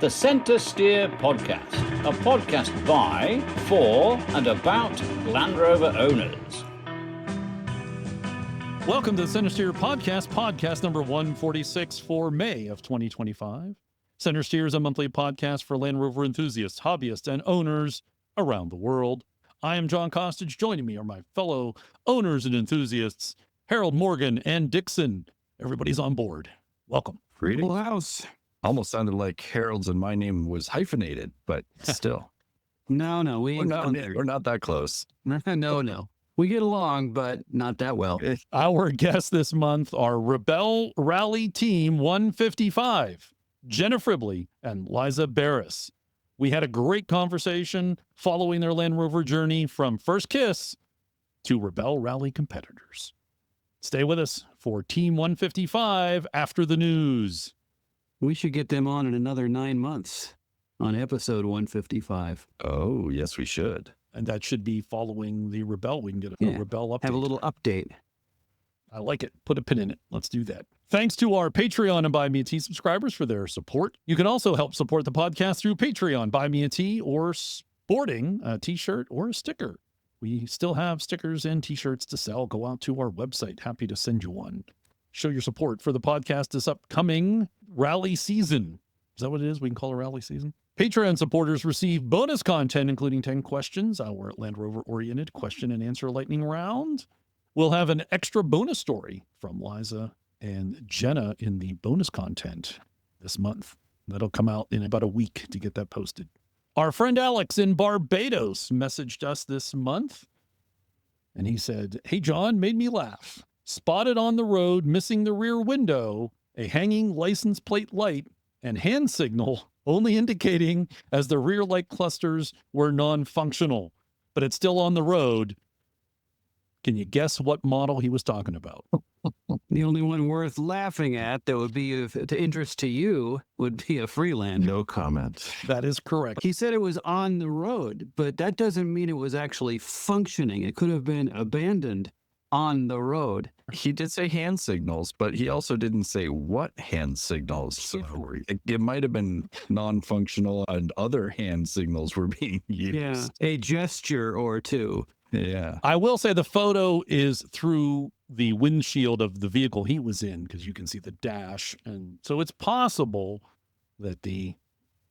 the CentreSteer podcast, a podcast by, for, and about Land Rover owners. Welcome to the CentreSteer podcast, podcast number 146 for May of 2025. CentreSteer is a monthly podcast for Land Rover enthusiasts, hobbyists, and owners around the world. I am John Costage. Joining me are my fellow owners and enthusiasts, Harold, Morgan, and Dixon. Everybody's on board. Welcome. Full house. Almost sounded like Harold's and my name was hyphenated, but still. No, we ain't we're not that close. No. We get along, but not that well. Our guests this month are Rebel Rally Team 155, Jenna Fribley and Liza Beres. We had a great conversation following their Land Rover journey from first kiss to Rebel Rally competitors. Stay with us for Team 155 after the news. We should get them on in another 9 months on episode 155. Oh, yes, we should. And that should be following the Rebel. We can get a Rebel update. Have a little update. I like it. Put a pin in it. Let's do that. Thanks to our Patreon and Buy Me a Tea subscribers for their support. You can also help support the podcast through Patreon, Buy Me a Tea, or sporting a t-shirt or a sticker. We still have stickers and t-shirts to sell. Go out to our website. Happy to send you one. Show your support for the podcast this upcoming rally season. Is that what it is? We can call it rally season? Patreon supporters receive bonus content, including 10 questions, our Land Rover-oriented question and answer lightning round. We'll have an extra bonus story from Liza and Jenna in the bonus content this month. That'll come out in about a week to get that posted. Our friend Alex in Barbados messaged us this month, and he said, "Hey, John, made me laugh. Spotted on the road, missing the rear window, a hanging license plate light, and hand signal only indicating as the rear light clusters were non-functional, but it's still on the road." Can you guess what model he was talking about? The only one worth laughing at that would be of interest to you would be a Freelander. No comment. That is correct. He said it was on the road, but that doesn't mean it was actually functioning. It could have been abandoned on the road. He did say hand signals, but he also didn't say what hand signals. So it might have been non-functional and other hand signals were being used. Yeah, a gesture or two. Yeah. I will say the photo is through the windshield of the vehicle he was in, because you can see the dash. And so it's possible that the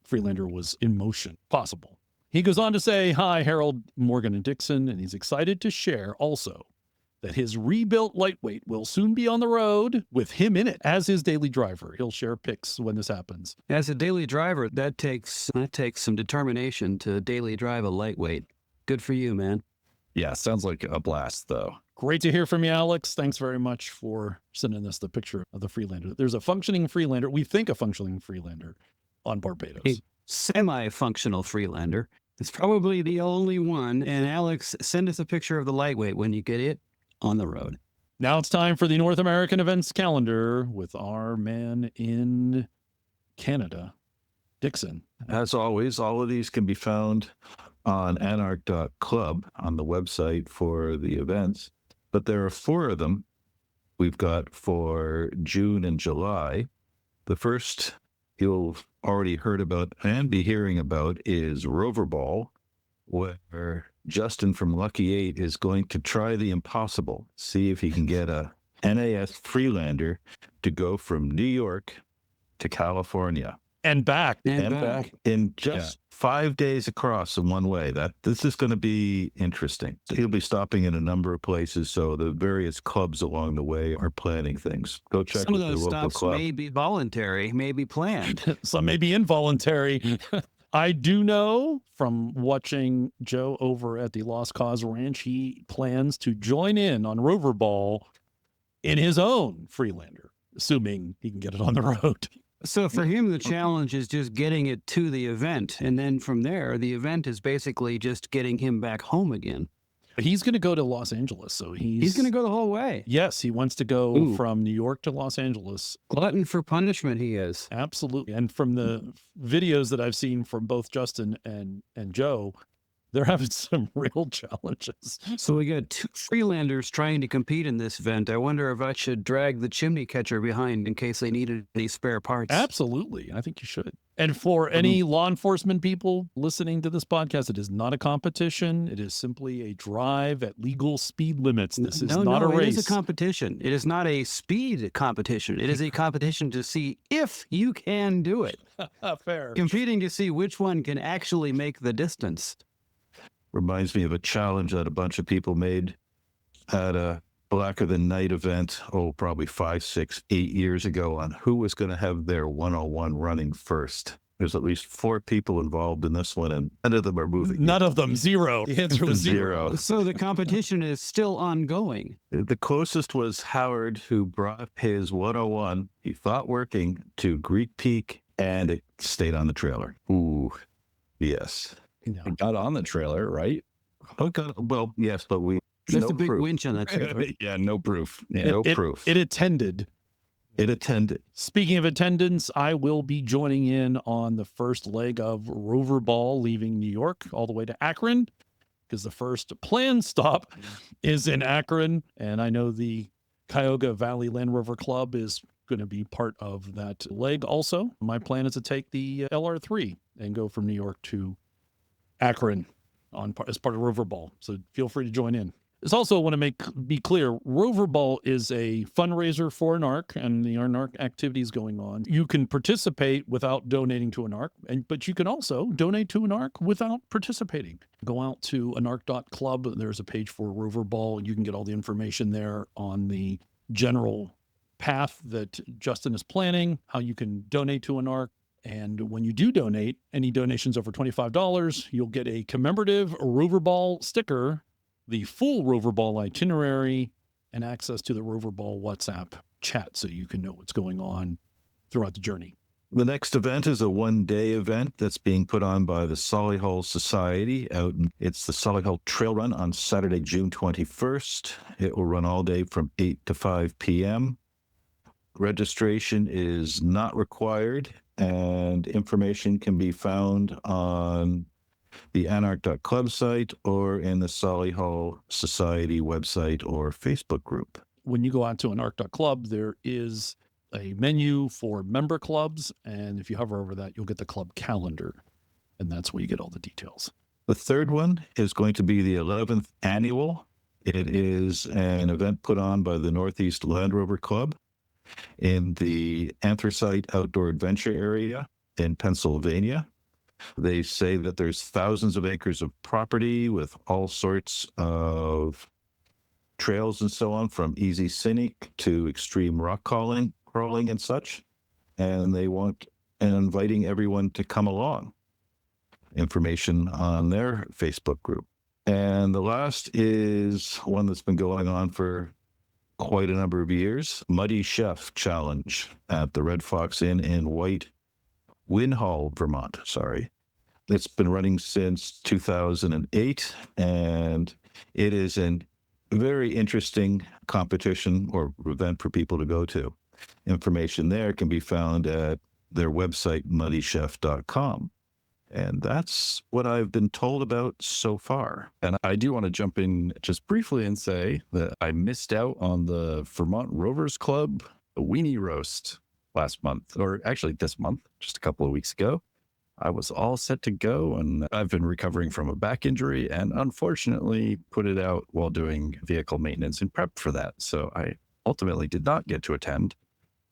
Freelander was in motion. Possible. He goes on to say, "Hi, Harold, Morgan, and Dixon," and he's excited to share also that his rebuilt lightweight will soon be on the road with him in it as his daily driver. He'll share pics when this happens. As a daily driver, that takes some determination to daily drive a lightweight. Good for you, man. Yeah, sounds like a blast, though. Great to hear from you, Alex. Thanks very much for sending us the picture of the Freelander. There's a functioning Freelander. We think a functioning Freelander on Barbados. A semi-functional Freelander. It's probably the only one. And Alex, send us a picture of the lightweight when you get it on the road. Now it's time for the North American events calendar with our man in Canada, Dixon. As always, all of these can be found on anarch.club on the website for the events. But there are 4 of them we've got for June and July. The first you'll already heard about and be hearing about is Rover Ball, where Justin from Lucky 8 is going to try the impossible, see if he can get a NAS Freelander to go from New York to California. And back. And back in just 5 days across in one way. This is going to be interesting. He'll be stopping in a number of places, so the various clubs along the way are planning things. Go check Some of with those the local stops club. may be voluntary, may be planned. Some may be involuntary. I do know from watching Joe over at the Lost Cause Ranch, he plans to join in on Rover Ball in his own Freelander, assuming he can get it on the road. So for him, the challenge is just getting it to the event. And then from there, the event is basically just getting him back home again. He's going to go to Los Angeles. So he's going to go the whole way. Yes, he wants to go from New York to Los Angeles. Glutton for punishment he is. Absolutely. And from the videos that I've seen from both Justin and Joe, they're having some real challenges. So we got 2 Freelanders trying to compete in this event. I wonder if I should drag the chimney catcher behind in case they needed any spare parts. Absolutely. I think you should. And for any law enforcement people listening to this podcast, it is not a competition. It is simply a drive at legal speed limits. This is not a race. It is a competition. It is not a speed competition. It is a competition to see if you can do it. Fair. Competing to see which one can actually make the distance. Reminds me of a challenge that a bunch of people made at a Blacker Than Night event, probably 5, 6, 8 years ago, on who was going to have their 101 running first. There's at least 4 people involved in this one, and none of them are moving. None of them. Zero. The answer was zero. So the competition is still ongoing. The closest was Howard, who brought his 101, he thought working, to Greek Peak, and it stayed on the trailer. Ooh, yes. No. It got on the trailer, right? Well, yes, but There's no a big proof. winch on that trailer. Yeah, no proof. Yeah. No proof. It attended. It attended. Speaking of attendance, I will be joining in on the first leg of Rover Ball, leaving New York all the way to Akron, because the first planned stop is in Akron. And I know the Cuyahoga Valley Land Rover Club is going to be part of that leg also. My plan is to take the LR3 and go from New York to Akron as part of Rover Ball. So feel free to join in. This also want to be clear, Rover Ball is a fundraiser for an ARC, and the ARC activities going on. You can participate without donating to an ARC, but you can also donate to an ARC without participating. Go out to anarc.club. There's a page for Rover Ball. You can get all the information there on the general path that Justin is planning, how you can donate to an ARC. And when you do donate, any donations over $25, you'll get a commemorative Rover Ball sticker, the full Rover Ball itinerary, and access to the Rover Ball WhatsApp chat so you can know what's going on throughout the journey. The next event is a one-day event that's being put on by the Solihull Society. It's the Solihull Trail Run on Saturday, June 21st. It will run all day from 8 to 5 p.m. Registration is not required, and information can be found on the anarch.club site or in the Solihull Society website or Facebook group. When you go on to anarch.club, there is a menu for member clubs, and if you hover over that, you'll get the club calendar, and that's where you get all the details. The third one is going to be the 11th annual. It is an event put on by the Northeast Land Rover Club in the Anthracite Outdoor Adventure area in Pennsylvania. They say that there's thousands of acres of property with all sorts of trails and so on, from easy scenic to extreme rock crawling and such. And they want and inviting everyone to come along. Information on their Facebook group. And the last is one that's been going on for quite a number of years, Muddy Chef Challenge at the Red Fox Inn in Winhall, Vermont. It's been running since 2008, and it is a very interesting competition or event for people to go to. Information there can be found at their website, muddychef.com. And that's what I've been told about so far. And I do want to jump in just briefly and say that I missed out on the Vermont Rovers Club weenie roast last month, or actually this month, just a couple of weeks ago. I was all set to go, and I've been recovering from a back injury and unfortunately put it out while doing vehicle maintenance and prep for that. So I ultimately did not get to attend.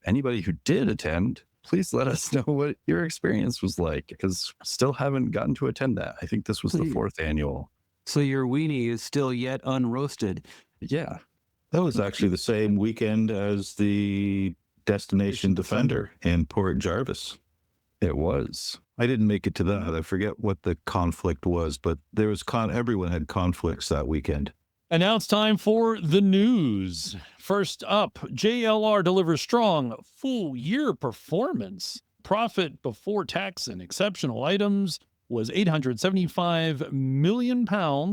Anybody who did attend, please let us know what your experience was like, because still haven't gotten to attend that. I think this was the 4th annual. So your weenie is still yet unroasted. Yeah. That was actually the same weekend as the Destination Defender in Port Jarvis. It was. I didn't make it to that. I forget what the conflict was, but there was everyone had conflicts that weekend. And now it's time for the news. First up, JLR delivers strong full-year performance. Profit before tax and exceptional items was £875 million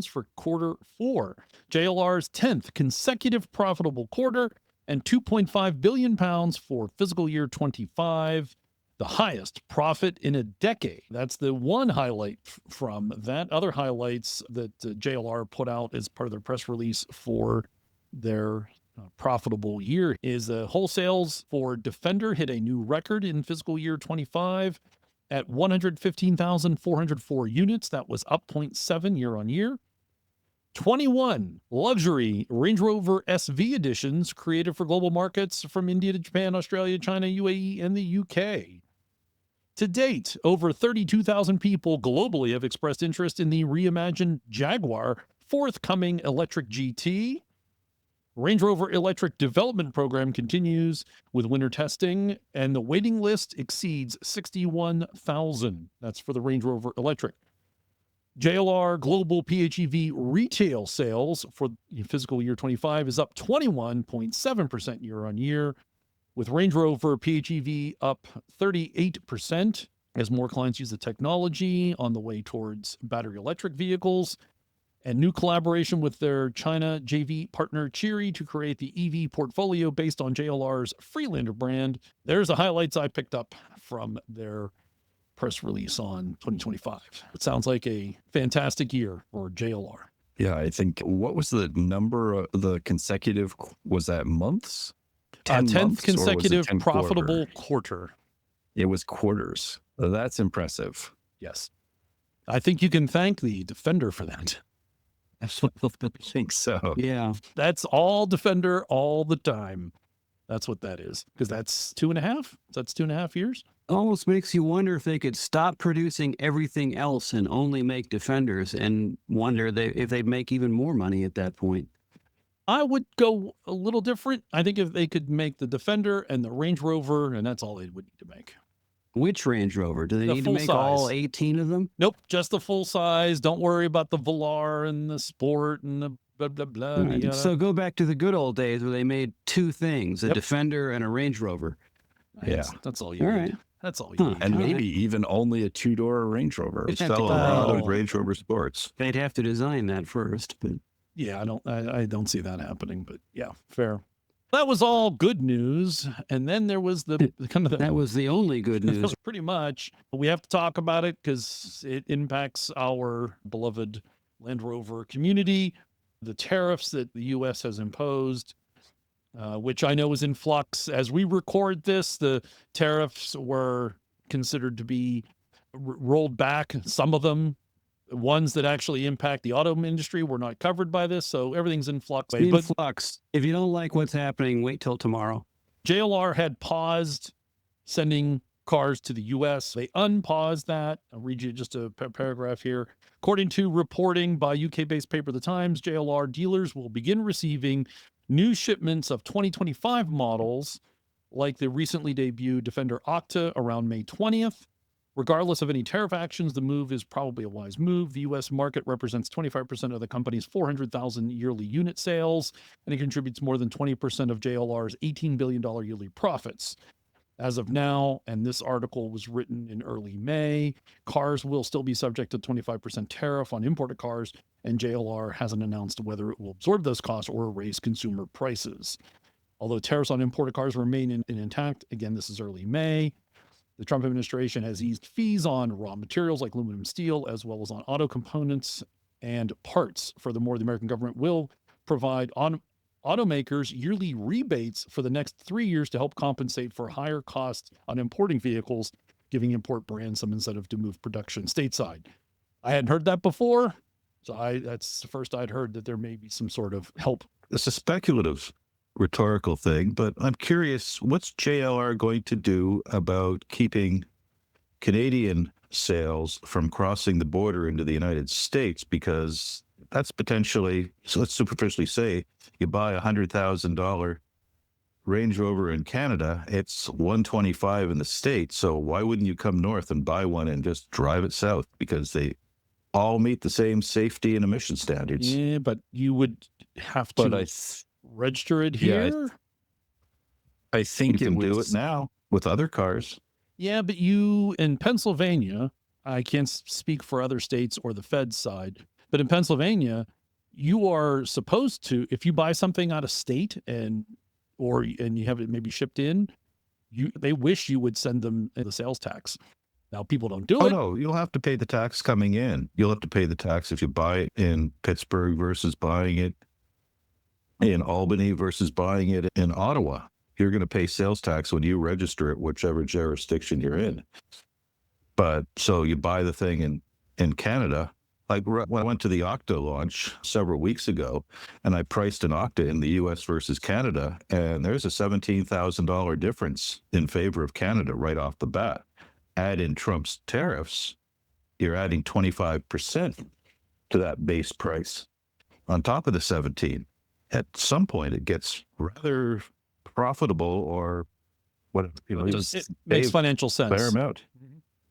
for quarter 4. JLR's 10th consecutive profitable quarter, and £2.5 billion for fiscal year 25. The highest profit in a decade. That's the one highlight from that. Other highlights that JLR put out as part of their press release for their profitable year is wholesales for Defender hit a new record in fiscal year 25. at 115,404 units. That was up 0.7 year on year. 21 luxury Range Rover SV editions created for global markets from India to Japan, Australia, China, UAE, and the UK. To date, over 32,000 people globally have expressed interest in the reimagined Jaguar forthcoming electric GT. Range Rover Electric Development Program continues with winter testing, and the waiting list exceeds 61,000. That's for the Range Rover Electric. JLR Global PHEV retail sales for fiscal year 25 is up 21.7% year on year, with Range Rover PHEV up 38% as more clients use the technology on the way towards battery electric vehicles, and new collaboration with their China JV partner Chery to create the EV portfolio based on JLR's Freelander brand. There's the highlights I picked up from their press release on 2025. It sounds like a fantastic year for JLR. Yeah, I think, what was the number of the consecutive, was that months? 10 10th months, or was it consecutive 10 profitable quarter. It was quarters. That's impressive. Yes. I think you can thank the Defender for that. I think so. Yeah. That's all Defender all the time. That's what that is. Because that's 2.5. That's 2.5 years. Almost makes you wonder if they could stop producing everything else and only make Defenders, and wonder if they'd make even more money at that point. I would go a little different. I think if they could make the Defender and the Range Rover, and that's all they would need to make. Which Range Rover? Do they The need to full make all size. 18 of them? Nope, just the full size. Don't worry about the Velar and the Sport and the blah, blah, blah. All right. yada. So go back to the good old days where they made two things, a Yep. Defender and a Range Rover. That's all you All need. right. That's all you Huh. need. And All right. maybe even only a two-door Range Rover. They'd They have to sell a lot go- of Range Rover Sports. They'd have to design that first. But Yeah, I don't see that happening, but yeah, fair. That was all good news. And then there was the kind of that was the only good news. pretty much. We have to talk about it because it impacts our beloved Land Rover community. The tariffs that the U.S. has imposed, which I know is in flux. As we record this, the tariffs were considered to be rolled back. Some of them, ones that actually impact the auto industry, were not covered by this. So everything's in flux. In But flux. If you don't like what's happening, wait till tomorrow. JLR had paused sending cars to the U.S. They unpaused that. I'll read you just a paragraph here. According to reporting by UK-based paper The Times, JLR dealers will begin receiving new shipments of 2025 models like the recently debuted Defender Octa around May 20th. Regardless of any tariff actions, the move is probably a wise move. The U.S. market represents 25% of the company's 400,000 yearly unit sales, and it contributes more than 20% of JLR's $18 billion yearly profits. As of now, and this article was written in early May, cars will still be subject to 25% tariff on imported cars, and JLR hasn't announced whether it will absorb those costs or raise consumer prices. Although tariffs on imported cars remain intact, again, this is early May. The Trump administration has eased fees on raw materials like aluminum steel, as well as on auto components and parts. Furthermore, the American government will provide automakers yearly rebates for the next 3 years to help compensate for higher costs on importing vehicles, giving import brands some incentive to move production stateside. I hadn't heard that before, so that's the first I'd heard that there may be some sort of help. It's a speculative rhetorical thing, but I'm curious, what's JLR going to do about keeping Canadian sales from crossing the border into the United States? Because that's potentially, so let's superficially say, you buy a $100,000 Range Rover in Canada, it's $125 in the States. So why wouldn't you come north and buy one and just drive it south? Because they all meet the same safety and emission standards. Yeah, but you would have to But register it Yeah, here. I You think can do was, it now with other cars. Yeah, but you in Pennsylvania, I can't speak for other states or the Fed side, but in Pennsylvania, you are supposed to, if you buy something out of state and you have it maybe shipped in, they wish you would send them the sales tax. Now people don't do Oh, it. no, you'll have to pay the tax coming in. You'll have to pay the tax if you buy it in Pittsburgh versus buying it in Albany versus buying it in Ottawa. You're going to pay sales tax when you register it, whichever jurisdiction you're in. But so you buy the thing in Canada. Like when I went to the Octa launch several weeks ago, and I priced an Octa in the U.S. versus Canada, and there's a $17,000 difference in favor of Canada right off the bat. Add in Trump's tariffs, you're adding 25% to that base price on top of the 17. At some point, it gets rather profitable, or what It makes financial sense. fair amount.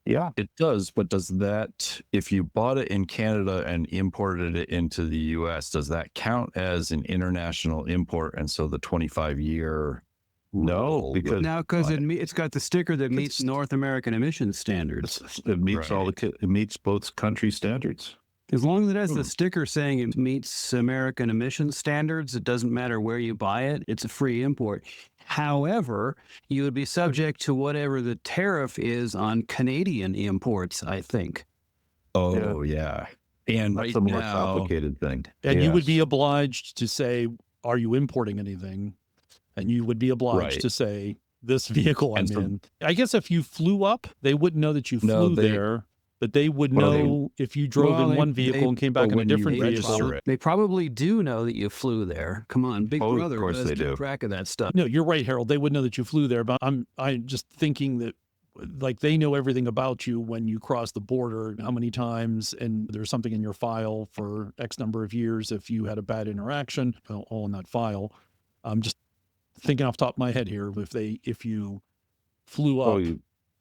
Yeah. It does, but does that, if you bought it in Canada and imported it into the US, does that count as an international import? And so the 25-year No, because Because it's got the sticker that meets North American emissions standards. it meets it meets both country standards. As long as it has the sticker saying it meets American emissions standards, it doesn't matter where you buy it. It's a free import. However, you would be subject to whatever the tariff is on Canadian imports, I think. Oh, yeah. And That's right a more now, complicated thing. And you would be Yes. obliged to say, are you importing anything? And you would be obliged Right. to say, this vehicle I'm And so- in. I guess if you flew up, they wouldn't know that you No, flew they- there, but they would Well, know if you drove in one vehicle and came back in a when you different register vehicle. it. They probably do know that you flew there. Come on, Big Oh, of Brother course does they keep do. track of that stuff. No, you're right, Harold. They would know that you flew there, but I'm just thinking that like they know everything about you when you cross the border, how many times, and there's something in your file for X number of years if you had a bad interaction, all in that file. I'm just thinking off the top of my head here, if you flew up,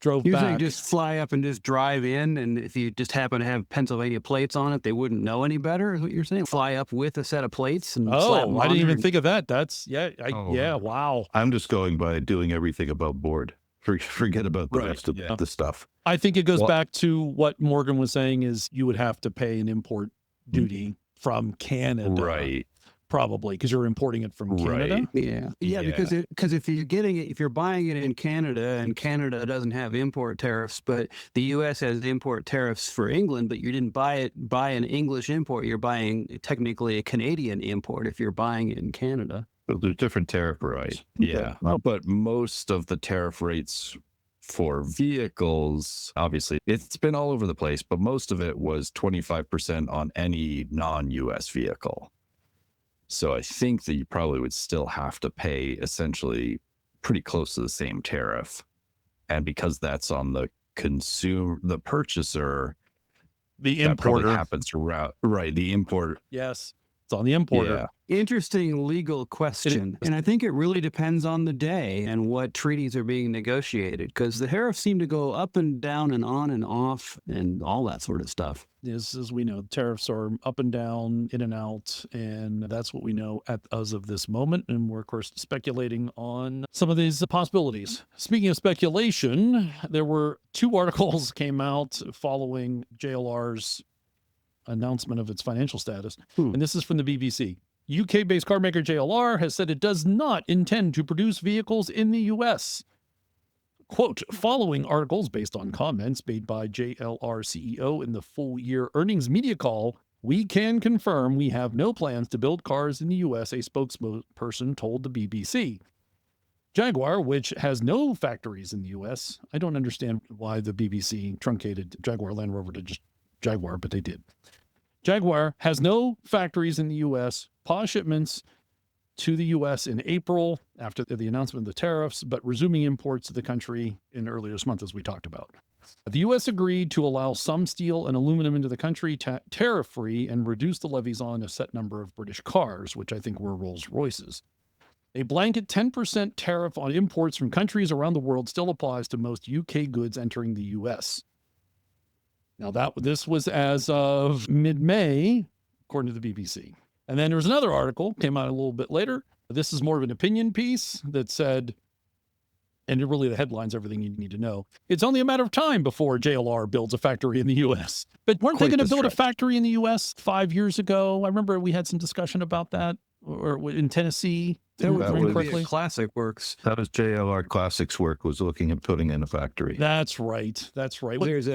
drove You're back. saying just fly up and just drive in, and if you just happen to have Pennsylvania plates on it, they wouldn't know any better, is what you're saying? Fly up with a set of plates and slap them I on didn't there even and- think of that. That's Oh. yeah, wow. I'm just going by doing everything above board. Forget about the Right, rest of yeah. the stuff. I think it goes Well- back to what Morgan was saying is you would have to pay an import duty from Canada. Right. Probably because you're importing it from Canada. Right. Yeah, Yeah. because if you're getting it, if you're buying it in Canada and Canada doesn't have import tariffs, but the U.S. has import tariffs for England, but you didn't buy an English import, you're buying technically a Canadian import if you're buying it in Canada. But there's different tariff rates. Yeah. But most of the tariff rates for vehicles, obviously, it's been all over the place, but most of it was 25% on any non-US vehicle. So I think that you probably would still have to pay essentially pretty close to the same tariff. And because that's on the purchaser, The that probably importer. happens throughout. Right. The import. Yes. It's on the importer. Yeah. Interesting legal question. And I think it really depends on the day and what treaties are being negotiated, because the tariffs seem to go up and down and on and off and all that sort of stuff. As we know, tariffs are up and down, in and out, and that's what we know as of this moment. And we're, of course, speculating on some of these possibilities. Speaking of speculation, there were 2 articles came out following JLR's announcement of its financial status. And this is from the BBC. UK-based car maker JLR has said it does not intend to produce vehicles in the US. Quote, following articles based on comments made by JLR CEO in the full year earnings media call, we can confirm we have no plans to build cars in the US, a spokesperson told the BBC. Jaguar, which has no factories in the US, I don't understand why the BBC truncated Jaguar Land Rover to just Jaguar, but they did. Jaguar has no factories in the U.S., paused shipments to the U.S. in April after the announcement of the tariffs, but resuming imports to the country in earlier this month, as we talked about. The U.S. agreed to allow some steel and aluminum into the country tariff-free and reduce the levies on a set number of British cars, which I think were Rolls-Royces. A blanket 10% tariff on imports from countries around the world still applies to most UK goods entering the U.S. Now, this was as of mid-May, according to the BBC. And then there was another article, came out a little bit later. This is more of an opinion piece that said, and it really the headline's everything you need to know. It's only a matter of time before JLR builds a factory in the U.S. But weren't they Quite going to the build a stretch. factory in the U.S. 5 years ago? I remember we had some discussion about that, or in Tennessee. That would remember was- correctly. Classic Works. That was JLR Classics work, was looking at putting in a factory. That's right. That's right. There's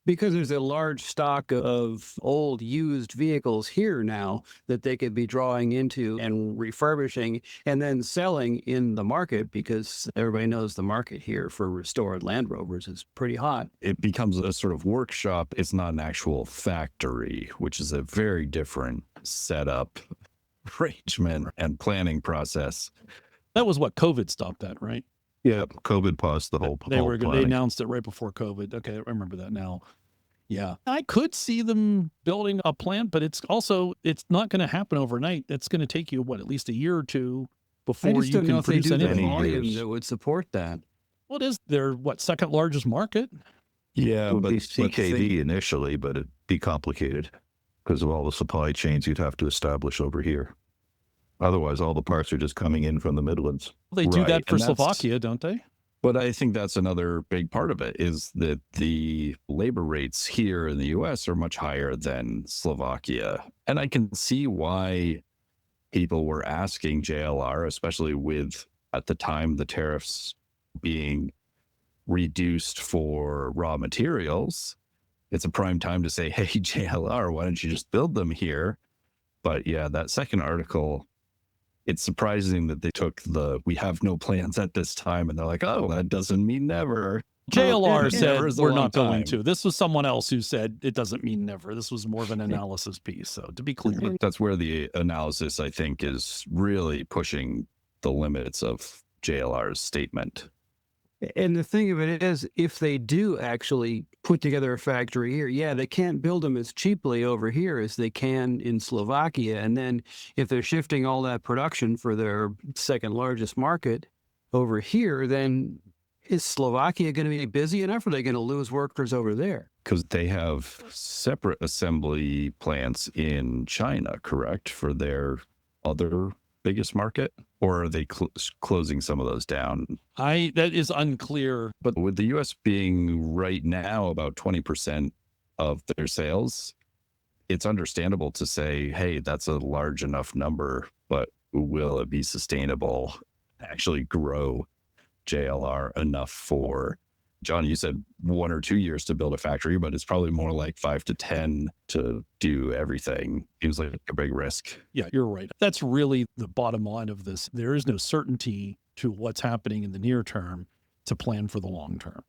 Because there's a large stock of old used vehicles here now that they could be drawing into and refurbishing and then selling in the market, because everybody knows the market here for restored Land Rovers is pretty hot. It becomes a sort of workshop. It's not an actual factory, which is a very different setup, arrangement, and planning process. That was what COVID stopped that, right? Yeah, COVID paused the whole They planning. announced it right before COVID. Okay, I remember that now. Yeah, I could see them building a plant, but it's not going to happen overnight. It's going to take you at least a year or two before I just you don't know can if they produce do the anything. volume years. that would support that. What is their second largest market? Yeah, It would but be CKD initially, but it'd be complicated because of all the supply chains you'd have to establish over here. Otherwise, all the parts are just coming in from the Midlands. They do Right, that for and that's- Slovakia, don't they? But I think that's another big part of it, is that the labor rates here in the US are much higher than Slovakia. And I can see why people were asking JLR, especially with, at the time, the tariffs being reduced for raw materials. It's a prime time to say, hey, JLR, why don't you just build them here? But yeah, that second article, it's surprising that they took we have no plans at this time, and they're like, oh, that doesn't mean never. JLR Never said is a we're long not going time. to. This was someone else who said it doesn't mean never. This was more of an analysis piece. So to be clear, But that's where the analysis, I think, is really pushing the limits of JLR's statement. And the thing of it is, if they do actually put together a factory here, yeah, they can't build them as cheaply over here as they can in Slovakia. And then if they're shifting all that production for their second largest market over here, then is Slovakia going to be busy enough, or are they going to lose workers over there? Because they have separate assembly plants in China, correct, for their other biggest market? Or are they closing some of those down? that is unclear. But with the US being right now about 20% of their sales, it's understandable to say, hey, that's a large enough number, but will it be sustainable, actually grow JLR enough for, John, you said 1 or 2 years to build a factory, but it's probably more like 5 to 10 to do everything. Seems like a big risk. Yeah, you're right. That's really the bottom line of this. There is no certainty to what's happening in the near term to plan for the long term.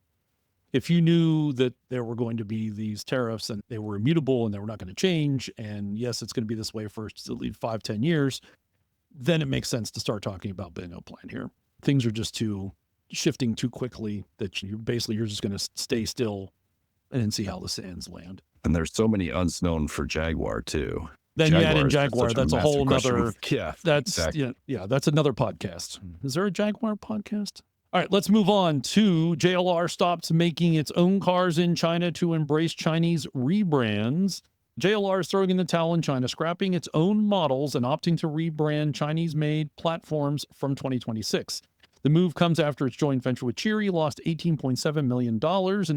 If you knew that there were going to be these tariffs and they were immutable and they were not going to change, and yes, it's going to be this way for at least 5-10 years, then it makes sense to start talking about building a plan here. Things are just shifting too quickly that you're just going to stay still and then see how the sands land. And there's so many unknown for Jaguar too. Then you add in Jaguar is Jaguar. such That's a massive whole question. nother. Yeah, That's exactly. yeah. That's another podcast. Is there a Jaguar podcast? All right, let's move on to JLR stops making its own cars in China to embrace Chinese rebrands. JLR is throwing in the towel in China, scrapping its own models and opting to rebrand Chinese-made platforms from 2026. The move comes after its joint venture with Chery lost $18.7 million in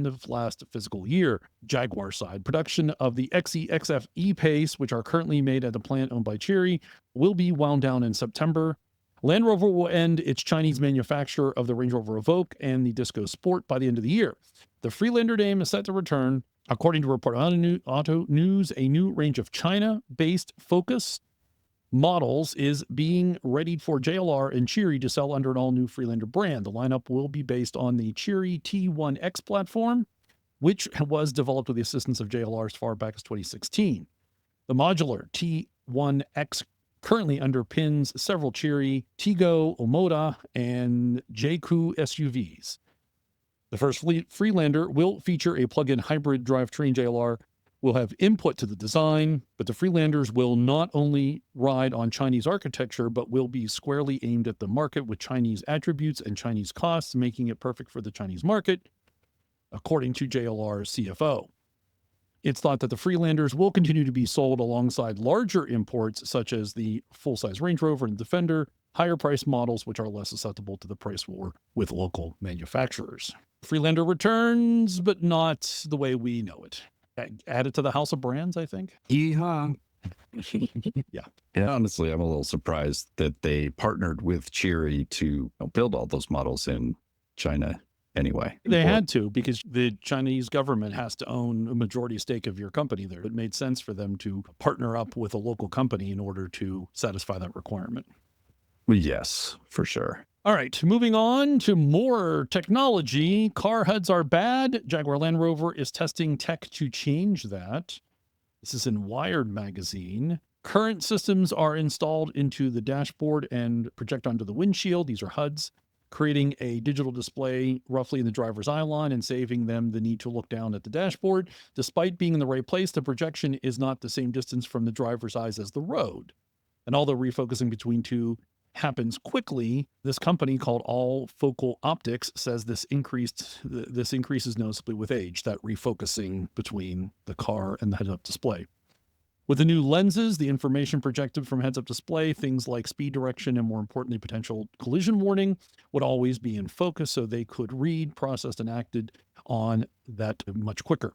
the last fiscal year. Jaguar side production of the XE, XF, E-Pace, which are currently made at a plant owned by Chery, will be wound down in September. Land Rover will end its Chinese manufacture of the Range Rover Evoque and the Disco Sport by the end of the year. The Freelander name is set to return. According to Report Auto News, a new range of China-based Focus models is being readied for JLR and Chery to sell under an all-new Freelander brand. The lineup will be based on the Chery T1X platform, which was developed with the assistance of JLR as far back as 2016. The modular T1X currently underpins several Chery, Tigo, Omoda, and JQ SUVs. The first Freelander will feature a plug-in hybrid drivetrain. JLR will have input to the design, but the Freelanders will not only ride on Chinese architecture, but will be squarely aimed at the market with Chinese attributes and Chinese costs, making it perfect for the Chinese market, according to JLR's CFO. It's thought that the Freelanders will continue to be sold alongside larger imports, such as the full-size Range Rover and Defender, higher price models, which are less susceptible to the price war with local manufacturers. Freelander returns, but not the way we know it. Add it to the house of brands, I think. Yeehaw. Yeah, honestly, I'm a little surprised that they partnered with Chery to build all those models in China. anyway. They had to, because the Chinese government has to own a majority stake of your company there. It made sense for them to partner up with a local company in order to satisfy that requirement. Yes, for sure. All right, moving on to more technology. Car HUDs are bad. Jaguar Land Rover is testing tech to change that. This is in Wired magazine. Current systems are installed into the dashboard and project onto the windshield. These are HUDs, creating a digital display roughly in the driver's eye line and saving them the need to look down at the dashboard. Despite being in the right place, the projection is not the same distance from the driver's eyes as the road. And although refocusing between two happens quickly, this company called All Focal Optics says this increases noticeably with age, that refocusing between the car and the heads-up display. With the new lenses, the information projected from heads-up display, things like speed direction and, more importantly, potential collision warning, would always be in focus, so they could read, processed, and acted on that much quicker.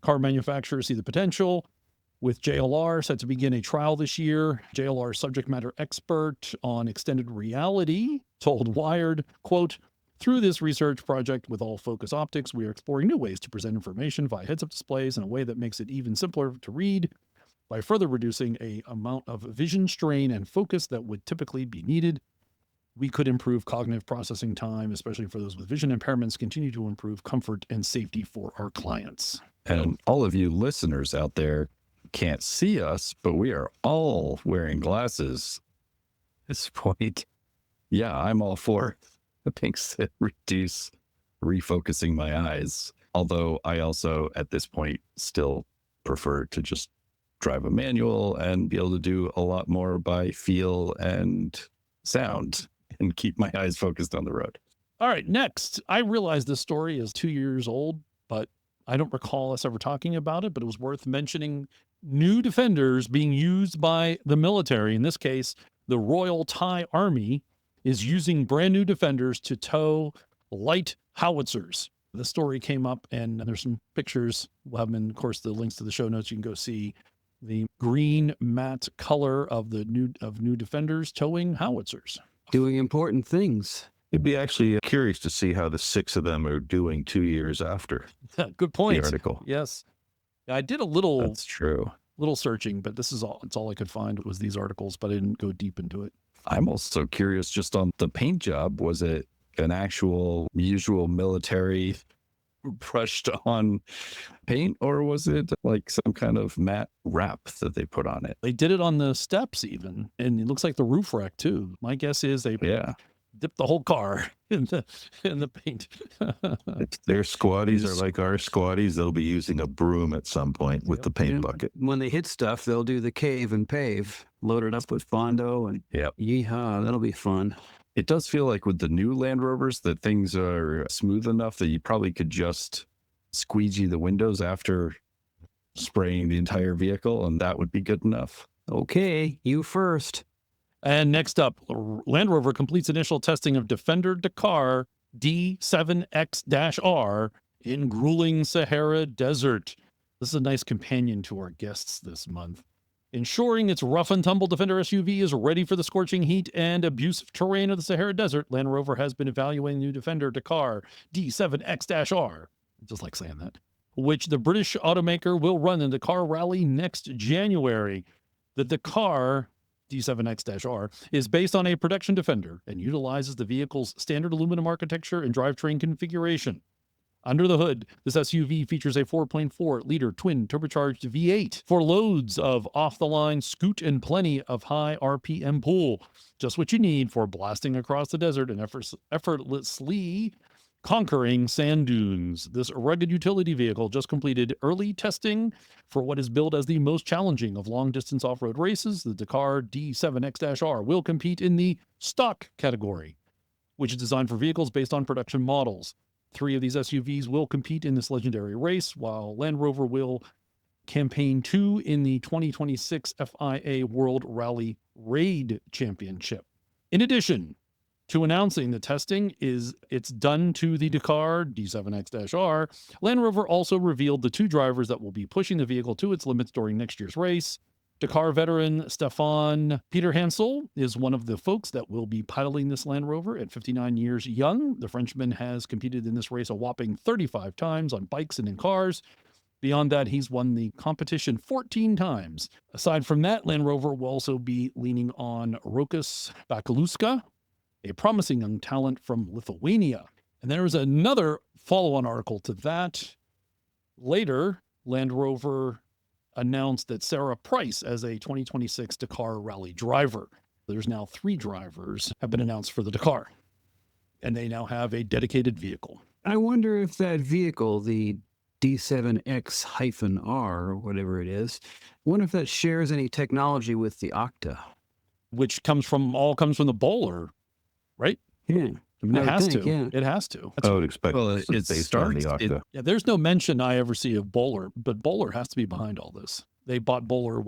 Car manufacturers see the potential, with JLR set to begin a trial this year. JLR subject matter expert on extended reality told Wired, quote, "Through this research project with All Focus Optics, we are exploring new ways to present information via heads-up displays in a way that makes it even simpler to read by further reducing an amount of vision strain and focus that would typically be needed. We could improve cognitive processing time, especially for those with vision impairments, continue to improve comfort and safety for our clients." And all of you listeners out there can't see us, but we are all wearing glasses at this point. Yeah, I'm all for things that reduce refocusing my eyes. Although I also, at this point, still prefer to just drive a manual and be able to do a lot more by feel and sound and keep my eyes focused on the road. All right, next. I realize this story is 2 years old, but I don't recall us ever talking about it, but it was worth mentioning. New defenders being used by the military. In this case, the Royal Thai Army is using brand new defenders to tow light howitzers. The story came up, and there's some pictures. We'll have them in, of course, the links to the show notes. You can go see the green matte color of the new defenders towing howitzers. Doing important things. It'd be actually curious to see how the 6 of them are doing 2 years after Good point. the article. Yes. I did a little That's true. searching, but it's all I could find was these articles, but I didn't go deep into it. I'm also curious just on the paint job. Was it an actual usual military brushed on paint, or was it like some kind of matte wrap that they put on it? They did it on the steps even, and it looks like the roof rack too. My guess is they dipped the whole car in the paint. If their squaddies are like our squaddies, they'll be using a broom at some point with the paint bucket. When they hit stuff, they'll do the cave and pave, load it up with Fondo, and yeehaw, that'll be fun. It does feel like with the new Land Rovers that things are smooth enough that you probably could just squeegee the windows after spraying the entire vehicle, and that would be good enough. Okay, you first. And next up, Land Rover completes initial testing of Defender Dakar D7X-R in grueling Sahara Desert. This is a nice companion to our guests this month. Ensuring its rough and tumble Defender SUV is ready for the scorching heat and abusive terrain of the Sahara Desert, Land Rover has been evaluating the new Defender Dakar D7X-R, just like saying that, which the British automaker will run in the Dakar Rally next January. The Dakar D7X-R is based on a production Defender and utilizes the vehicle's standard aluminum architecture and drivetrain configuration. Under the hood, this SUV features a 4.4-liter twin turbocharged V8 for loads of off-the-line scoot and plenty of high RPM pull. Just what you need for blasting across the desert and effortlessly conquering sand dunes. This rugged utility vehicle just completed early testing for what is billed as the most challenging of long-distance off-road races. The Dakar D7X-R will compete in the stock category, which is designed for vehicles based on production models. 3 of these SUVs will compete in this legendary race, while Land Rover will campaign 2 in the 2026 FIA World Rally Raid Championship. In addition to announcing the testing it's done to the Dakar D7X-R, Land Rover also revealed the 2 drivers that will be pushing the vehicle to its limits during next year's race. Dakar veteran Stefan Peter Hansel is one of the folks that will be piloting this Land Rover at 59 years young. The Frenchman has competed in this race a whopping 35 times on bikes and in cars. Beyond that, he's won the competition 14 times. Aside from that, Land Rover will also be leaning on Rokas Bakaluska, a promising young talent from Lithuania. And there is another follow-on article to that. Later, Land Rover announced that Sarah Price as a 2026 Dakar Rally driver. There's now 3 drivers have been announced for the Dakar, and they now have a dedicated vehicle. I wonder if that vehicle, the D7X-R or whatever it is, I wonder if that shares any technology with the Octa. Which comes from the Bowler, right? Yeah. I mean, it has to. Yeah. It has to. I would expect Well, it's it based on the starts- Octa. Yeah, there's no mention I ever see of Bowler, but Bowler has to be behind all this. They bought Bowler, it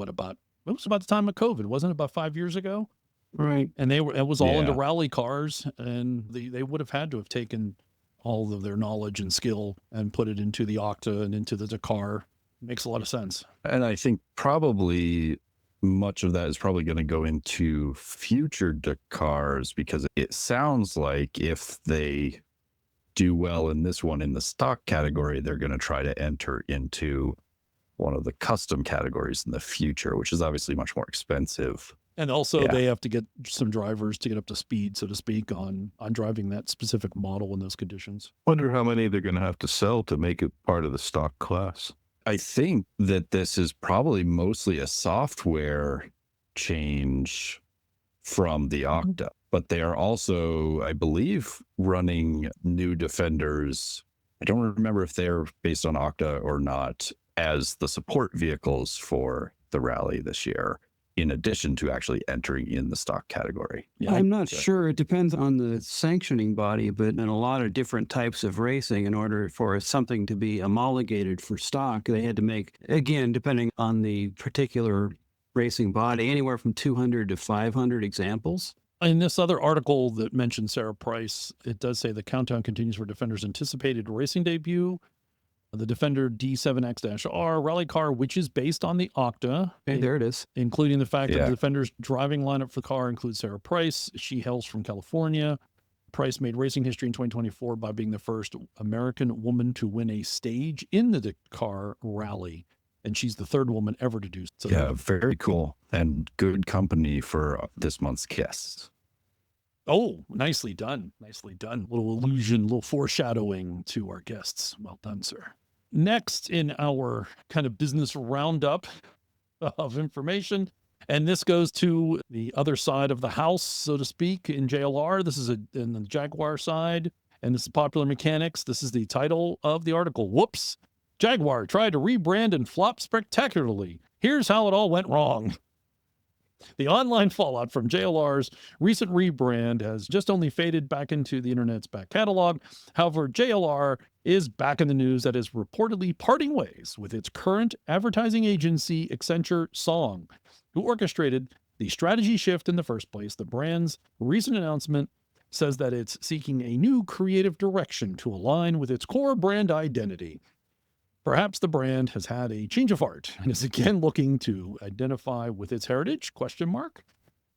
was about the time of COVID, wasn't it about 5 years ago? Right. And it was all into Yeah. rally cars, and they would have had to have taken all of their knowledge and skill and put it into the Octa and into the Dakar. Makes a lot of sense. And I think probably much of that is probably going to go into future Dakars, because it sounds like if they do well in this one in the stock category, they're going to try to enter into one of the custom categories in the future, which is obviously much more expensive. And also Yeah. they have to get some drivers to get up to speed, so to speak, on driving that specific model in those conditions. Wonder how many they're going to have to sell to make it part of the stock class. I think that this is probably mostly a software change from the Octa, but they are also, I believe, running new Defenders. I don't remember if they're based on Octa or not as the support vehicles for the rally this year, in addition to actually entering in the stock category. Yeah, I'm not sure. It depends on the sanctioning body, but in a lot of different types of racing, in order for something to be homologated for stock, they had to make, again, depending on the particular racing body, anywhere from 200 to 500 examples. In this other article that mentioned Sarah Price, it does say the countdown continues for Defender's anticipated racing debut. The Defender D7X-R rally car, which is based on the Octa. Okay, there it is. Including the fact that Yeah. the Defender's driving lineup for the car includes Sarah Price. She hails from California. Price made racing history in 2024 by being the first American woman to win a stage in the Dakar Rally. And she's the 3rd woman ever to do so. Yeah, very cool and good company for this month's guests. Oh, nicely done. Nicely done. Little allusion, little foreshadowing to our guests. Well done, sir. Next in our kind of business roundup of information, and this goes to the other side of the house, so to speak, in JLR. This is in the Jaguar side, and this is Popular Mechanics. This is the title of the article. Whoops. Jaguar tried to rebrand and flop spectacularly. Here's how it all went wrong. The online fallout from JLR's recent rebrand has just only faded back into the internet's back catalog. However, JLR is back in the news that is reportedly parting ways with its current advertising agency, Accenture Song, who orchestrated the strategy shift in the first place. The brand's recent announcement says that it's seeking a new creative direction to align with its core brand identity. Perhaps the brand has had a change of heart and is again looking to identify with its heritage, ?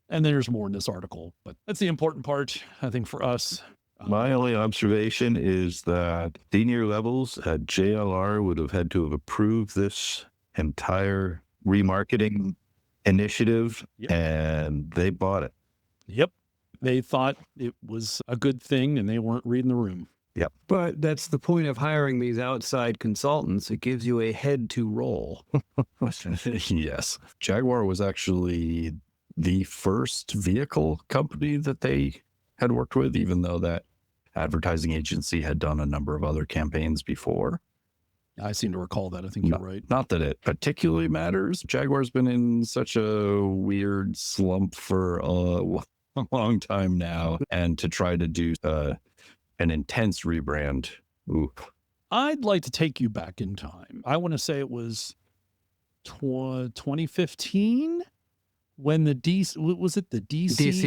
And there's more in this article, but that's the important part, I think, for us. My only observation is that senior levels at JLR would have had to have approved this entire remarketing initiative, Yep. and they bought it. Yep. They thought it was a good thing and they weren't reading the room. But that's the point of hiring these outside consultants. It gives you a head to roll. Yes. Jaguar was actually the first vehicle company that they had worked with, even though that advertising agency had done a number of other campaigns before. I seem to recall that. I think you're right. Not that it particularly matters. Jaguar's been in such a weird slump for a long time now. And to try to do an intense rebrand, ooh. I'd like to take you back in time. I want to say it was 2015 when the DC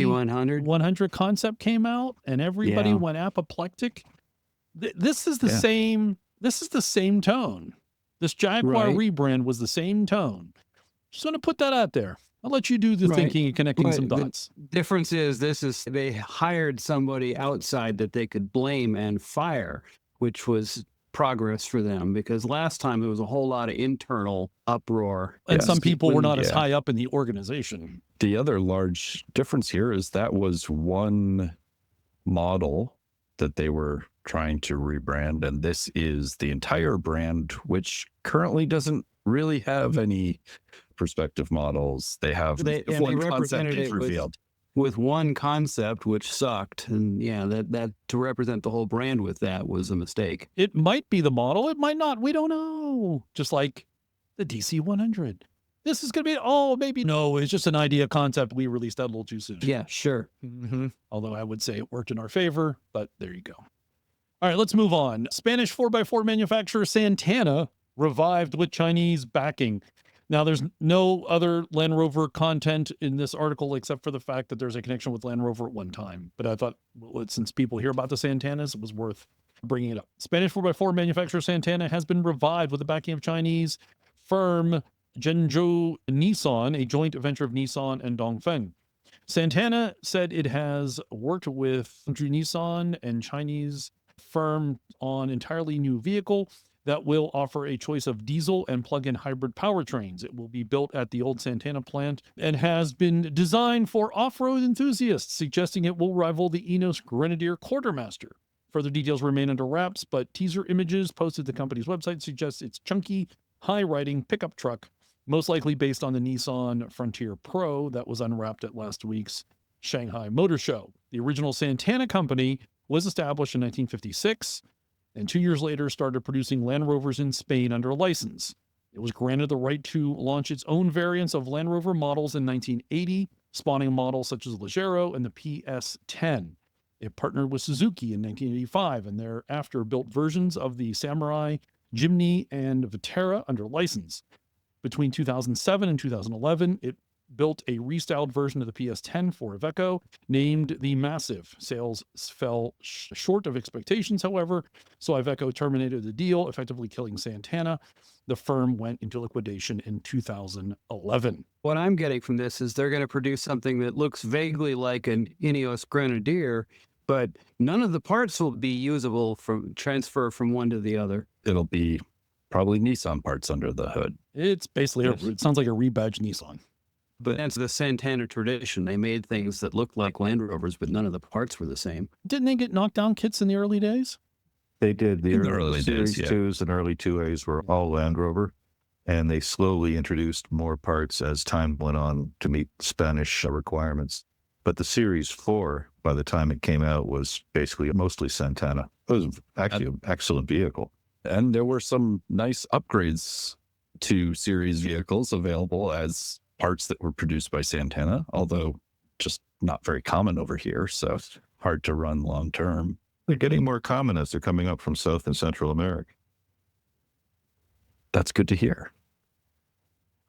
100. 100 concept came out and everybody Yeah. went apoplectic. This is the Yeah. same. This is the same tone. This Jaguar Right. rebrand was the same tone. Just going to put that out there. I'll let you do the Right. thinking and connecting Right. some The dots. difference is they hired somebody outside that they could blame and fire, which was progress for them, because last time it was a whole lot of internal uproar. And Yes. some people were not as Yeah. high up in the organization. The other large difference here is that was one model that they were trying to rebrand, and this is the entire brand, which currently doesn't really have any perspective models. They have They one concept represented they've it with revealed. one concept, which sucked. And yeah, that to represent the whole brand with that was a mistake. It might be the model. It might not. We don't know. Just like the DC 100. This is going to be, oh, maybe no, it's just an idea concept. We released that a little too soon. Yeah, sure. Although I would say it worked in our favor, but there you go. All right, let's move on. Spanish 4x4 manufacturer Santana revived with Chinese backing. Now, there's no other Land Rover content in this article except for the fact that there's a connection with Land Rover at one time. But I thought, well, since people hear about the Santanas, it was worth bringing it up. Spanish 4x4 manufacturer Santana has been revived with the backing of Chinese firm Zhengzhou Nissan, a joint venture of Nissan and Dongfeng. Santana said it has worked with Nissan and Chinese firm on entirely new vehicle that will offer a choice of diesel and plug-in hybrid powertrains. It will be built at the old Santana plant and has been designed for off-road enthusiasts, suggesting it will rival the Enos Grenadier Quartermaster. Further details remain under wraps, but teaser images posted to the company's website suggest it's chunky, high-riding pickup truck, most likely based on the Nissan Frontier Pro that was unwrapped at last week's Shanghai Motor Show. The original Santana company was established in 1956 and 2 years later started producing Land Rovers in Spain under a license. It was granted the right to launch its own variants of Land Rover models in 1980, spawning models such as Leggero and the PS10. It partnered with Suzuki in 1985 and thereafter built versions of the Samurai, Jimny, and Vitara under license. Between 2007 and 2011, it built a restyled version of the PS10 for Iveco, named the Massive. Sales fell short of expectations, however, so Iveco terminated the deal, effectively killing Santana. The firm went into liquidation in 2011. What I'm getting from this is they're going to produce something that looks vaguely like an Ineos Grenadier, but none of the parts will be usable from transfer from one to the other. It'll be probably Nissan parts under the hood. It's basically, it sounds like a rebadged Nissan. But that's the Santana tradition. They made things that looked like Land Rovers, but none of the parts were the same. Didn't they get knockdown kits in the early days? They did. In the early Series days, yeah. 2s and early 2As were all Land Rover, and they slowly introduced more parts as time went on to meet Spanish requirements. But the Series 4, by the time it came out, was basically mostly Santana. It was actually an excellent vehicle. And there were some nice upgrades to series vehicles available as parts that were produced by Santana, although just not very common over here, so hard to run long term. They're getting more common as they're coming up from South and Central America. That's good to hear.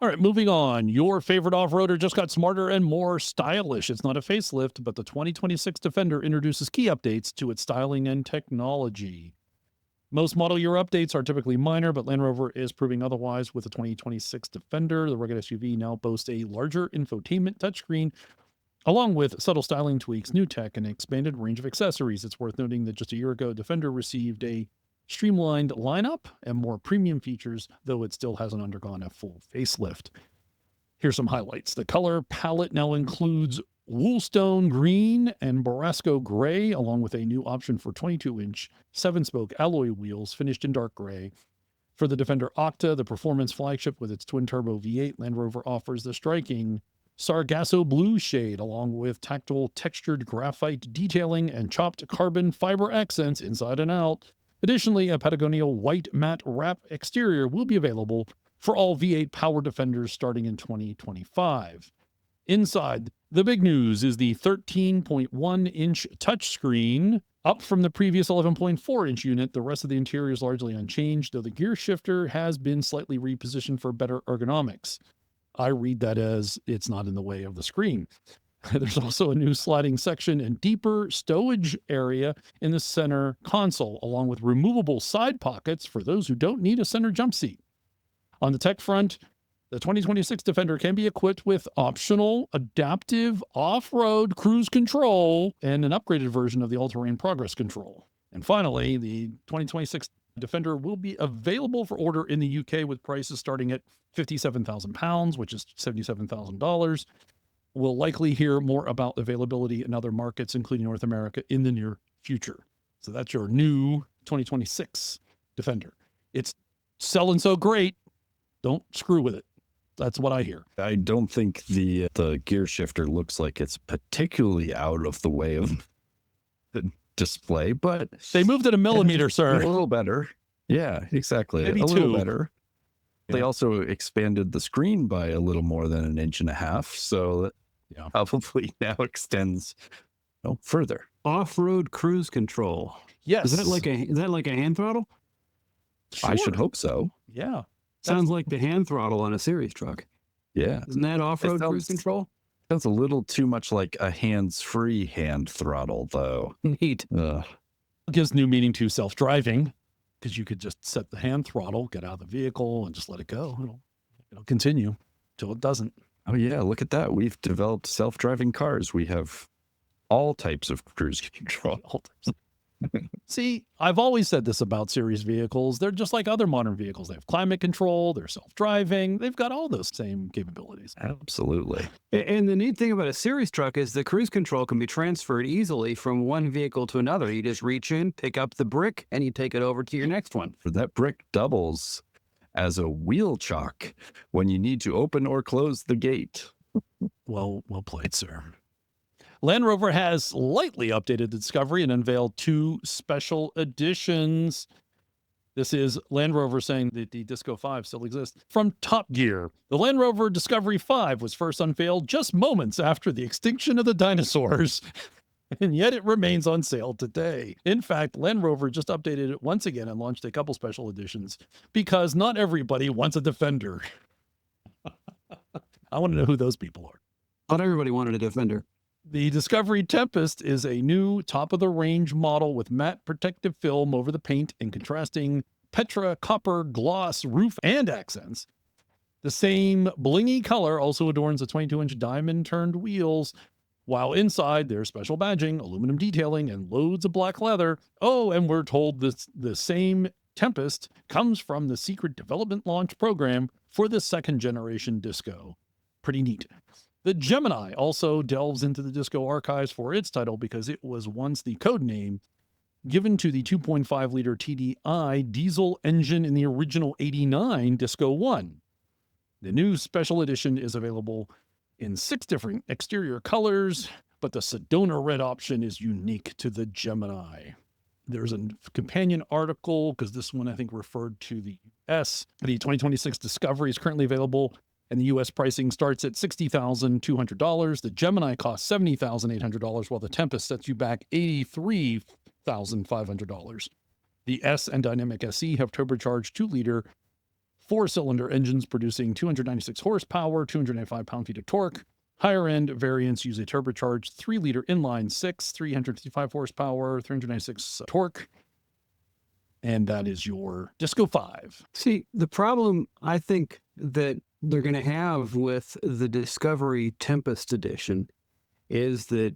All right, moving on. Your favorite off-roader just got smarter and more stylish. It's not a facelift, but the 2026 Defender introduces key updates to its styling and technology. Most model year updates are typically minor, but Land Rover is proving otherwise with the 2026 Defender. The rugged SUV now boasts a larger infotainment touchscreen, along with subtle styling tweaks, new tech, and an expanded range of accessories. It's worth noting that just a year ago, Defender received a streamlined lineup and more premium features, though it still hasn't undergone a full facelift. Here's some highlights. The color palette now includes Woolstone Green and Borasco Gray, along with a new option for 22-inch 7-spoke alloy wheels finished in dark gray. For the Defender Octa, the performance flagship with its twin-turbo V8, Land Rover offers the striking Sargasso Blue shade, along with tactile textured graphite detailing and chopped carbon fiber accents inside and out. Additionally, a Patagonia white matte wrap exterior will be available for all V8 power Defenders starting in 2025. Inside, the big news is the 13.1-inch touchscreen. Up from the previous 11.4-inch unit, the rest of the interior is largely unchanged, though the gear shifter has been slightly repositioned for better ergonomics. I read that as it's not in the way of the screen. There's also a new sliding section and deeper stowage area in the center console, along with removable side pockets for those who don't need a center jump seat. On the tech front, The 2026 Defender can be equipped with optional adaptive off-road cruise control and an upgraded version of the all-terrain progress control. And finally, the 2026 Defender will be available for order in the UK with prices starting at £57,000, which is $77,000. We'll likely hear more about availability in other markets, including North America, in the near future. So that's your new 2026 Defender. It's selling so great, don't screw with it. That's what I hear. I don't think the gear shifter looks like it's particularly out of the way of the display, but They moved it a millimeter, a sir. little better. Yeah, exactly. Maybe a little two. better. They Yeah. also expanded the screen by a little more than 1.5 inches, so that Yeah. probably now extends further. Off-road cruise control. Yes. Is that like a hand throttle? I should Sure. hope so. Yeah. Sounds like the hand throttle on a series truck. Yeah. Isn't that off-road cruise sounds- control? Sounds a little too much like a hands-free hand throttle, though. Neat. Ugh. It gives new meaning to self-driving because you could just set the hand throttle, get out of the vehicle, and just let it go. It'll continue till it doesn't. Oh, yeah, look at that. We've developed self-driving cars. We have all types of cruise control. All types. See, I've always said this about series vehicles. They're just like other modern vehicles. They have climate control, they're self-driving. They've got all those same capabilities. Absolutely. And the neat thing about a series truck is the cruise control can be transferred easily from one vehicle to another. You just reach in, pick up the brick, and you take it over to your next one. That brick doubles as a wheel chock when you need to open or close the gate. Well played, sir. Land Rover has slightly updated the Discovery and unveiled 2 special editions. This is Land Rover saying that the Disco 5 still exists. From Top Gear, the Land Rover Discovery 5 was first unveiled just moments after the extinction of the dinosaurs, and yet it remains on sale today. In fact, Land Rover just updated it once again and launched a couple special editions because not everybody wants a Defender. I want to know who those people are. Not everybody wanted a Defender. The Discovery Tempest is a new top-of-the-range model with matte protective film over the paint and contrasting Petra copper gloss roof and accents. The same blingy color also adorns the 22-inch diamond-turned wheels, while inside there's special badging, aluminum detailing, and loads of black leather. Oh, and we're told the same Tempest comes from the secret development launch program for the second-generation Disco. Pretty neat. The Gemini also delves into the Disco archives for its title because it was once the code name given to the 2.5-liter TDI diesel engine in the original 89 Disco 1. The new special edition is available in 6 different exterior colors, but the Sedona red option is unique to the Gemini. There's a companion article because this one I think referred to the US. The 2026 Discovery is currently available, and the U.S. pricing starts at $60,200. The Gemini costs $70,800, while the Tempest sets you back $83,500. The S and Dynamic SE have turbocharged 2-liter 4-cylinder engines producing 296 horsepower, 295 pound-feet of torque. Higher-end variants use a turbocharged 3-liter inline-6, 355 horsepower, 396 torque. And that is your Disco 5. See, the problem I think that they're going to have with the Discovery Tempest edition is that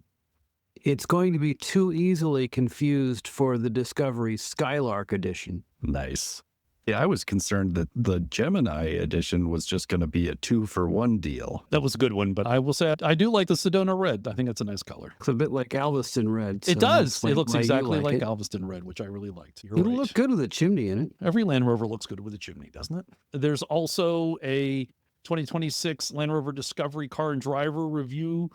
it's going to be too easily confused for the Discovery Skylark edition. Nice. Yeah, I was concerned that the Gemini edition was just going to be a 2-for-1 deal. That was a good one, but I will say I do like the Sedona red. I think it's a nice color. It's a bit like Galveston red. It so does. that's It looks why you exactly like it. Galveston red, which I really liked. You're It'll right. look good with a chimney in it. Every Land Rover looks good with a chimney, doesn't it? There's also a 2026 Land Rover Discovery car and driver review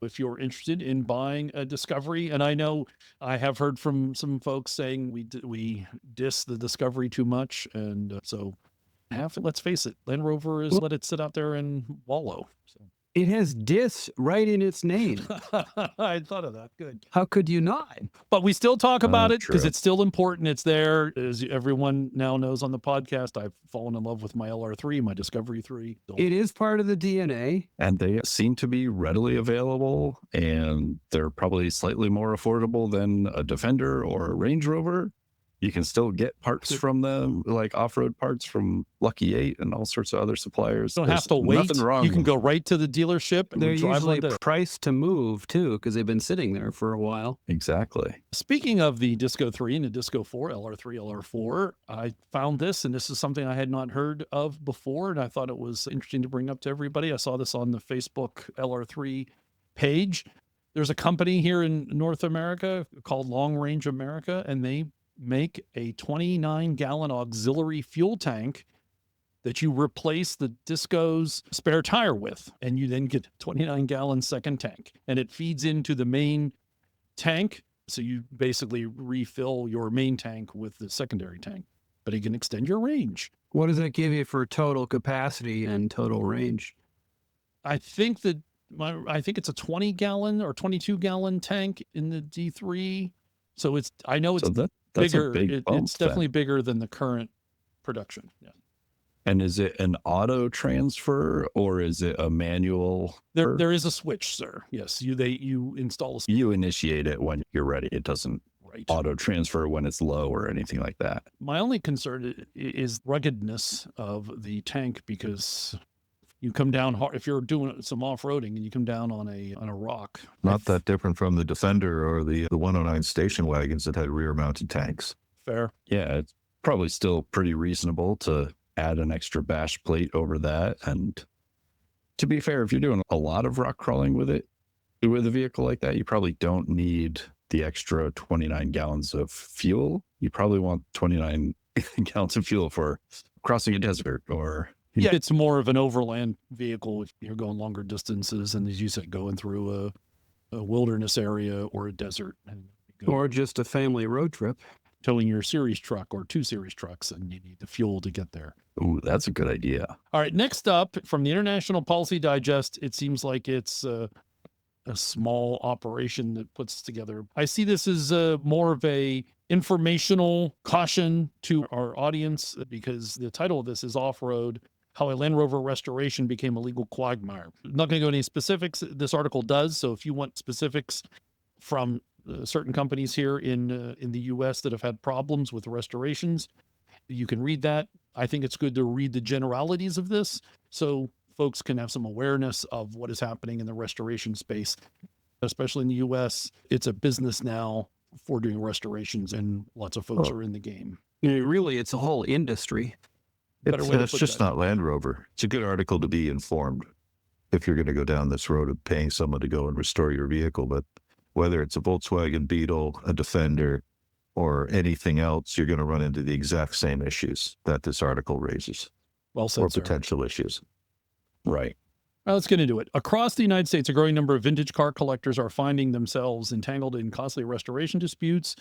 if you're interested in buying a Discovery. And I know I have heard from some folks saying we diss the Discovery too much. And so let's face it, Land Rover is let it sit out there and wallow. So. It has dis right in its name. I thought of that. Good. How could you not? But we still talk about it because True. it's still important. It's there. As everyone now knows on the podcast, I've fallen in love with my LR3, my Discovery 3. It is part of the DNA. And they seem to be readily available, and they're probably slightly more affordable than a Defender or a Range Rover. You can still get parts from them, like off-road parts from Lucky 8 and all sorts of other suppliers. You don't have to wait. Nothing wrong You can with go right to the dealership and They're drive usually one day. priced to move too, because they've been sitting there for a while. Exactly. Speaking of the Disco 3 and the Disco 4, LR3, LR4, I found this, and this is something I had not heard of before, and I thought it was interesting to bring up to everybody. I saw this on the Facebook LR3 page. There's a company here in North America called Long Range America, and they make a 29-gallon auxiliary fuel tank that you replace the Disco's spare tire with, and you then get a 29-gallon second tank, and it feeds into the main tank. So you basically refill your main tank with the secondary tank, but it can extend your range. What does that give you for total capacity and total range? I think it's a 20-gallon or 22-gallon tank in the D3. So I know it's That's bigger. a big bump. It's definitely bigger than the current production. Yeah. And is it an auto transfer or is it a manual? There is a switch, sir. Yes, you install a switch. You initiate it when you're ready. It doesn't Right. auto transfer when it's low or anything like that. My only concern is ruggedness of the tank, because you come down hard if you're doing some off-roading and you come down on a rock. Not that different from the Defender or the 109 station wagons that had rear-mounted tanks. Fair. Yeah, it's probably still pretty reasonable to add an extra bash plate over that. And to be fair, if you're doing a lot of rock crawling with a vehicle like that, you probably don't need the extra 29 gallons of fuel. You probably want 29 gallons of fuel for crossing a desert or... Yeah, it's more of an overland vehicle if you're going longer distances, and as you said, going through a wilderness area or a desert. And Or just a family road trip. towing your series truck or 2 series trucks, and you need the fuel to get there. Ooh, that's a good idea. All right, next up from the International Policy Digest, it seems like it's a small operation that puts together. I see this as more of a informational caution to our audience, because the title of this is Off-Road: How a Land Rover Restoration Became a Legal Quagmire. I'm not going to go into any specifics. This article does, so if you want specifics from certain companies here in the U.S. that have had problems with restorations, you can read that. I think it's good to read the generalities of this so folks can have some awareness of what is happening in the restoration space, especially in the U.S. It's a business now for doing restorations, and lots of folks are in the game. Really, it's a whole industry. It's just not Land Rover. It's a good article to be informed if you're going to go down this road of paying someone to go and restore your vehicle. But whether it's a Volkswagen Beetle, a Defender, or anything else, you're going to run into the exact same issues that this article raises, Well said, or sir. potential issues. Right. Well, let's get into it. Across the United States, a growing number of vintage car collectors are finding themselves entangled in costly restoration disputes,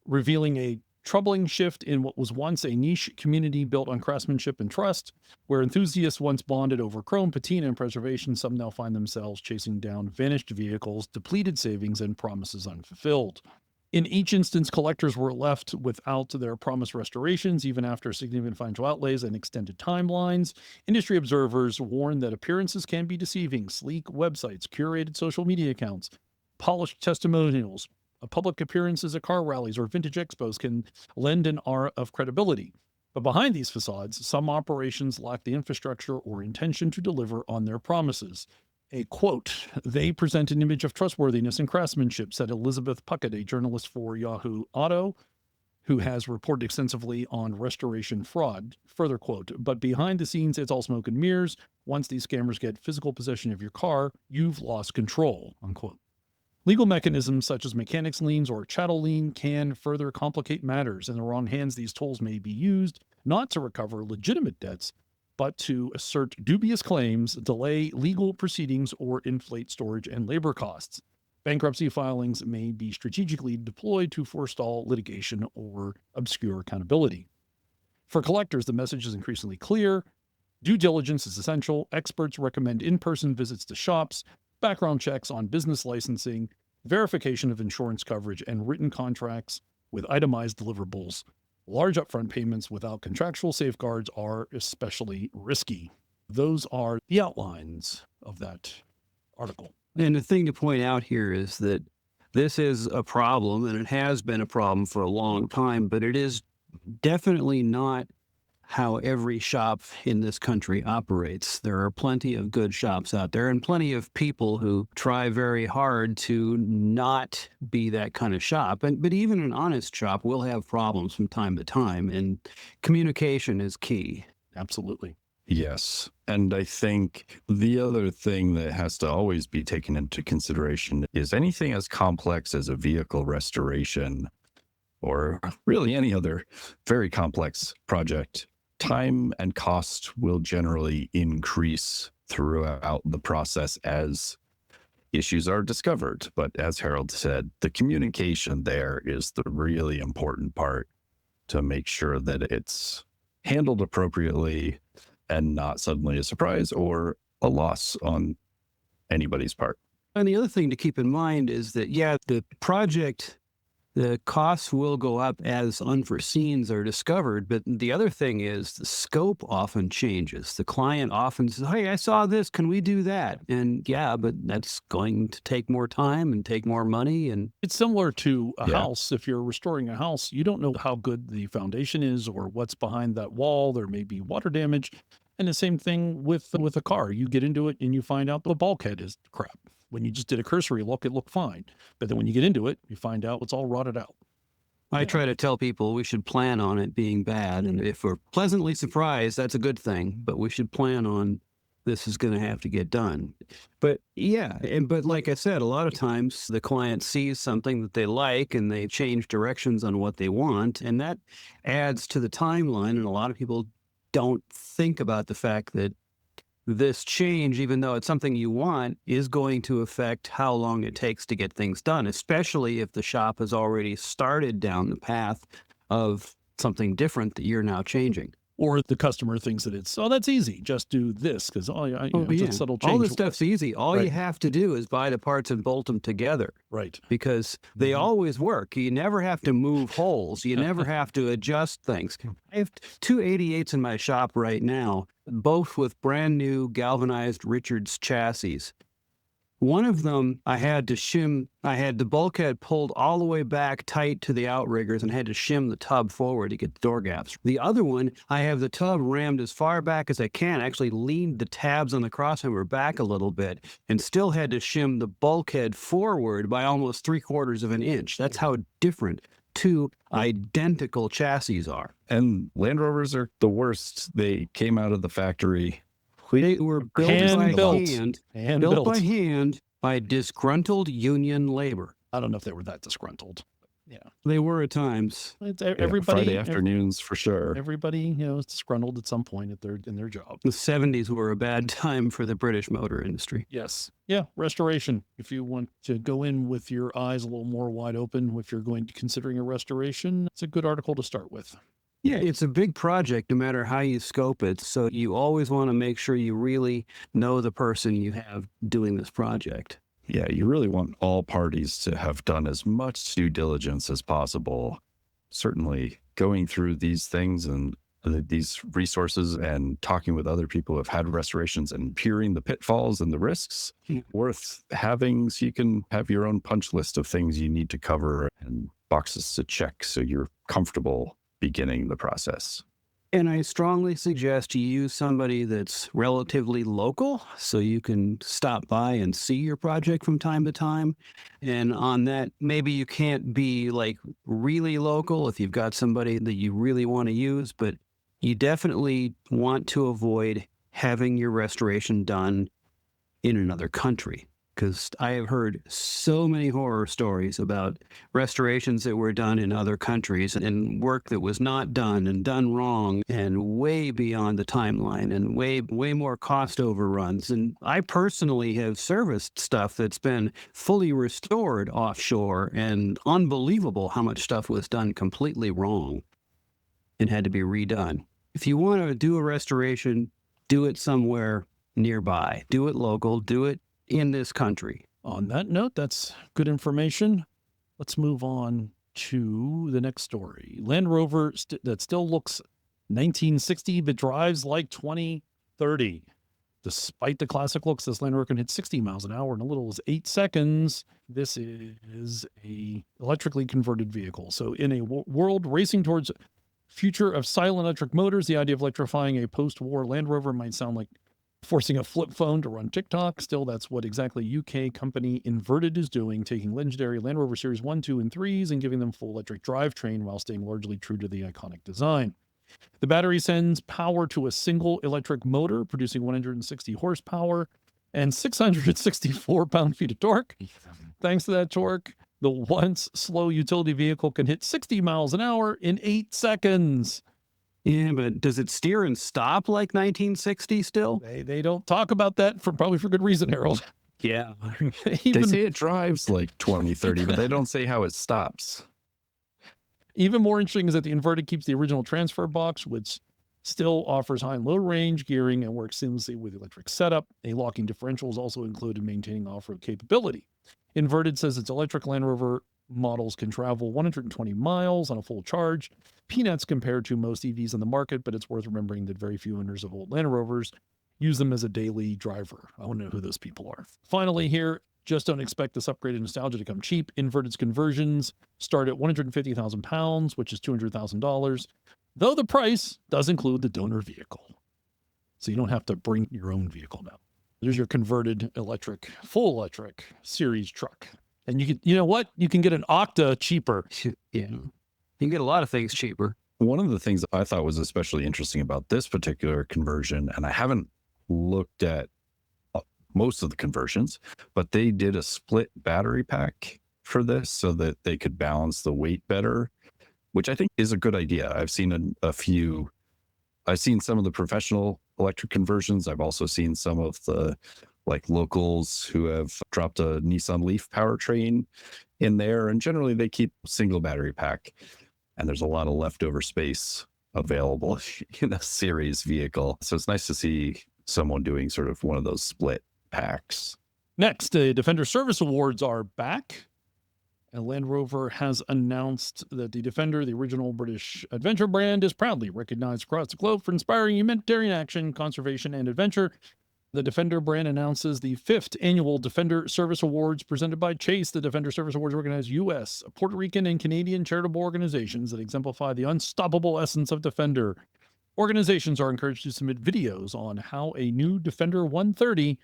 revealing a troubling shift in what was once a niche community built on craftsmanship and trust. Where enthusiasts once bonded over chrome, patina, and preservation, some now find themselves chasing down vanished vehicles, depleted savings, and promises unfulfilled. In each instance, collectors were left without their promised restorations, even after significant financial outlays and extended timelines. Industry observers warn that appearances can be deceiving. Sleek websites, curated social media accounts, polished testimonials, public appearances at car rallies or vintage expos can lend an aura of credibility. But behind these facades, some operations lack the infrastructure or intention to deliver on their promises. A quote, "They present an image of trustworthiness and craftsmanship," said Elizabeth Puckett, a journalist for Yahoo Auto, who has reported extensively on restoration fraud. Further quote, "But behind the scenes, it's all smoke and mirrors. Once these scammers get physical possession of your car, you've lost control," unquote. Legal mechanisms such as mechanics liens or chattel lien can further complicate matters. In the wrong hands, these tools may be used not to recover legitimate debts, but to assert dubious claims, delay legal proceedings, or inflate storage and labor costs. Bankruptcy filings may be strategically deployed to forestall litigation or obscure accountability. For collectors, the message is increasingly clear. Due diligence is essential. Experts recommend in-person visits to shops, background checks on business licensing, verification of insurance coverage, and written contracts with itemized deliverables. Large upfront payments without contractual safeguards are especially risky. Those are the outlines of that article. And the thing to point out here is that this is a problem, and it has been a problem for a long time, but it is definitely not how every shop in this country operates. There are plenty of good shops out there and plenty of people who try very hard to not be that kind of shop. But even an honest shop will have problems from time to time, and communication is key. Absolutely. Yes. And I think the other thing that has to always be taken into consideration is anything as complex as a vehicle restoration or really any other very complex project, time and cost will generally increase throughout the process as issues are discovered. But as Harold said, the communication there is the really important part to make sure that it's handled appropriately and not suddenly a surprise or a loss on anybody's part. And the other thing to keep in mind is that, yeah, the project, the costs will go up as unforeseens are discovered. But the other thing is the scope often changes. The client often says, hey, I saw this. Can we do that? And yeah, but that's going to take more time and take more money. And It's similar to a house. If you're restoring a house, you don't know how good the foundation is or what's behind that wall. There may be water damage. And the same thing with a car. You get into it and you find out the bulkhead is crap. When you just did a cursory look, it looked fine. But then when you get into it, you find out it's all rotted out. I try to tell people we should plan on it being bad. And if we're pleasantly surprised, that's a good thing. But we should plan on this is going to have to get done. But yeah, but like I said, a lot of times the client sees something that they like and they change directions on what they want. And that adds to the timeline. And a lot of people don't think about the fact that this change, even though it's something you want, is going to affect how long it takes to get things done, especially if the shop has already started down the path of something different that you're now changing. Or the customer thinks that it's, oh, that's easy. Just do this because it's a subtle change. All this stuff's easy. All you have to do is buy the parts and bolt them together. Right. Because they always work. You never have to move holes. You never have to adjust things. I have two 88s in my shop right now, both with brand new galvanized Richards chassis. One of them, I had to shim, I had the bulkhead pulled all the way back tight to the outriggers and had to shim the tub forward to get the door gaps. The other one, I have the tub rammed as far back as I can, actually leaned the tabs on the crossmember back a little bit and still had to shim the bulkhead forward by almost 3/4 of an inch. That's how different two identical chassis are. And Land Rovers are the worst. They came out of the factory. They were built Hand-built. by hand, Hand-built. by hand by disgruntled union labor. I don't know if they were that disgruntled. Yeah. They were at times. It's Yeah, everybody. Friday afternoons for sure. Everybody, is disgruntled at some point in their job. The 70s were a bad time for the British motor industry. Yes. Yeah. Restoration. If you want to go in with your eyes a little more wide open, if you're going to considering a restoration, it's a good article to start with. Yeah, it's a big project no matter how you scope it. So you always want to make sure you really know the person you have doing this project. Yeah, you really want all parties to have done as much due diligence as possible. Certainly going through these things and these resources and talking with other people who have had restorations and peering the pitfalls and the risks worth having so you can have your own punch list of things you need to cover and boxes to check so you're comfortable beginning the process. And I strongly suggest you use somebody that's relatively local so you can stop by and see your project from time to time. And on that, maybe you can't be like really local if you've got somebody that you really want to use, but you definitely want to avoid having your restoration done in another country. Because I have heard so many horror stories about restorations that were done in other countries and work that was not done and done wrong and way beyond the timeline and way more cost overruns. And I personally have serviced stuff that's been fully restored offshore, and unbelievable how much stuff was done completely wrong and had to be redone. If you want to do a restoration, do it somewhere nearby. Do it local. Do it in this country. On that note, that's good information. Let's move on to the next story. Land Rover that still looks 1960 but drives like 2030. Despite the classic looks, this Land Rover can hit 60 miles an hour in a little as 8 seconds. This is a electrically converted vehicle. So in a world racing towards future of silent electric motors, the idea of electrifying a post-war Land Rover might sound like forcing a flip phone to run TikTok. Still, that's what exactly UK company Inverted is doing, taking legendary Land Rover Series 1, 2, and 3s and giving them full electric drivetrain while staying largely true to the iconic design. The battery sends power to a single electric motor, producing 160 horsepower and 664 pound-feet of torque. Thanks to that torque, the once slow utility vehicle can hit 60 miles an hour in 8 seconds. Yeah, but does it steer and stop like 1960 still? They don't talk about that probably for good reason, Harold. Yeah. They say it drives like 20, 30, but they don't say how it stops. Even more interesting is that the Inverted keeps the original transfer box, which still offers high and low range gearing and works seamlessly with electric setup. A locking differential is also included, maintaining off-road capability. Inverted says its electric Land Rover models can travel 120 miles on a full charge. Peanuts compared to most EVs on the market, but it's worth remembering that very few owners of old Land Rovers use them as a daily driver. I want to know who those people are. Finally here, just don't expect this upgraded nostalgia to come cheap. Inverted's conversions start at £150,000, which is $200,000, though the price does include the donor vehicle. So you don't have to bring your own vehicle now. There's your converted electric, full electric series truck. And you know what? You can get an Octa cheaper. Yeah. You can get a lot of things cheaper. One of the things I thought was especially interesting about this particular conversion, and I haven't looked at most of the conversions, but they did a split battery pack for this so that they could balance the weight better, which I think is a good idea. I've seen I've seen some of the professional electric conversions. I've also seen some of the locals who have dropped a Nissan Leaf powertrain in there, and generally they keep a single battery pack, and there's a lot of leftover space available in a series vehicle. So it's nice to see someone doing sort of one of those split packs. Next, the Defender Service Awards are back. And Land Rover has announced that the Defender, the original British adventure brand, is proudly recognized across the globe for inspiring humanitarian action, conservation, and adventure. The Defender brand announces the 5th annual Defender Service Awards presented by Chase. The Defender Service Awards recognize U.S., Puerto Rican, and Canadian charitable organizations that exemplify the unstoppable essence of Defender. Organizations are encouraged to submit videos on how a new Defender 130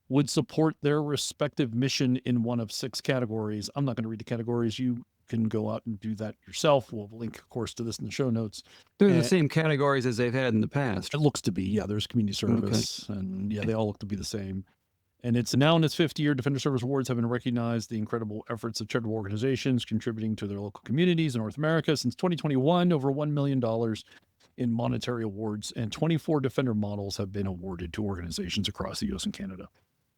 would support their respective mission in one of 6 categories. I'm not going to read the categories. You can go out and do that yourself. We'll link, of course, to this in the show notes. They're the same categories as they've had in the past. It looks to be, yeah. There's community service, and yeah, they all look to be the same. And it's now in its 5th year. Defender Service Awards have been recognized the incredible efforts of charitable organizations contributing to their local communities in North America. Since 2021, over $1 million in monetary awards, and 24 Defender models have been awarded to organizations across the U.S. and Canada.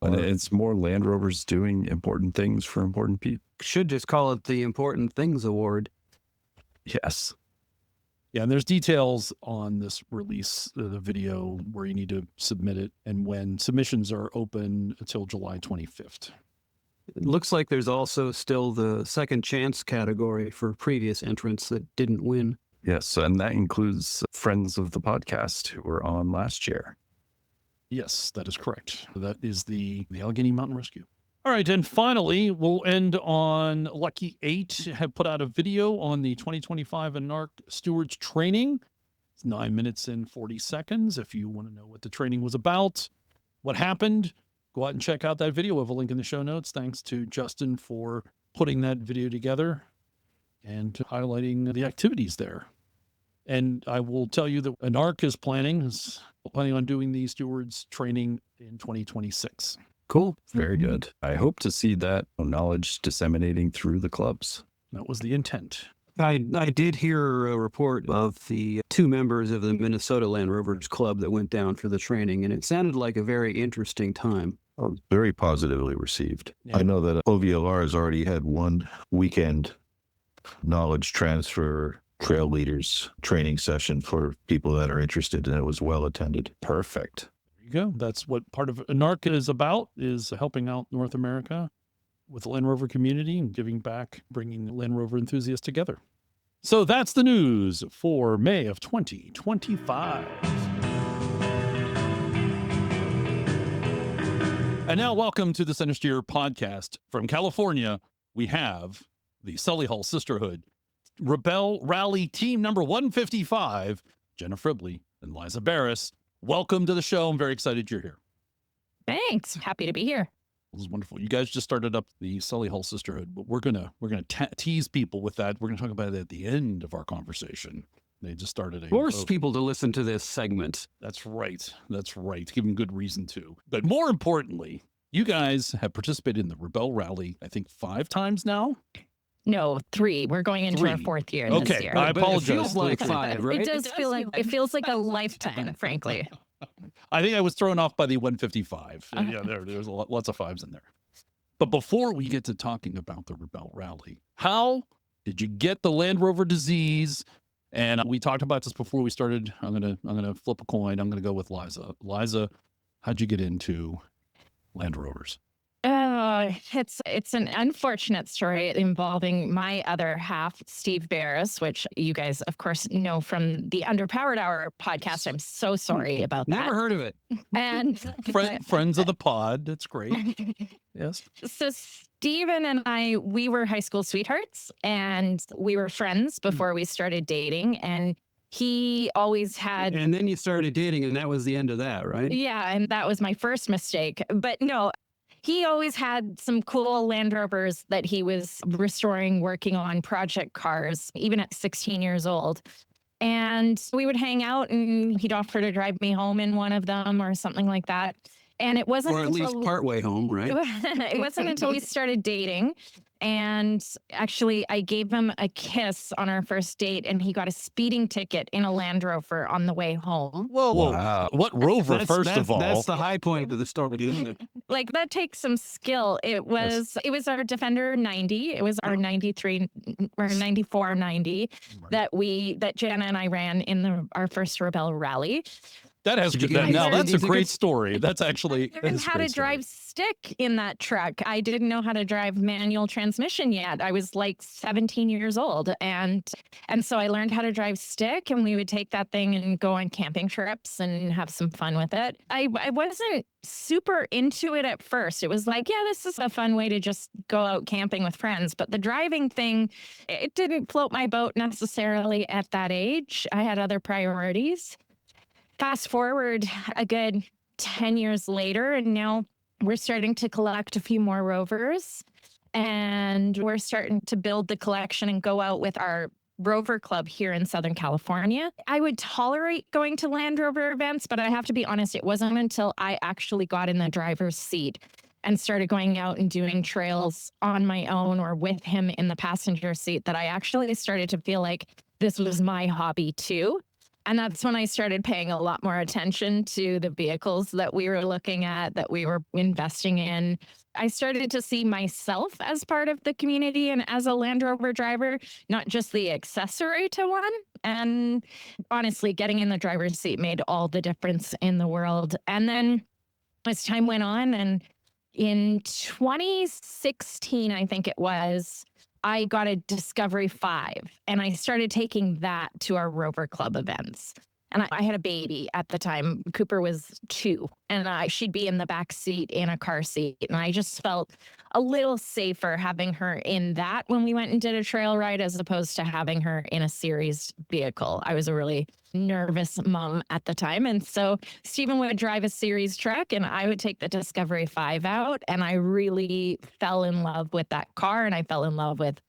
And it's more Land Rovers doing important things for important people. Should just call it the Important Things Award. Yes. Yeah, and there's details on this release, the video, where you need to submit it and when. Submissions are open until July 25th. It looks like there's also still the second chance category for previous entrants that didn't win. Yes, and that includes friends of the podcast who were on last year. Yes, that is correct. That is the Allegheny Mountain Rescue. All right, and finally, we'll end on Lucky 8 have put out a video on the 2025 ANARC Stewards Training. It's 9 minutes and 40 seconds. If you want to know what the training was about, what happened, go out and check out that video. We have a link in the show notes. Thanks to Justin for putting that video together and highlighting the activities there. And I will tell you that ANARC is planning on doing the stewards training in 2026. Cool. Very good. I hope to see that knowledge disseminating through the clubs. That was the intent. I did hear a report of the 2 members of the Minnesota Land Rovers Club that went down for the training, and it sounded like a very interesting time. Oh, very positively received. Yeah. I know that OVLR has already had one weekend knowledge transfer trail leaders training session for people that are interested, and it was well attended. Perfect. There you go. That's what part of ANARC is about, is helping out North America with the Land Rover community and giving back, bringing Land Rover enthusiasts together. So that's the news for May of 2025. And now, welcome to the CentreSteer podcast. From California, we have the Solihull Sisterhood Rebel Rally Team number 155, Jenna Fribley and Liza Beres. Welcome to the show. I'm very excited you're here. Thanks. Happy to be here. This is wonderful. You guys just started up the Solihull Sisterhood, but we're gonna tease people with that. We're gonna talk about it at the end of our conversation. They just started Force people to listen to this segment. That's right. That's right. Give them good reason to. But more importantly, you guys have participated in the Rebel Rally, I think 5 times now. No, 3. We're going into our 4th year this year. I apologize. It feels like 5, right? It does feel like it feels like a lifetime, frankly. I think I was thrown off by the 155. Yeah, there's lots of 5s in there. But before we get to talking about the Rebel Rally, how did you get the Land Rover disease? And we talked about this before we started. I'm gonna flip a coin. I'm gonna go with Liza. Liza, how'd you get into Land Rovers? It's an unfortunate story involving my other half, Steve Beres, which you guys, of course, know from the Underpowered Hour podcast. I'm so sorry about that. Never heard of it. And Friends of the pod. That's great. Yes. So Steven and I, we were high school sweethearts, and we were friends before we started dating. And he always had. And then you started dating, and that was the end of that, right? Yeah, and that was my first mistake. But no. He always had some cool Land Rovers that he was restoring, working on project cars, even at 16 years old. And we would hang out and he'd offer to drive me home in one of them or something like that. And it wasn't Or at least partway home, right? It wasn't until we started dating. And actually, I gave him a kiss on our first date, and he got a speeding ticket in a Land Rover on the way home. Whoa. Wow. What Rover, first of all? That's the high point of the story, isn't it? Like, that takes some skill. It was our Defender 90. It was our 93 or 94 90 that Jenna and I ran in our first Rebel Rally. That has good. Now that's a great story. That's actually. I learned how to drive stick in that truck. I didn't know how to drive manual transmission yet. I was like 17 years old, and so I learned how to drive stick, and we would take that thing and go on camping trips and have some fun with it. I wasn't super into it at first. It was like, yeah, this is a fun way to just go out camping with friends. But the driving thing, it didn't float my boat necessarily at that age. I had other priorities. Fast forward a good 10 years later, and now we're starting to collect a few more Rovers, and we're starting to build the collection and go out with our Rover Club here in Southern California. I would tolerate going to Land Rover events, but I have to be honest, it wasn't until I actually got in the driver's seat and started going out and doing trails on my own or with him in the passenger seat that I actually started to feel like this was my hobby too. And that's when I started paying a lot more attention to the vehicles that we were looking at, that we were investing in. I started to see myself as part of the community and as a Land Rover driver, not just the accessory to one. And honestly, getting in the driver's seat made all the difference in the world. And then as time went on, and in 2016, I think it was, I got a Discovery 5, and I started taking that to our Rover Club events. And I had a baby at the time. Cooper was 2, and she'd be in the back seat in a car seat. And I just felt a little safer having her in that when we went and did a trail ride, as opposed to having her in a series vehicle. I was a really nervous mom at the time. And so Stephen would drive a series truck, and I would take the Discovery 5 out. And I really fell in love with that car, and I fell in love with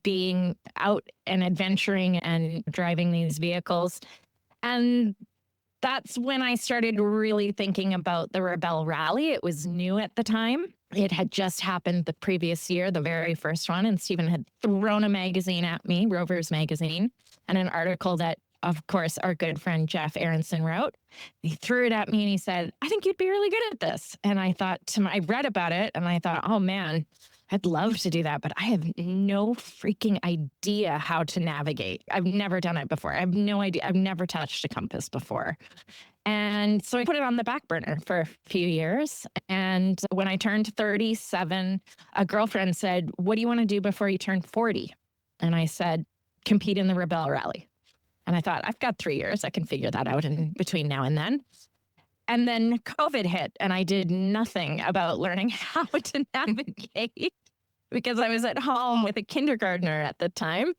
being out and adventuring and driving these vehicles. And that's when I started really thinking about the Rebel Rally. It was new at the time. It had just happened the previous year, the very first one. And Stephen had thrown a magazine at me, Rovers magazine, and an article that, of course, our good friend Jeff Aronson wrote. He threw it at me and he said, I think you'd be really good at this. And I thought, I read about it and I thought, oh man, I'd love to do that, but I have no freaking idea how to navigate. I've never done it before. I have no idea. I've never touched a compass before. And so I put it on the back burner for a few years. And when I turned 37, a girlfriend said, what do you want to do before you turn 40? And I said, compete in the Rebel Rally. And I thought, I've got 3 years. I can figure that out in between now and then. And then COVID hit, and I did nothing about learning how to navigate because I was at home with a kindergartner at the time.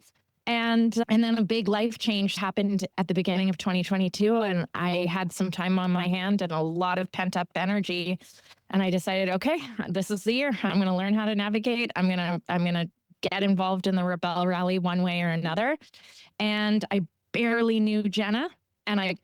And then a big life change happened at the beginning of 2022, and I had some time on my hand and a lot of pent up energy. And I decided, okay, this is the year. I'm going to learn how to navigate. I'm going to get involved in the Rebel Rally one way or another. And I barely knew Jenna, and I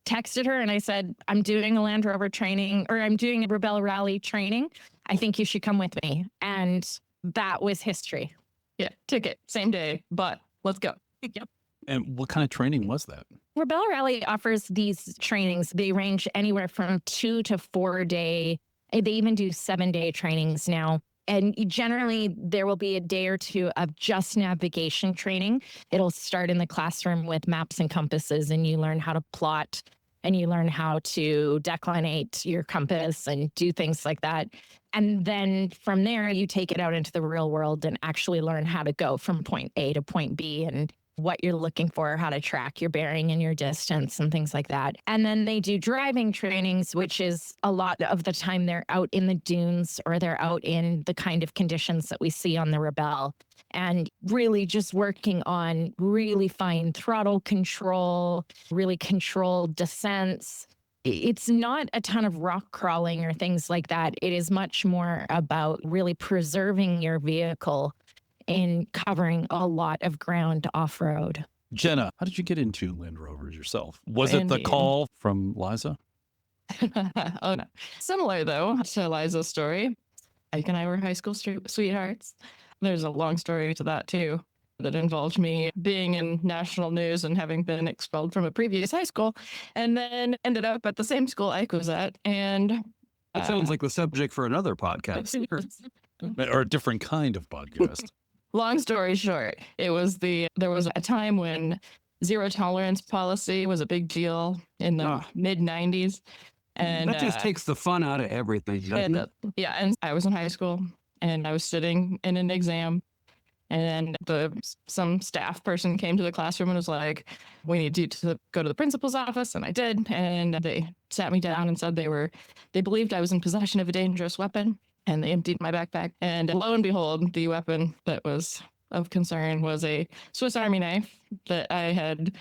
texted her and I said, I'm doing a Land Rover training, or I'm doing a Rebel Rally training. I think you should come with me. And that was history. Yeah, ticket, same day, but let's go. Yep. And what kind of training was that? Rebel Rally offers these trainings. They range anywhere from 2 to 4 day. They even do 7-day trainings now. And generally, there will be a day or two of just navigation training. It'll start in the classroom with maps and compasses, and you learn how to plot, and you learn how to declinate your compass and do things like that. And then from there, you take it out into the real world and actually learn how to go from point A to point B and what you're looking for, how to track your bearing and your distance and things like that. And then they do driving trainings, which is a lot of the time they're out in the dunes or they're out in the kind of conditions that we see on the Rebel, and really just working on really fine throttle control, really controlled descents. It's not a ton of rock crawling or things like that. It is much more about really preserving your vehicle in covering a lot of ground off-road. Jenna, how did you get into Land Rovers yourself? Was it the Indeed. call from Liza? Oh, no. Similar, though, to Liza's story. Ike and I were high school sweethearts. There's a long story to that, too, that involved me being in national news and having been expelled from a previous high school, and then ended up at the same school Ike was at. And That sounds like the subject for another podcast. Or a different kind of podcast? long story short, there was a time when zero tolerance policy was a big deal in the mid 90s. And that just takes the fun out of everything, doesn't it? And I was in high school and I was sitting in an exam, and some staff person came to the classroom and was like, we need you to go to the principal's office. And I did. And they sat me down and said they believed I was in possession of a dangerous weapon, and they emptied my backpack. And lo and behold, the weapon that was of concern was a Swiss Army knife that I had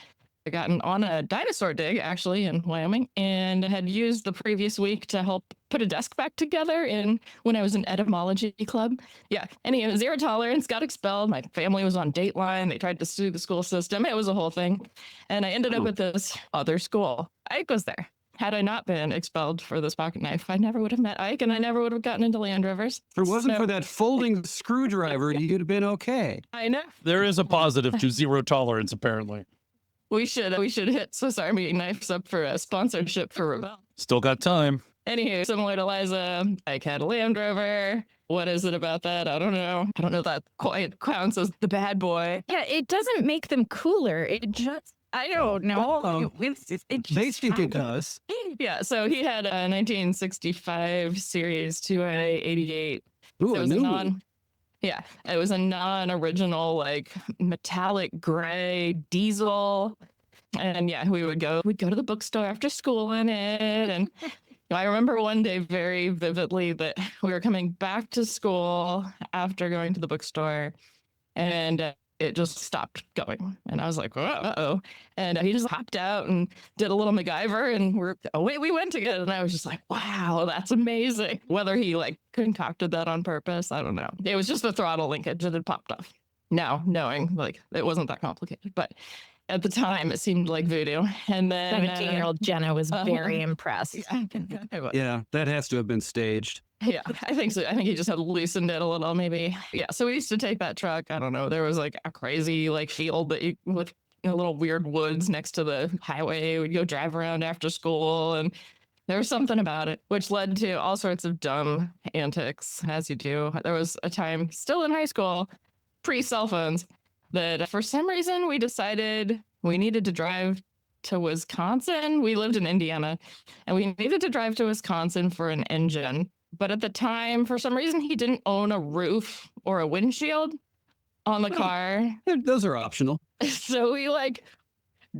gotten on a dinosaur dig, actually, in Wyoming, and had used the previous week to help put a desk back together when I was in etymology club. Yeah. Anyway, zero tolerance, got expelled. My family was on Dateline. They tried to sue the school system. It was a whole thing. And I ended up at this other school. Ike was there. Had I not been expelled for this pocket knife, I never would have met Ike, and I never would have gotten into Land Rovers. If it wasn't for that folding screwdriver, you'd have been okay. I know. There is a positive to zero tolerance, apparently. We should hit Swiss Army knives up for a sponsorship for Rebel. Still got time. Anywho, similar to Liza, Ike had a Land Rover. What is it about that? I don't know. I don't know that quite counts as the bad boy. Yeah, it doesn't make them cooler. It just, I don't know. They think it does. Yeah, so he had a 1965 Series 288. Ooh, So a new one. Yeah, it was a non-original, like metallic gray diesel, and yeah, we'd go to the bookstore after school in it. And I remember one day very vividly that we were coming back to school after going to the bookstore, and it just stopped going, and I was like, uh-oh. And he just hopped out and did a little MacGyver, and away we went again. And I was just like, wow, that's amazing. Whether he like concocted that on purpose, I don't know. It was just the throttle linkage that had popped off. Now, knowing like it wasn't that complicated, but at the time it seemed like voodoo. And then 17-year-old Jenna was very impressed. Yeah, that has to have been staged. Yeah, I think so. I think he just had loosened it a little, maybe. Yeah, so we used to take that truck. I don't know. There was like a crazy like field that with little weird woods next to the highway. We'd go drive around after school, and there was something about it, which led to all sorts of dumb antics, as you do. There was a time, still in high school, pre-cell phones, that for some reason we decided we needed to drive to Wisconsin. We lived in Indiana, and we needed to drive to Wisconsin for an engine. But at the time, for some reason, he didn't own a roof or a windshield on the car. Those are optional. So we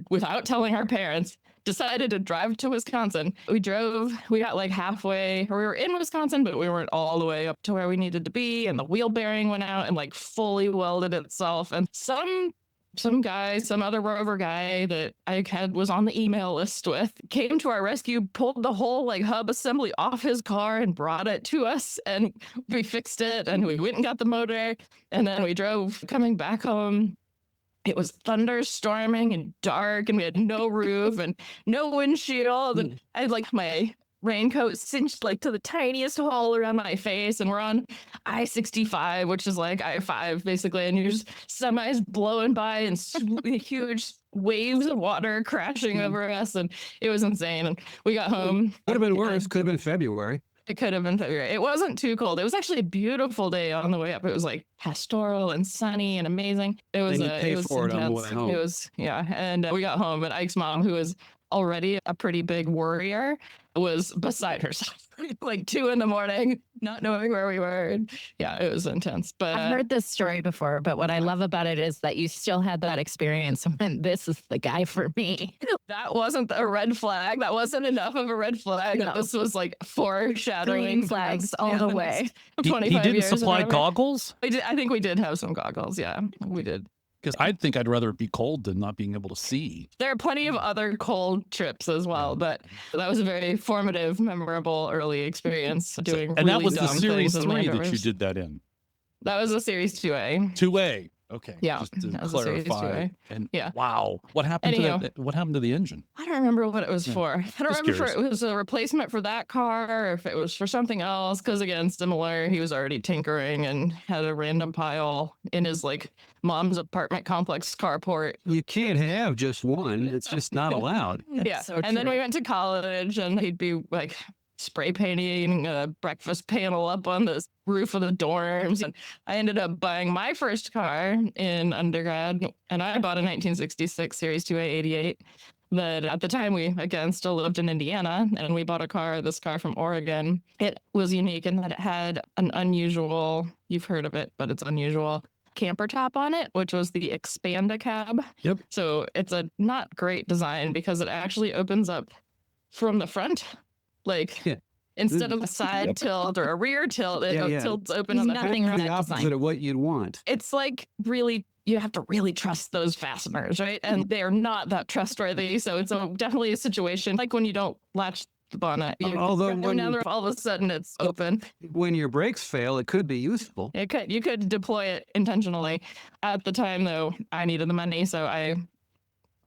without telling our parents, decided to drive to Wisconsin. We got like halfway, or we were in Wisconsin, but we weren't all the way up to where we needed to be. And the wheel bearing went out and like fully welded itself. And some guy, some other Rover guy that I was on the email list with, came to our rescue, pulled the whole like hub assembly off his car and brought it to us, and we fixed it, and we went and got the motor, and then we drove coming back home. It was thunderstorming and dark, and we had no roof and no windshield, and I had like my raincoat cinched like to the tiniest hole around my face, and we're on I-65, which is like I-5 basically, and you're just semis blowing by and huge waves of water crashing over us, and it was insane. And we got home. Could have been worse. Could have been February. It could have been February. It wasn't too cold. It was actually a beautiful day on the way up. It was like pastoral and sunny and amazing. It was intense. On the way home. It was, yeah. And we got home, and Ike's mom, who was already a pretty big worrier, was beside herself, like 2 a.m, not knowing where we were. And yeah, it was intense. But I've heard this story before, but what I love about it is that you still had that experience when this is the guy for me. That wasn't a red flag. That wasn't enough of a red flag. No. This was like foreshadowing. Green flags all the way. He 25 didn't years or supply whatever. goggles? I think we did have some goggles. Yeah, we did. Because I think I'd rather it be cold than not being able to see. There are plenty of other cold trips as well, but that was a very formative, memorable early experience doing And really that was the dumb Series things in 3 Land that you Rovers. did that in. That was a Series 2A. 2A. Okay. Yeah, Just to that was a Series clarify. 2A. And Yeah. wow. What happened Anyhow. what happened to the engine? I don't remember what it was for. I don't Just remember if curious. it was a replacement for that car or if it was for something else. Because again, similar, he was already tinkering and had a random pile in his like mom's apartment complex carport. You can't have just one. It's just not allowed. Yeah. so And then true. we went to college, and he'd be like spray painting a breakfast panel up on the roof of the dorms. And I ended up buying my first car in undergrad, and I bought a 1966 Series 2A 88. But at the time, we again still lived in Indiana, and we bought this car from Oregon. It was unique in that it had an unusual, you've heard of it, but it's unusual, camper top on it, which was the Expand-A-Cab. Yep. So it's a not great design because it actually opens up from the front. Like, Yeah. instead of a side tilt or a rear tilt, it Yeah, yeah. tilts open on the Nothing back. wrong The with that opposite design. of what you'd want. It's like really, you have to really trust those fasteners, right? And they're not that trustworthy. So it's definitely a situation like when you don't latch the bonnet. You Although go when down you- there, all of a sudden it's open. When your brakes fail, it could be useful. You could deploy it intentionally. At the time, though, I needed the money, so I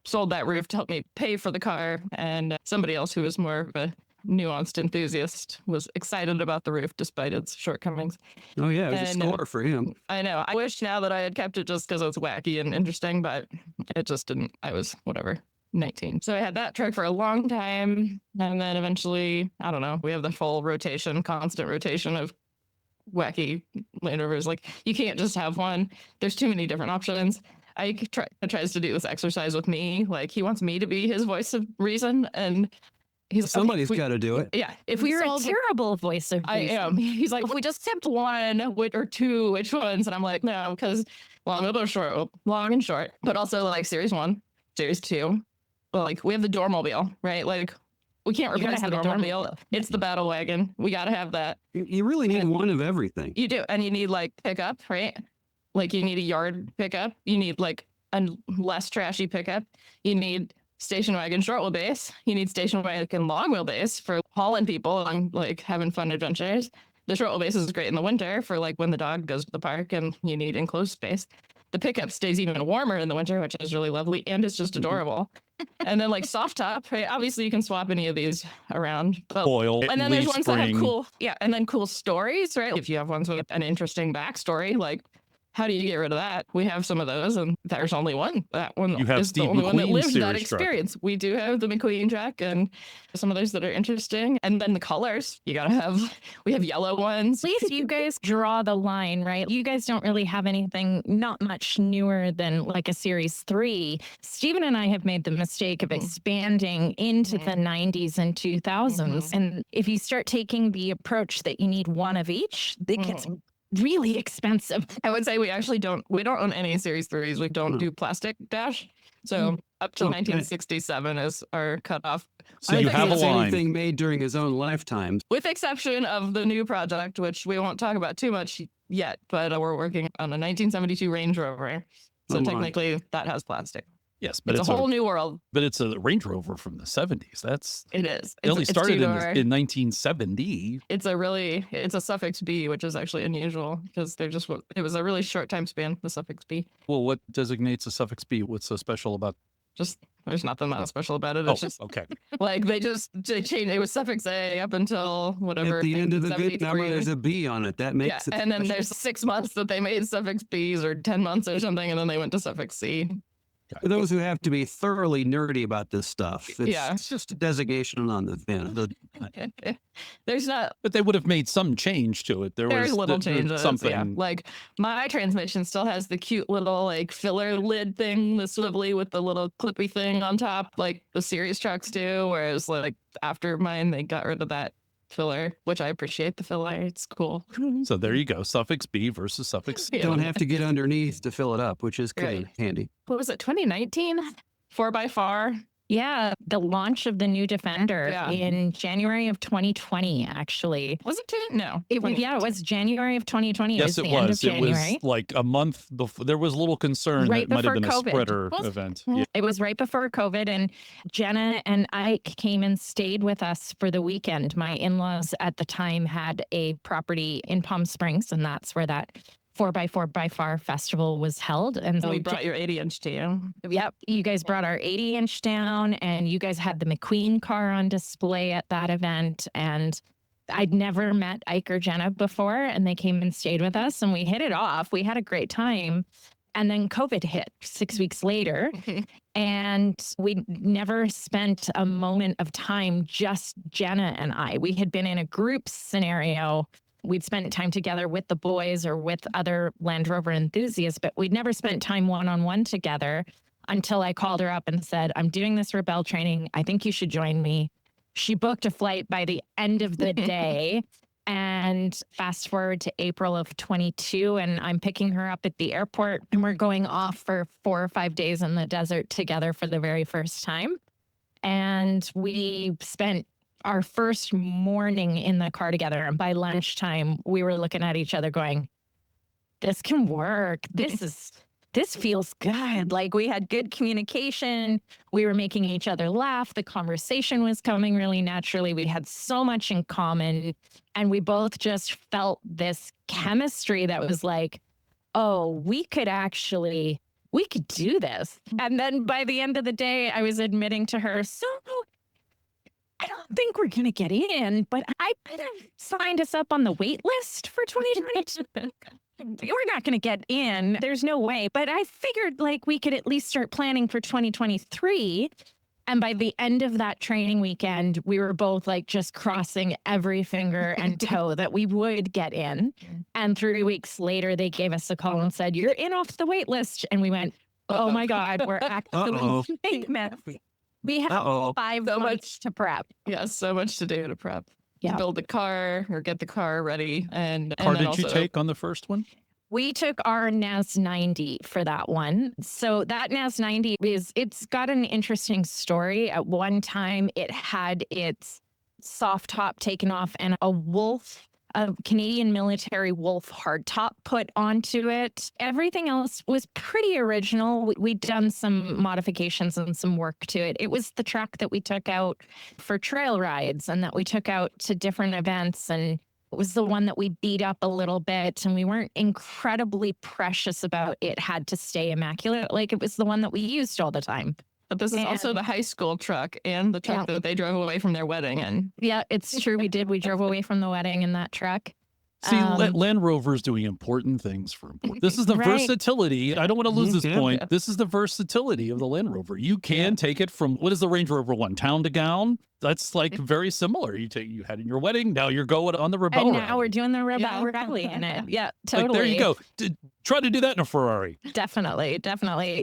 sold that roof to help me pay for the car. And somebody else who was more of a nuanced enthusiast was excited about the roof despite its shortcomings. Oh yeah, it was a And, score for him. I know. I wish now that I had kept it just because it's wacky and interesting, but it just didn't. I was whatever. 19. So I had that truck for a long time. And then eventually, I don't know, we have the full rotation, constant rotation of wacky Land Rovers. Like, you can't just have one. There's too many different options. Ike tries to do this exercise with me. Like, he wants me to be his voice of reason. And he's like, Somebody's okay, got to do it. yeah. If we You're a sold terrible voice of I reason. am. He's like, if we just tipped one or two, which ones? And I'm like, no, because long and short, long and short, but also like Series 1, Series 2. Well, like we have the Doormobile, right? Like we can't You gotta replace the have a Doormobile. Doormobile. It's the battle wagon. We got to have that. You really need one of everything. You do. And you need like pickup, right? Like you need a yard pickup. You need like a less trashy pickup. You need station wagon short wheelbase. You need station wagon long wheelbase for hauling people and like having fun adventures. The short wheelbase is great in the winter for like when the dog goes to the park and you need enclosed space. The pickup stays even warmer in the winter, which is really lovely and it's just adorable. And then like soft top, right? Obviously you can swap any of these around. But Oil, and then there's leaf ones that have spring. cool, and then cool stories, right? If you have ones with an interesting backstory, like how do you get rid of that? We have some of those, and there's only one. That one You have is the Steve only one that McQueen's lived that series truck. experience. We do have the McQueen truck and some others that are interesting. And then the colors, you gotta have. We have yellow ones. At least you guys draw the line, right? You guys don't really have anything not much newer than like a Series 3. Stephen and I have made the mistake of expanding into the 90s and 2000s. And if you start taking the approach that you need one of each, it gets really expensive. I would say we don't own any Series 3s. We don't do plastic dash. So up to 1967 is our cutoff. So I you think have a it's line. anything made during his own lifetime. With exception of the new project, which we won't talk about too much yet, but we're working on a 1972 Range Rover. So Come on. technically that has plastic. Yes, but It's a whole new world. but it's a Range Rover from the 70s. That's It is. it only It's started in two-door. 1970. It's a suffix B, which is actually unusual because it was a really short time span, the suffix B. Well, what designates a suffix B? What's so special about? Just there's nothing that special about it. Oh, It's just okay. like they changed. It was suffix A up until whatever. At the end of the good number, 73. there's a B on it. That makes it. and then special. there's 6 months that they made suffix B's or 10 months or something, and then they went to suffix C. For those who have to be thoroughly nerdy about this stuff, Yeah. it's just a designation on the VIN. There's not. But they would have made some change to it. There's little changes. something. Yeah. Like my transmission still has the cute little like filler lid thing, the swivelly with the little clippy thing on top, like the series trucks do. Whereas like after mine, they got rid of that filler, which I appreciate the filler. It's cool. So there you go. Suffix B versus suffix C. Yeah. Don't have to get underneath to fill it up, which is kind of Right. handy. What was it? 2019? 4x4. Yeah, the launch of the new Defender Yeah. in January of 2020, actually. Was it two? No. It was January of 2020. Yes, it it was the end of was. It January. was like a month before. There was a little concern that Right it might have before been a COVID. spreader Was- event. Yeah, Yeah. It was right before COVID, and Jenna and Ike came and stayed with us for the weekend. My in-laws at the time had a property in Palm Springs, and that's where that 4x4 by Far festival was held. And so We brought your 80-inch to you. Yep. You guys brought our 80-inch down, and you guys had the McQueen car on display at that event. And I'd never met Ike or Jenna before, and they came and stayed with us, and we hit it off. We had a great time. And then COVID hit 6 weeks later, and we never spent a moment of time, just Jenna and I. We had been in a group scenario. We'd spent time together with the boys or with other Land Rover enthusiasts, but we'd never spent time one-on-one together until I called her up and said, I'm doing this Rebel training. I think you should join me. She booked a flight by the end of the day. And fast forward to April of 22, and I'm picking her up at the airport, and we're going off for 4 or 5 days in the desert together for the very first time. And we spent our first morning in the car together. And by lunchtime, we were looking at each other going, this can work. This feels good. Like we had good communication. We were making each other laugh. The conversation was coming really naturally. We had so much in common. And we both just felt this chemistry that was like, oh, we could do this. And then by the end of the day, I was admitting to her, so I don't think we're going to get in, but I could have signed us up on the wait list for 2022. We're not going to get in. There's no way. But I figured like we could at least start planning for 2023. And by the end of that training weekend, we were both like just crossing every finger and toe that we would get in. And 3 weeks later, they gave us a call and said, you're in off the wait list. And we went, oh my God, we're actually famous. We have 5 months to prep. Yeah, so much to do to prep. Yeah. Build the car or get the car ready. And Car then did you also- take on the first one? We took our NAS 90 for that one. So that NAS 90 it's got an interesting story. At one time, it had its soft top taken off and a Canadian military Wolf hardtop put onto it. Everything else was pretty original. We'd done some modifications and some work to it. It was the truck that we took out for trail rides and that we took out to different events, and it was the one that we beat up a little bit, and we weren't incredibly precious about it had to stay immaculate. Like it was the one that we used all the time. But this is also the high school truck and the truck that they drove away from their wedding in. Yeah, it's true. We did. We drove away from the wedding in that truck. See, Land Rover is doing important things for important. This is the Right. versatility. I don't want to lose this Yeah. point. This is the versatility of the Land Rover. You can take it from, what is the Range Rover one? Town to gown? That's like very similar. You had in your wedding, now you're going on the Rebel And Rally. now we're doing the Rebel Yeah. Rally in it. Yeah, totally. Like, there you go. Try to do that in a Ferrari. Definitely.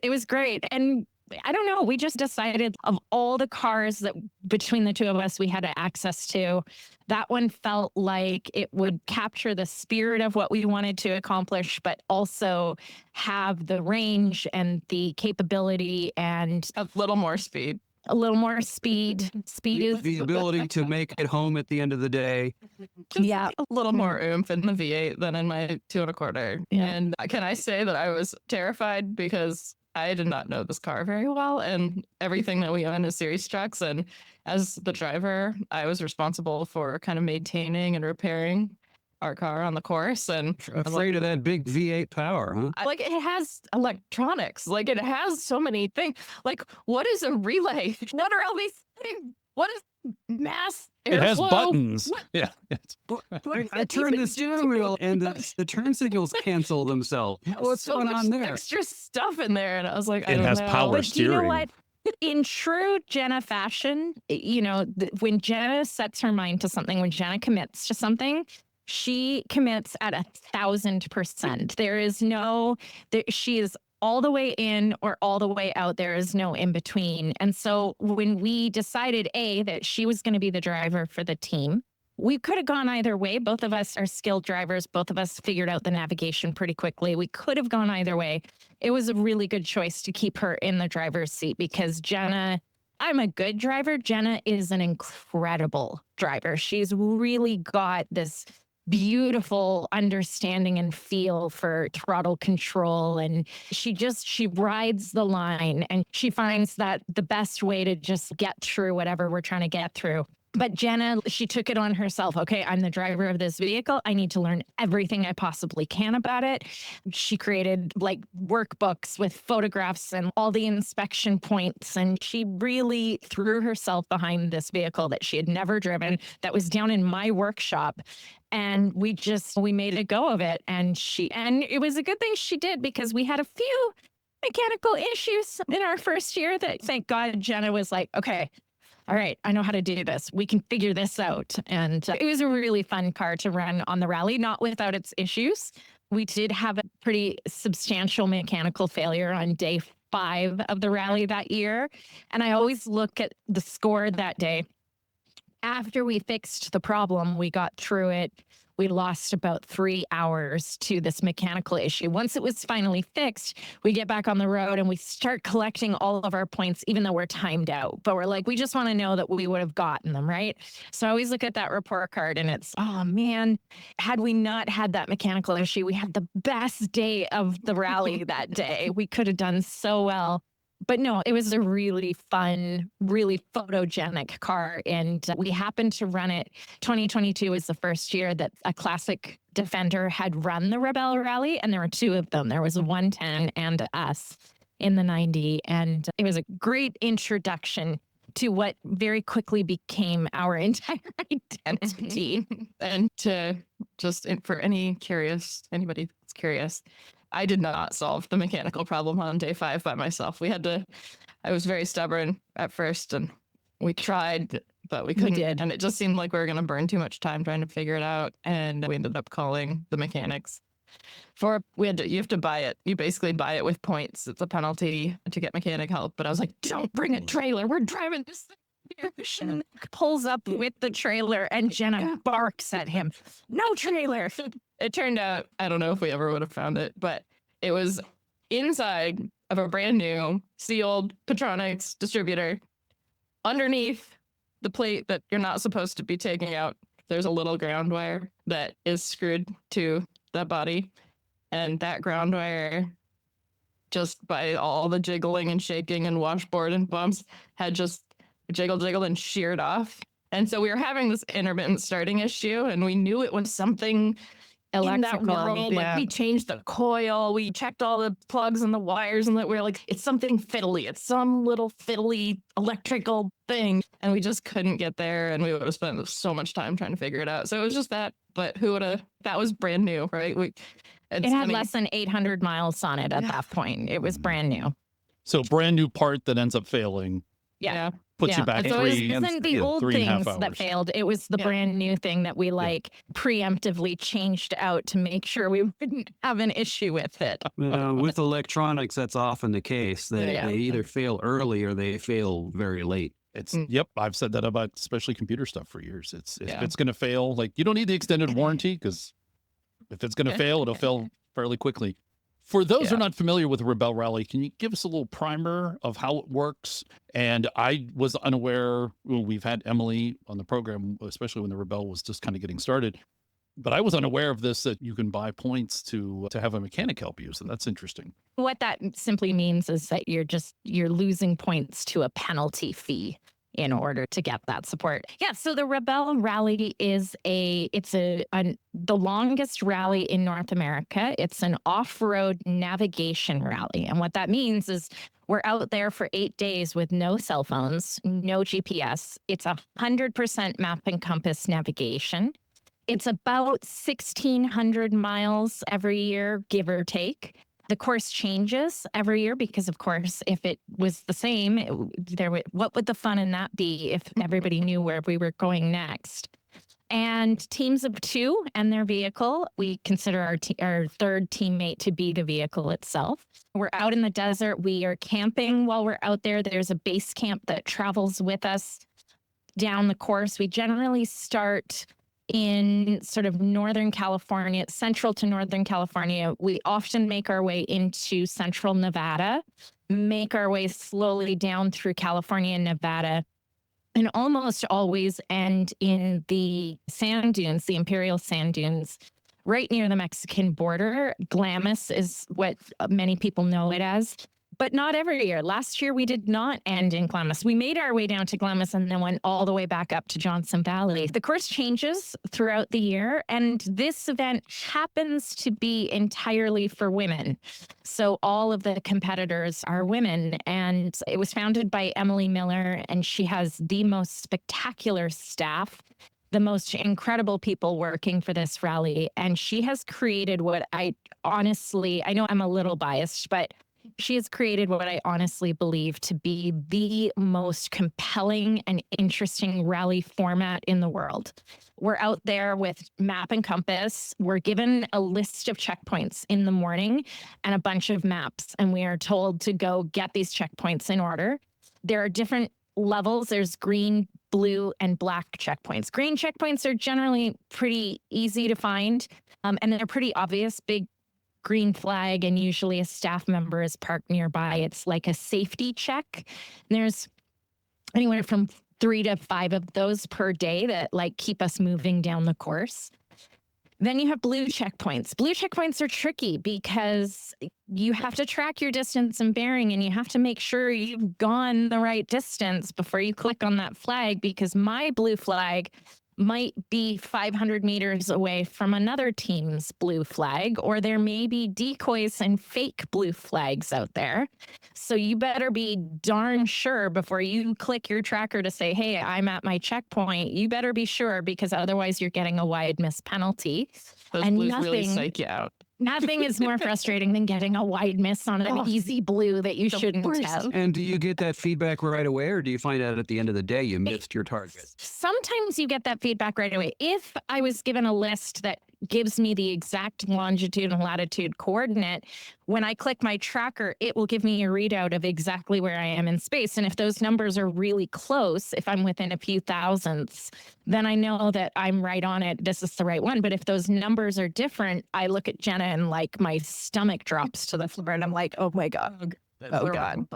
It was great. And I don't know. We just decided of all the cars that between the two of us we had access to, that one felt like it would capture the spirit of what we wanted to accomplish, but also have the range and the capability and A little more speed. a little more speed. Speed is The ability to make it home at the end of the day. yeah. A little more oomph in the V8 than in my 2.25. Yeah. And can I say that I was terrified because I did not know this car very well and everything that we own is series trucks. And as the driver, I was responsible for kind of maintaining and repairing our car on the course. And Afraid of that big V8 power, huh? like it has electronics, like it has so many things. Like, what is a relay? What are all these things? What is mass airflow? It has buttons. What- Yeah. I turned the steering wheel and the turn signals cancel themselves. What's so going much on there? extra stuff in there, and I was like, I It don't has know. power But do you know steering. what? In true Jenna fashion, when Jenna sets her mind to something, when Jenna commits to something, she commits at 1,000%. There is no, she is all the way in or all the way out. There is no in between. And so when we decided, that she was going to be the driver for the team, we could have gone either way. Both of us are skilled drivers. Both of us figured out the navigation pretty quickly. We could have gone either way. It was a really good choice to keep her in the driver's seat because Jenna, I'm a good driver. Jenna is an incredible driver. She's really got this beautiful understanding and feel for throttle control. And she rides the line and she finds that the best way to just get through whatever we're trying to get through. But Jenna, she took it on herself. Okay, I'm the driver of this vehicle. I need to learn everything I possibly can about it. She created like workbooks with photographs and all the inspection points. And she really threw herself behind this vehicle that she had never driven, that was down in my workshop. And we made a go of it. And it was a good thing she did because we had a few mechanical issues in our first year that thank God Jenna was like, okay, all right, I know how to do this. We can figure this out. And it was a really fun car to run on the rally, not without its issues. We did have a pretty substantial mechanical failure on day 5 of the rally that year. And I always look at the score that day. After we fixed the problem, we got through it. We lost about 3 hours to this mechanical issue. Once it was finally fixed, we get back on the road and we start collecting all of our points, even though we're timed out. But we're like, we just want to know that we would have gotten them, right? So I always look at that report card and it's, oh man, had we not had that mechanical issue, we had the best day of the rally that day. We could have done so well. But no, it was a really fun, really photogenic car. And we happened to run it. 2022 was the first year that a classic Defender had run the Rebel Rally. And there were 2 of them. There was a 110 and us in the 90. And it was a great introduction to what very quickly became our entire identity. And to for anybody that's curious, I did not solve the mechanical problem on day 5 by myself. I was very stubborn at first and we tried, but we couldn't. did. And it just seemed like we were going to burn too much time trying to figure it out. And we ended up calling the mechanics you have to buy it. You basically buy it with points. It's a penalty to get mechanic help. But I was like, don't bring a trailer. We're driving this thing. Pulls up with the trailer and Jenna barks at him. No trailer. It turned out, I don't know if we ever would have found it, but it was inside of a brand new sealed Petronix distributor. Underneath the plate that you're not supposed to be taking out, there's a little ground wire that is screwed to the body. And that ground wire, just by all the jiggling and shaking and washboard and bumps, had just jiggled and sheared off. And so we were having this intermittent starting issue, and we knew it was something in that world. Like we changed the coil, we checked all the plugs and the wires, and that we were like, it's something fiddly. It's some little fiddly electrical thing. And we just couldn't get there, and we would have spent so much time trying to figure it out. So it was just that. But that was brand new, right? It had less than 800 miles on it at that point. It was brand new. So brand new part that ends up failing. Yeah. puts you back it's always- three. It wasn't the old 3.5 things that hours. failed. It was the Yeah. brand new thing that we preemptively changed out to make sure we wouldn't have an issue with it. With electronics, that's often the case. They, Yeah. they either fail early or they fail very late. It's Mm. Yep, I've said that about especially computer stuff for years. If Yeah. it's going to fail, like you don't need the extended warranty because if it's going to fail, it'll fail fairly quickly. For those who are Yeah. not familiar with Rebel Rally, can you give us a little primer of how it works? And I was unaware. Well, we've had Emily on the program, especially when the Rebel was just kind of getting started. But I was unaware of this, that you can buy points to have a mechanic help you. So that's interesting. What that simply means is that you're losing points to a penalty fee in order to get that support. Yeah, so the Rebel Rally is the longest rally in North America. It's an off-road navigation rally. And what that means is we're out there for 8 days with no cell phones, no GPS. It's 100% map and compass navigation. It's about 1,600 miles every year, give or take. The course changes every year because, of course, if it was the same, what would the fun in that be if everybody knew where we were going next? And teams of 2 and their vehicle, we consider our third teammate to be the vehicle itself. We're out in the desert. We are camping while we're out there. There's a base camp that travels with us down the course. We generally start in sort of Northern California, central to Northern California. We often make our way into central Nevada, make our way slowly down through California and Nevada, and almost always end in the sand dunes, the Imperial Sand Dunes, right near the Mexican border. Glamis is what many people know it as. But not every year. Last year, we did not end in Glamis. We made our way down to Glamis and then went all the way back up to Johnson Valley. The course changes throughout the year, and this event happens to be entirely for women. So all of the competitors are women, and it was founded by Emily Miller, and she has the most spectacular staff, the most incredible people working for this rally. And she has created what I know I'm a little biased, but she has created what I honestly believe to be the most compelling and interesting rally format in the world. We're out there with map and compass. We're given a list of checkpoints in the morning and a bunch of maps, and we are told to go get these checkpoints in order. There are different levels. There's green, blue, and black checkpoints. Green checkpoints are generally pretty easy to find, and they're pretty obvious. Big green flag, and usually a staff member is parked nearby. It's like a safety check. And there's anywhere from 3 to 5 of those per day that keep us moving down the course. Then you have blue checkpoints. Blue checkpoints are tricky because you have to track your distance and bearing, and you have to make sure you've gone the right distance before you click on that flag, because my blue flag might be 500 meters away from another team's blue flag, or there may be decoys and fake blue flags out there. So you better be darn sure before you click your tracker to say, hey, I'm at my checkpoint. You better be sure, because otherwise you're getting a wide miss penalty. Those And blues really nothing- psych you out. Nothing is more frustrating than getting a wide miss on an easy blue that you shouldn't have. And do you get that feedback right away, or do you find out at the end of the day you missed your target? Sometimes you get that feedback right away. If I was given a list that gives me the exact longitude and latitude coordinate, when I click my tracker, it will give me a readout of exactly where I am in space. And if those numbers are really close, if I'm within a few thousandths, then I know that I'm right on it. This is the right one. But if those numbers are different, I look at Jenna and my stomach drops to the floor, and I'm like, oh my God. Oh God.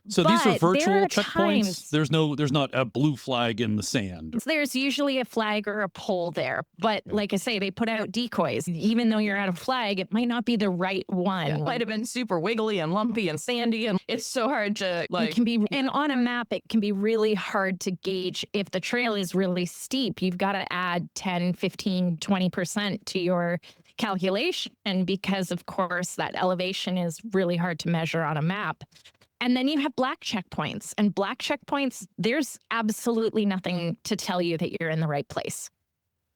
So these are But virtual there are checkpoints. times- There's not a blue flag in the sand. There's usually a flag or a pole there. But like I say, they put out decoys. Even though you're at a flag, it might not be the right one. It might have been super wiggly and lumpy and sandy, and it's so hard to It can be, and on a map, it can be really hard to gauge if the trail is really steep. You've got to add 10, 15, 20% to your calculation, because of course that elevation is really hard to measure on a map. And then you have black checkpoints, and black checkpoints, there's absolutely nothing to tell you that you're in the right place.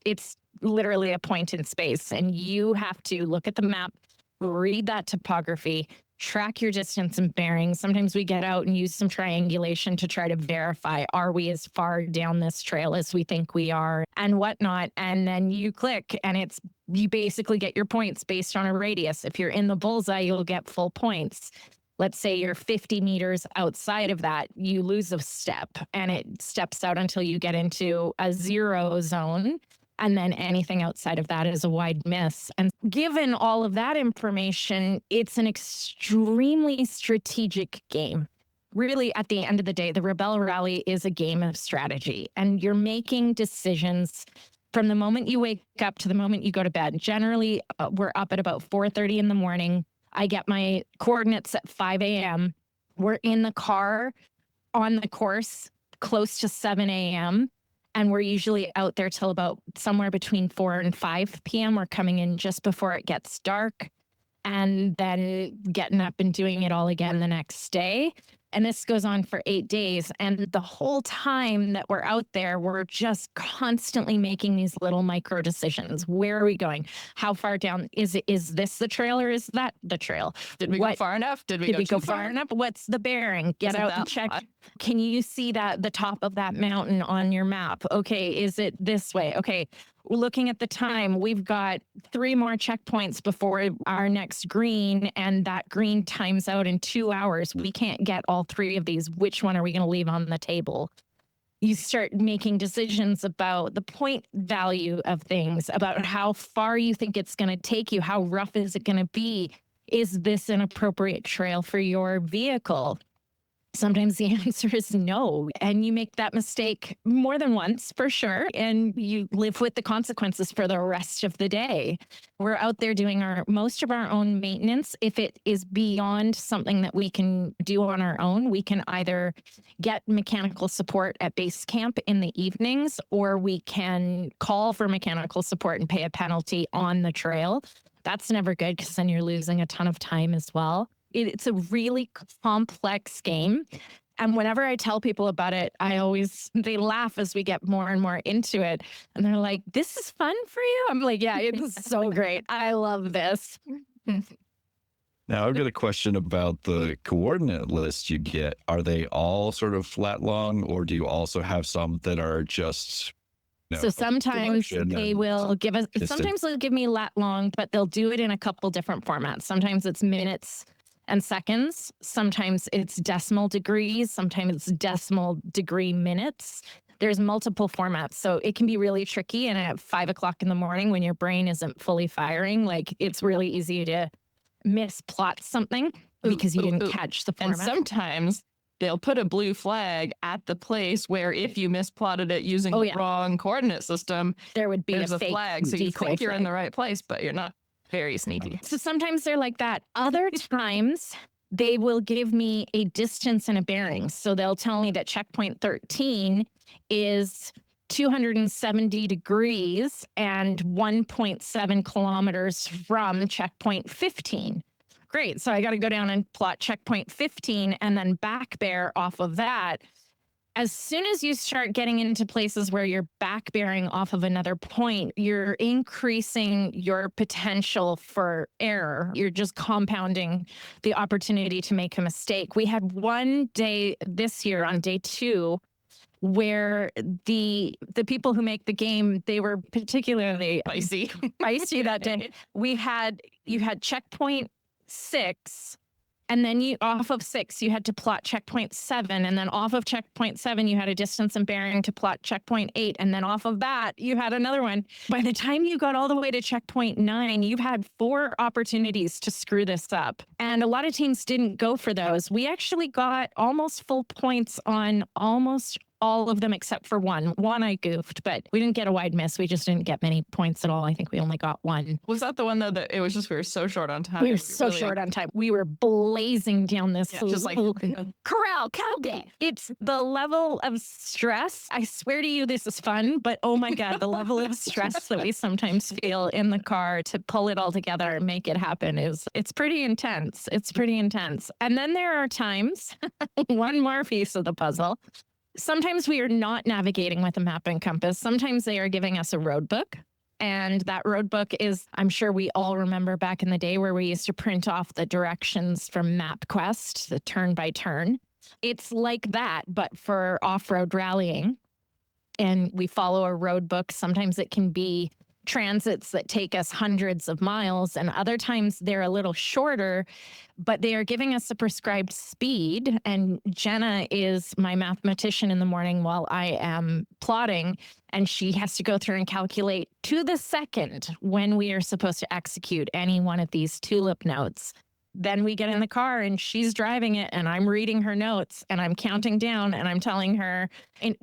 It's literally a point in space, and you have to look at the map, read that topography, track your distance and bearings. Sometimes we get out and use some triangulation to try to verify, are we as far down this trail as we think we are and whatnot. And then you click and you basically get your points based on a radius. If you're in the bullseye, you'll get full points. Let's say you're 50 meters outside of that, you lose a step and it steps out until you get into a 0 zone. And then anything outside of that is a wide miss. And given all of that information, it's an extremely strategic game. Really, at the end of the day, the Rebel Rally is a game of strategy. And you're making decisions from the moment you wake up to the moment you go to bed. Generally, we're up at about 4:30 in the morning. I get my coordinates at 5 a.m. We're in the car on the course close to 7 a.m. And we're usually out there till about somewhere between 4 and 5 p.m. We're coming in just before it gets dark and then getting up and doing it all again the next day. And this goes on for 8 days. And the whole time that we're out there, we're just constantly making these little micro decisions. Where are we going? How far down? Is this the trail or is that the trail? Did we go far enough? Did we go far enough? What's the bearing? Get out and check. Can you see the top of that mountain on your map? Okay, is it this way? Okay, looking at the time, we've got 3 more checkpoints before our next green, and that green times out in 2 hours. We can't get all 3 of these. Which one are we going to leave on the table? You start making decisions about the point value of things, about how far you think it's going to take you. How rough is it going to be? Is this an appropriate trail for your vehicle? Sometimes the answer is no. And you make that mistake more than once, for sure. And you live with the consequences for the rest of the day. We're out there doing most of our own maintenance. If it is beyond something that we can do on our own, we can either get mechanical support at base camp in the evenings, or we can call for mechanical support and pay a penalty on the trail. That's never good because then you're losing a ton of time as well. It's a really complex game. And whenever I tell people about it, they laugh as we get more and more into it. And they're like, this is fun for you? I'm like, yeah, it's so great. I love this. Now, I've got a question about the coordinate list you get. Are they all sort of flat long, or do you also have some that are just... So sometimes they will give us, sometimes they'll give me lat long, but they'll do it in a couple different formats. Sometimes it's minutes and seconds. Sometimes it's decimal degrees. Sometimes it's decimal degree minutes. There's multiple formats. So it can be really tricky. And at 5 o'clock in the morning when your brain isn't fully firing, like it's really easy to misplot something because you didn't catch the format. And sometimes they'll put a blue flag at the place where if you misplotted it using the wrong coordinate system, there would be a fake flag. So you think you're in the right place, but you're not. Very sneaky. So sometimes they're like that. Other times they will give me a distance and a bearing. So they'll tell me that checkpoint 13 is 270 degrees and 1.7 kilometers from checkpoint 15. Great. So I got to go down and plot checkpoint 15 and then back bear off of that. As soon as you start getting into places where you're back bearing off of another point, you're increasing your potential for error. You're just compounding the opportunity to make a mistake. We had one day this year on day 2 where the people who make the game, they were particularly feisty that day. You had checkpoint 6. And then off of 6, you had to plot checkpoint 7. And then off of checkpoint 7, you had a distance and bearing to plot checkpoint 8. And then off of that, you had another one. By the time you got all the way to checkpoint 9, you've had 4 opportunities to screw this up. And a lot of teams didn't go for those. We actually got almost full points on almost all of them except for one. One I goofed, but we didn't get a wide miss. We just didn't get many points at all. I think we only got 1. Was that the one though that it was just we were so short on time? We were so short on time. We were blazing down this just like corral cow. It's the level of stress. I swear to you, this is fun, but oh my God, the level of stress that we sometimes feel in the car to pull it all together and make it happen it's pretty intense. It's pretty intense. And then there are times, one more piece of the puzzle. Sometimes we are not navigating with a map and compass. Sometimes they are giving us a road book. And that road book is, I'm sure we all remember back in the day where we used to print off the directions from MapQuest, the turn by turn. It's like that, but for off-road rallying. And we follow a road book. Sometimes it can be transits that take us hundreds of miles, and other times they're a little shorter, but they are giving us a prescribed speed. And Jenna is my mathematician in the morning while I am plotting, and she has to go through and calculate to the second when we are supposed to execute any one of these tulip notes. Then we get in the car and she's driving it and I'm reading her notes and I'm counting down and I'm telling her, in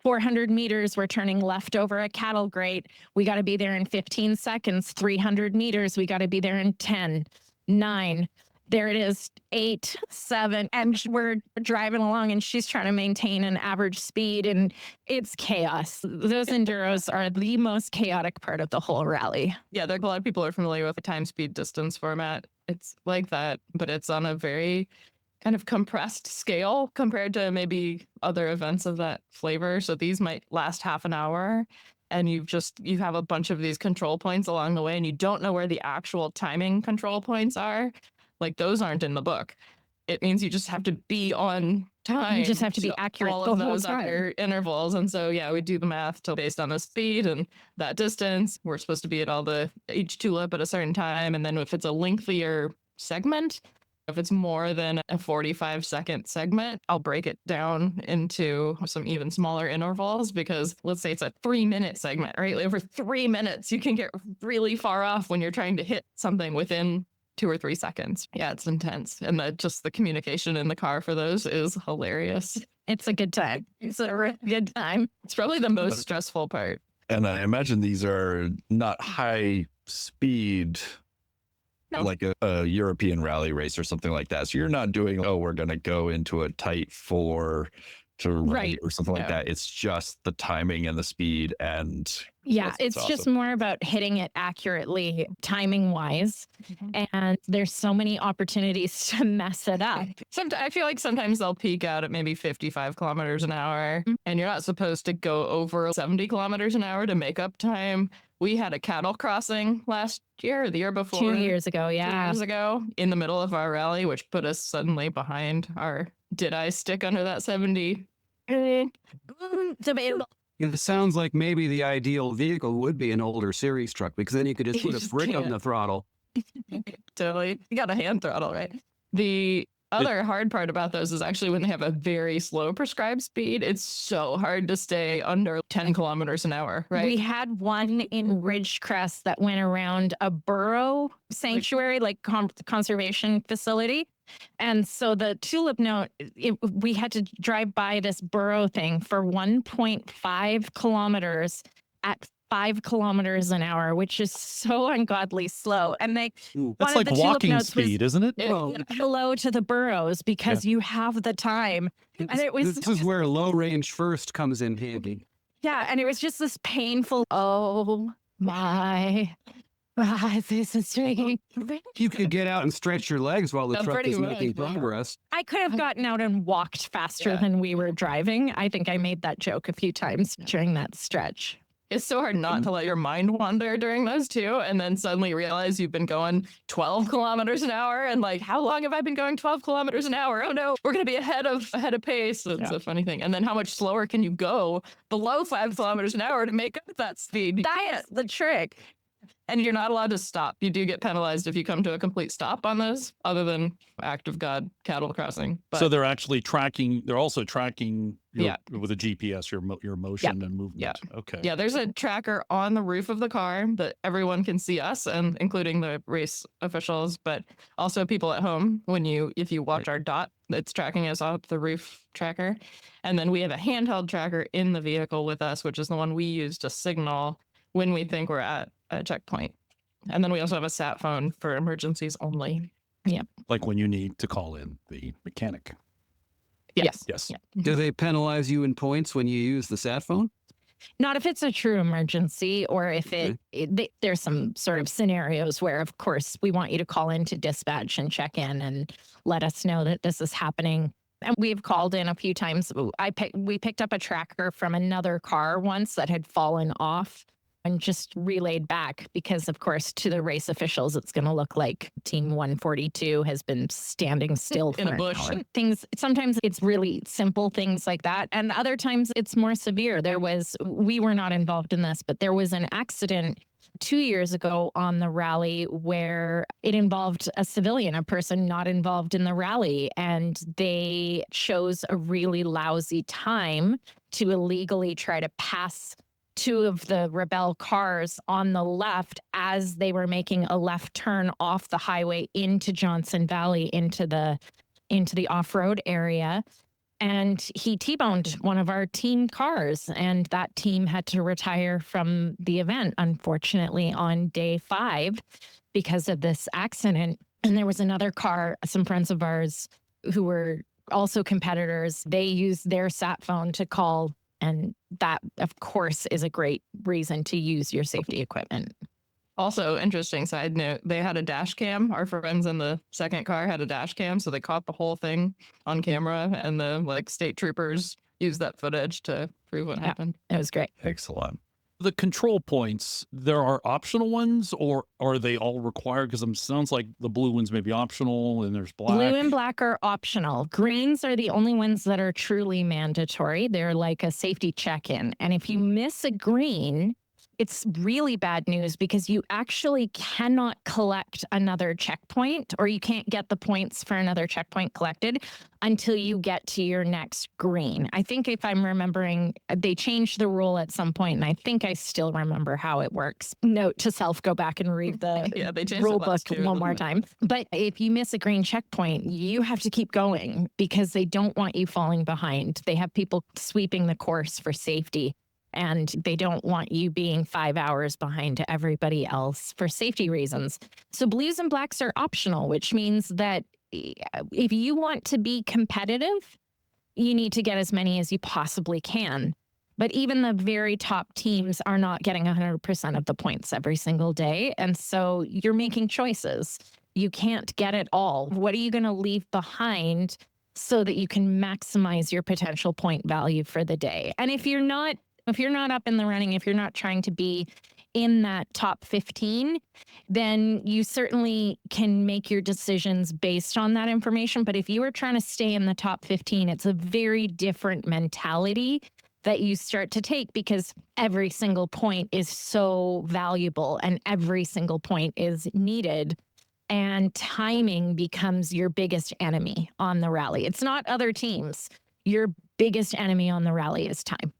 400 meters, we're turning left over a cattle grate. We got to be there in 15 seconds. 300 meters, we got to be there in 10, 9. There it is, 8, 7. And we're driving along and she's trying to maintain an average speed and it's chaos. Those enduros are the most chaotic part of the whole rally. Yeah, there, a lot of people are familiar with the time, speed, distance format. It's like that, but it's on a very kind of compressed scale compared to maybe other events of that flavor. So these might last half an hour and you have a bunch of these control points along the way and you don't know where the actual timing control points are. Like those aren't in the book. It means you just have to be on time. You just have to be accurate all the of whole those time. other intervals. And so, yeah, we do the math based on the speed and that distance. We're supposed to be at each tulip at a certain time. And then if it's a lengthier segment, if it's more than a 45-second segment, I'll break it down into some even smaller intervals because let's say it's a 3-minute segment, right? Over 3 minutes, you can get really far off when you're trying to hit something within 2 or 3 seconds. Yeah, it's intense. And just the communication in the car for those is hilarious. It's a good time. It's a really good time. It's probably the most stressful part. And I imagine these are not high speed, like a European rally race or something like that. So you're not doing, we're going to go into a tight 4 to right or something like that. It's just the timing and the speed. And yeah, it's awesome. just more about hitting it accurately, timing wise. And there's so many opportunities to mess it up. I feel like sometimes they'll peak out at maybe 55 kilometers an hour and you're not supposed to go over 70 kilometers an hour to make up time. We had a cattle crossing last year or the year before. 2 years ago, 2 yeah. years ago in the middle of our rally, which put us suddenly behind our, did I stick under that 70? Debatable. It sounds like maybe the ideal vehicle would be an older series truck because then you could just put a brick on the throttle. Totally. You got a hand throttle, right? The other hard part about those is actually when they have a very slow prescribed speed, it's so hard to stay under 10 kilometers an hour, right? We had one in Ridgecrest that went around a burro sanctuary, like conservation facility. And so the tulip note, we had to drive by this burro thing for 1.5 kilometers at 5 kilometers an hour, which is so ungodly slow. And that's like walking speed, isn't it? Hello to the burros because you have the time. And it was this is where low range first comes in handy. Yeah, and it was just this painful. Oh my. This is tricky. You could get out and stretch your legs while the truck is making progress. I could have gotten out and walked faster than we were driving. I think I made that joke a few times during that stretch. It's so hard not to let your mind wander during those too, and then suddenly realize you've been going 12 kilometers an hour, and like, how long have I been going 12 kilometers an hour? Oh no, we're gonna be ahead of pace. It's a funny thing. And then how much slower can you go below 5 kilometers an hour to make up that speed? That's the trick. And you're not allowed to stop. You do get penalized if you come to a complete stop on those, other than act of God cattle crossing. But so they're actually tracking. They're also tracking with a GPS your motion and movement. Yeah. Okay. Yeah, there's a tracker on the roof of the car that everyone can see us, and including the race officials, but also people at home. If you watch our dot, it's tracking us off the roof tracker, and then we have a handheld tracker in the vehicle with us, which is the one we use to signal when we think we're at a checkpoint. And then we also have a sat phone for emergencies only. Yep. Like when you need to call in the mechanic. Yes. Yes. Yeah. Do they penalize you in points when you use the sat phone? Not if it's a true emergency or if there's some sort of scenarios where, of course, we want you to call into dispatch and check in and let us know that this is happening. And we've called in a few times. We picked up a tracker from another car once that had fallen off and just relayed back because, of course, to the race officials, it's going to look like Team 142 has been standing still In a for an bush. hour. Things, sometimes it's really simple things like that. And other times it's more severe. We were not involved in this, but there was an accident 2 years ago on the rally where it involved a civilian, a person not involved in the rally, and they chose a really lousy time to illegally try to pass two of the rebel cars on the left as they were making a left turn off the highway into Johnson Valley, into the off-road area. And he T-boned one of our team cars, and that team had to retire from the event, unfortunately, on day 5 because of this accident. And there was another car, some friends of ours who were also competitors. They used their sat phone to call, and that, of course, is a great reason to use your safety equipment. Also, interesting side note, they had a dash cam. Our friends in the second car had a dash cam, so they caught the whole thing on camera, and the state troopers used that footage to prove what happened. It was great. Excellent. The control points, there are optional ones, or are they all required? Because it sounds like the blue ones may be optional and there's black. Blue and black are optional. Greens are the only ones that are truly mandatory. They're like a safety check-in. And if you miss a green, it's really bad news because you actually cannot collect another checkpoint, or you can't get the points for another checkpoint collected until you get to your next green. I think if I'm remembering, they changed the rule at some point, and I think I still remember how it works. Note to self, go back and read the they changed rule it last book year, one more didn't time. But if you miss a green checkpoint, you have to keep going because they don't want you falling behind. They have people sweeping the course for safety, and they don't want you being 5 hours behind everybody else for safety reasons. So blues and blacks are optional, which means that if you want to be competitive, you need to get as many as you possibly can. But even the very top teams are not getting 100% of the points every single day. And so you're making choices. You can't get it all. What are you going to leave behind so that you can maximize your potential point value for the day? And if you're not up in the running, if you're not trying to be in that top 15, then you certainly can make your decisions based on that information. But if you are trying to stay in the top 15, it's a very different mentality that you start to take because every single point is so valuable and every single point is needed. And timing becomes your biggest enemy on the rally. It's not other teams. Your biggest enemy on the rally is time.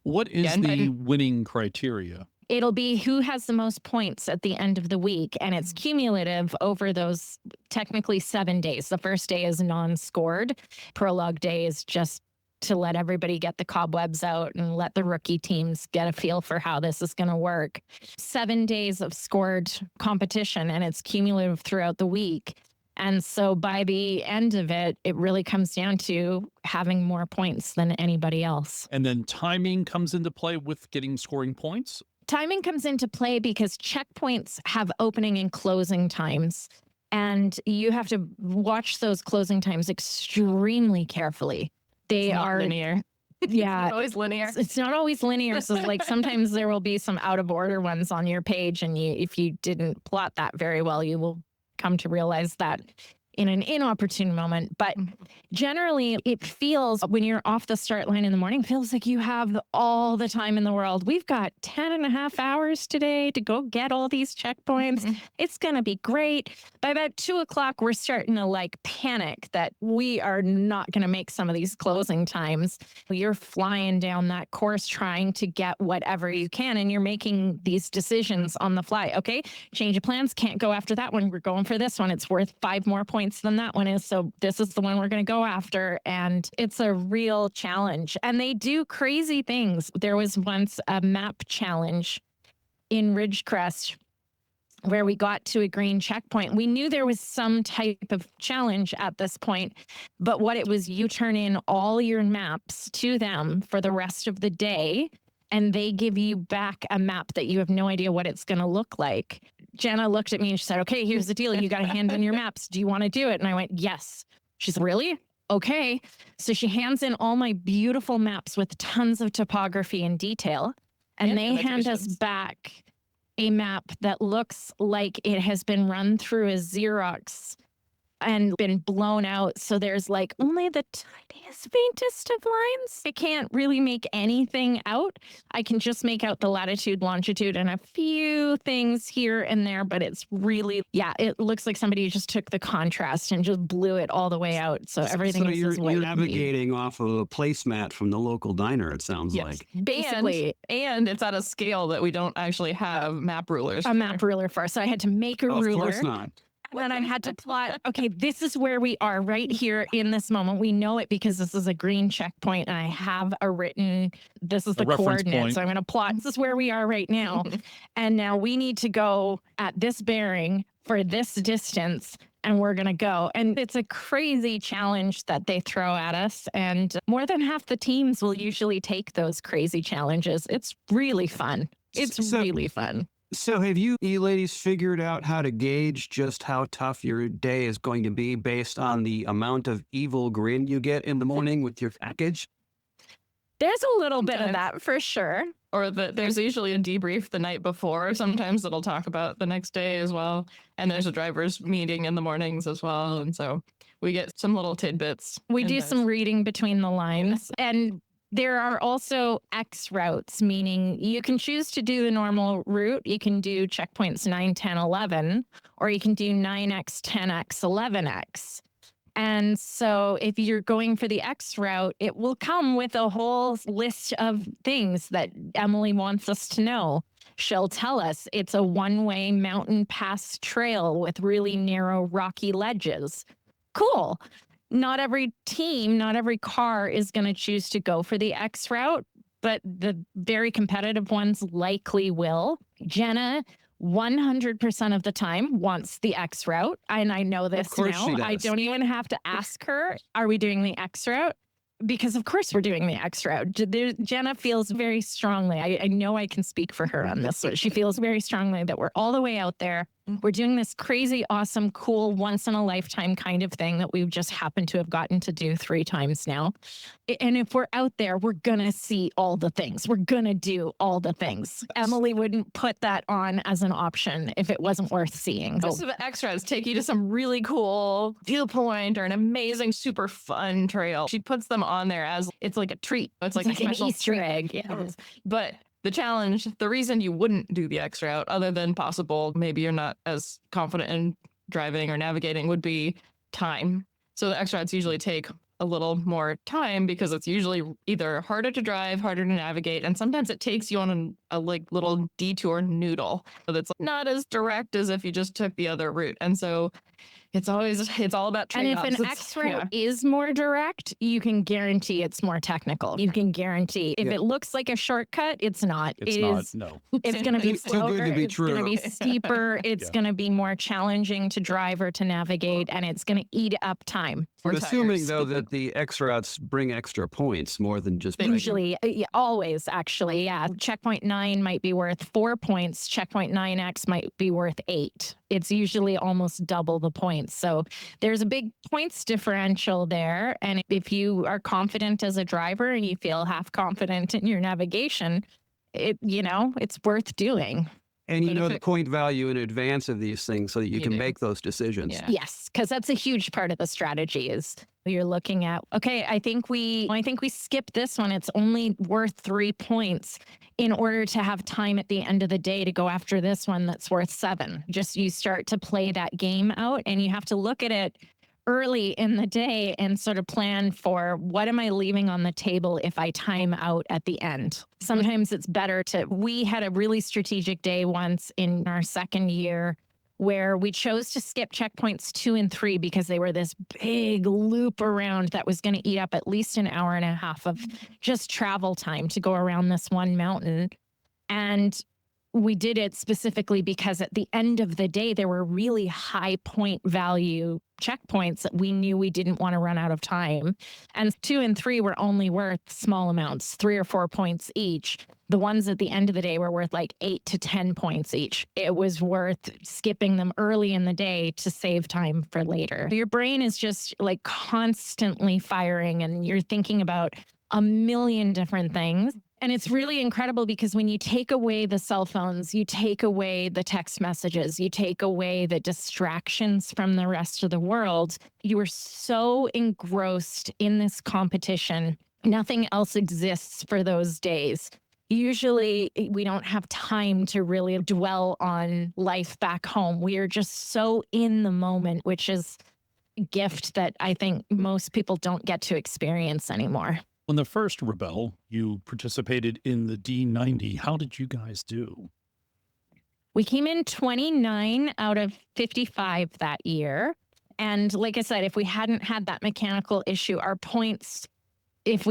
What is the winning criteria? It'll be who has the most points at the end of the week, and it's cumulative over those technically 7 days. The first day is non-scored. Prologue day is just to let everybody get the cobwebs out and let the rookie teams get a feel for how this is going to work. 7 days of scored competition, and it's cumulative throughout the week. And so by the end of it, it really comes down to having more points than anybody else. And then timing comes into play with getting scoring points? Timing comes into play because checkpoints have opening and closing times. And you have to watch those closing times extremely carefully. They are linear. Yeah. It's always linear. It's not always linear. So like sometimes there will be some out of order ones on your page. And if you didn't plot that very well, you will come to realize that in an inopportune moment. But generally, it feels, when you're off the start line in the morning, feels like you have all the time in the world. We've got 10 and a half hours today to go get all these checkpoints. It's going to be great. By about 2 o'clock, we're starting to panic that we are not going to make some of these closing times. You're flying down that course trying to get whatever you can, and you're making these decisions on the fly. Okay, change of plans. Can't go after that one. We're going for this one. It's worth 5 more points than that one is. So this is the one we're going to go after. And it's a real challenge. And they do crazy things. There was once a map challenge in Ridgecrest where we got to a green checkpoint. We knew there was some type of challenge at this point, but what it was, you turn in all your maps to them for the rest of the day, and they give you back a map that you have no idea what it's going to look like. Jenna looked at me and she said, okay, here's the deal. You got to hand in your maps. Do you want to do it? And I went, yes. She's really? Okay. So she hands in all my beautiful maps with tons of topography and detail. And they hand us congratulations. back a map that looks like it has been run through a Xerox and been blown out. So there's like only the tiniest, faintest of lines. I can't really make anything out. I can just make out the latitude, longitude, and a few things here and there, but it's really, it looks like somebody just took the contrast and just blew it all the way out. So everything is you're white. navigating off of a placemat from the local diner, it sounds Yes. like. Basically, And it's at a scale that we don't actually have map rulers. a map ruler for. So I had to make a Of ruler. course not. And then I had to plot, okay, this is where we are right here in this moment. We know it because this is a green checkpoint and I have this is the reference coordinate. point. So I'm going to plot, this is where we are right now. And now we need to go at this bearing for this distance and we're going to go. And it's a crazy challenge that they throw at us. And more than half the teams will usually take those crazy challenges. It's really fun. It's really fun. So have you ladies figured out how to gauge just how tough your day is going to be based on the amount of evil grin you get in the morning with your package? There's a little bit of Sometimes. that for sure. Or there's usually a debrief the night before. Sometimes it'll talk about the next day as well. And there's a driver's meeting in the mornings as well. And so we get some little tidbits. We in do those. some reading between the lines. And there are also X routes, meaning you can choose to do the normal route. You can do checkpoints 9, 10, 11, or you can do 9X, 10X, 11X. And so if you're going for the X route, it will come with a whole list of things that Emily wants us to know. She'll tell us it's a one-way mountain pass trail with really narrow rocky ledges. Cool. Not every team, not every car is going to choose to go for the X route, but the very competitive ones likely will. Jenna, 100% of the time, wants the X route. And I know this course now. she does. I don't even have to ask her, are we doing the X route? Because of course we're doing the X route. Jenna feels very strongly, I know I can speak for her on this, but she feels very strongly that we're all the way out there. We're doing this crazy, awesome, cool, once in a lifetime kind of thing that we've just happened to have gotten to do 3 times now. And if we're out there, we're going to see all the things. We're going to do all the things. Emily wouldn't put that on as an option if it wasn't worth seeing. Most of the extras take you to some really cool viewpoint or an amazing, super fun trail. She puts them on there as it's like a treat. It's like a an special Easter treat. egg. Yeah. But the challenge, the reason you wouldn't do the X route, other than possible, maybe you're not as confident in driving or navigating, would be time. So the X routes usually take a little more time because it's usually either harder to drive, harder to navigate, and sometimes it takes you on a like little detour noodle that's not as direct as if you just took the other route. And so it's all about And if trade-offs. an X route is more direct, you can guarantee it's more technical. You can guarantee if it looks like a shortcut, it's not. It's It not. is- No. It's going to be It's too good slower. to be It's going to true. be steeper. It's Yeah. going to be more challenging to drive or to navigate, and it's going to eat up time. Or Assuming, tires. though, that the X routes bring extra points more than just They breaking. Usually, always, actually, yeah. Checkpoint 9 might be worth 4 points. Checkpoint 9X might be worth 8. It's usually almost double the points. So there's a big points differential there. And if you are confident as a driver and you feel half confident in your navigation, it's worth doing. And you But know if the it- point value in advance of these things so that you You can do. make those decisions. Yeah. Yes, because that's a huge part of the strategy is you're looking at, okay, I think we skip this one. It's only worth 3 points in order to have time at the end of the day to go after this one that's worth 7. Just you start to play that game out and you have to look at it early in the day and sort of plan for what am I leaving on the table if I time out at the end. Sometimes it's better we had a really strategic day once in our second year where we chose to skip checkpoints 2 and 3 because they were this big loop around that was going to eat up at least an hour and a half of just travel time to go around this one mountain. And we did it specifically because at the end of the day, there were really high point value checkpoints that we knew we didn't want to run out of time. And 2 and 3 were only worth small amounts, 3 or 4 points each. The ones at the end of the day were worth like 8 to 10 points each. It was worth skipping them early in the day to save time for later. Your brain is just like constantly firing and you're thinking about a million different things. And it's really incredible because when you take away the cell phones, you take away the text messages, you take away the distractions from the rest of the world, you are so engrossed in this competition. Nothing else exists for those days. Usually we don't have time to really dwell on life back home. We are just so in the moment, which is a gift that I think most people don't get to experience anymore. On the first Rebelle, you participated in the D90. How did you guys do? We came in 29 out of 55 that year. And like I said, if we hadn't had that mechanical issue, our points, if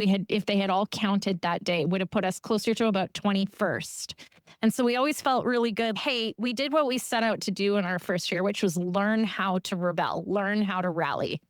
they had all counted that day, would have put us closer to about 21st. And so we always felt really good. Hey, we did what we set out to do in our first year, which was learn how to rebel, learn how to rally,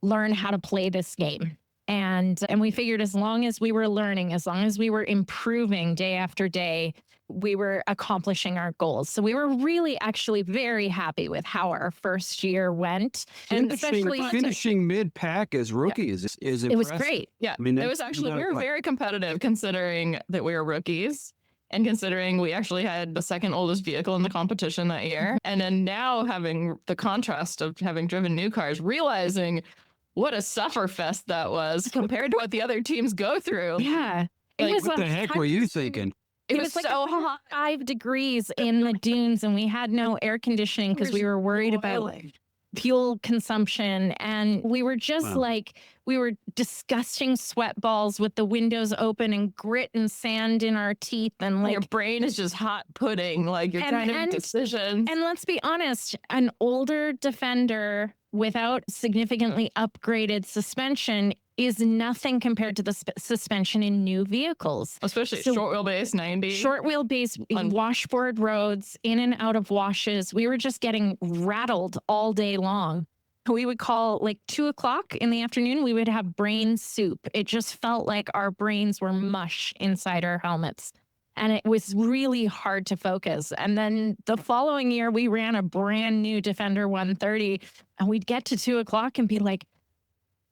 learn how to play this game. And we figured as long as we were learning, as long as we were improving day after day, we were accomplishing our goals. So we were really actually very happy with how our first year went. And especially finishing mid-pack as rookies is impressive. It was great. Yeah. I mean, it was actually, we were very competitive considering that we were rookies and considering we actually had the second oldest vehicle in the competition that year. And then now having the contrast of having driven new cars, realizing what a sufferfest that was compared to what the other teams go through. Yeah. Like, what the heck were you thinking? It was like so hot, 5 degrees in the dunes, and we had no air conditioning because we were worried about fuel consumption. And we were just we were disgusting sweat balls with the windows open and grit and sand in our teeth. And like your brain is just hot pudding, like you're trying to make decisions. And let's be honest, an older Defender without significantly upgraded suspension is nothing compared to the suspension in new vehicles. Especially short wheelbase 90. Short wheelbase on washboard roads, in and out of washes. We were just getting rattled all day long. We would call like 2 o'clock in the afternoon, we would have brain soup. It just felt like our brains were mush inside our helmets. And it was really hard to focus. And then the following year, we ran a brand new Defender 130, and we'd get to 2 o'clock and be like,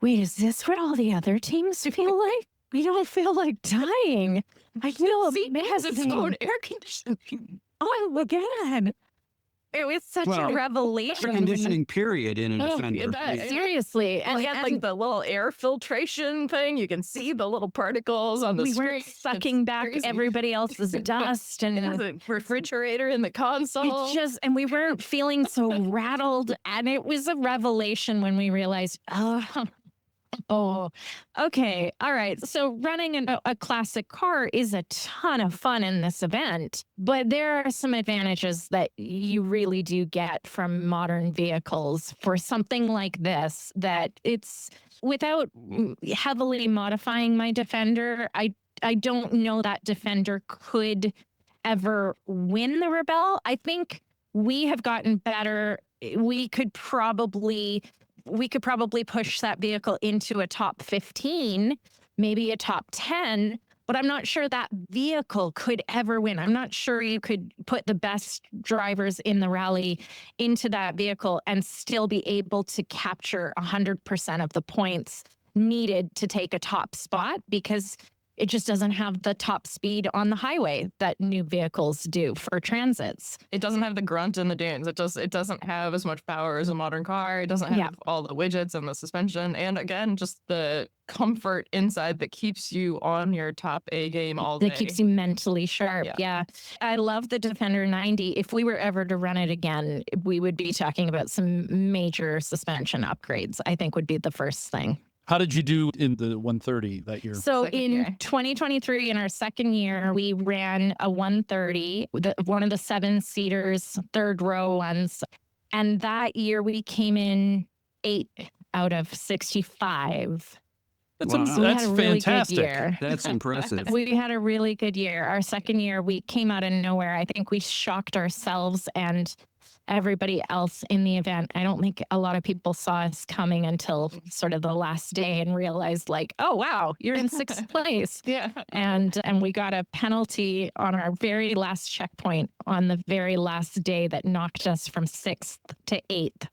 wait, is this what all the other teams feel like? We don't feel like dying. I feel amazing. It has its own air conditioning. Oh my God. It was such a revelation. Air conditioning period in a Defender. Seriously. And we had like the little air filtration thing. You can see the little particles on the we screen. weren't sucking back everybody else's dust. And the refrigerator in the console. And we weren't feeling so rattled. And it was a revelation when we realized, oh, okay. All right. So running a classic car is a ton of fun in this event, but there are some advantages that you really do get from modern vehicles for something like this, that it's without heavily modifying my Defender. I don't know that Defender could ever win the Rebelle. I think we have gotten better. We could probably push that vehicle into a top 15, maybe a top 10, but I'm not sure that vehicle could ever win. I'm not sure you could put the best drivers in the rally into that vehicle and still be able to capture 100% of the points needed to take a top spot, because it just doesn't have the top speed on the highway that new vehicles do for transits. It doesn't have the grunt in the dunes. It doesn't have as much power as a modern car. It doesn't have all the widgets and the suspension. And again, just the comfort inside that keeps you on your top A game all day. That keeps you mentally sharp. Yeah. I love the Defender 90. If we were ever to run it again, we would be talking about some major suspension upgrades, I think would be the first thing. How did you do in the 130 that year? So in 2023, in our second year, we ran a 130, one of the 7-seaters, third row ones. And that year we came in 8 out of 65. That's, So we that's had a really fantastic. good year. That's impressive. We had a really good year. Our second year, we came out of nowhere. I think we shocked ourselves and everybody else in the event. I don't think a lot of people saw us coming until sort of the last day and realized like, oh, wow, you're in 6th place. Yeah. And we got a penalty on our very last checkpoint on the very last day that knocked us from 6th to 8th.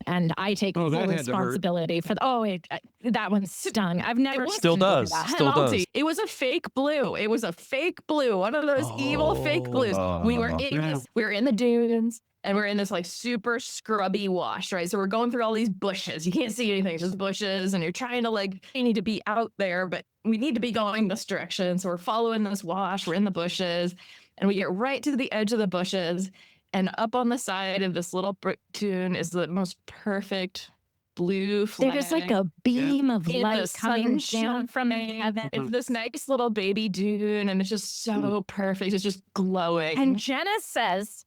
And I take full that had to hurt. responsibility for that one stung. I've never Still does. that. Still does. Penalty. It was a fake blue. It was a fake blue. One of those evil fake blues. We were in the dunes. And we're in this like super scrubby wash, right? So we're going through all these bushes. You can't see anything, it's just bushes. And you're trying to you need to be out there, but we need to be going this direction. So we're following this wash. We're in the bushes and we get right to the edge of the bushes. And up on the side of this little brick dune is the most perfect blue flag. There's like a beam of in light the coming sunshine. down from heaven. It's this nice little baby dune and it's just so perfect. It's just glowing. And Jenna says,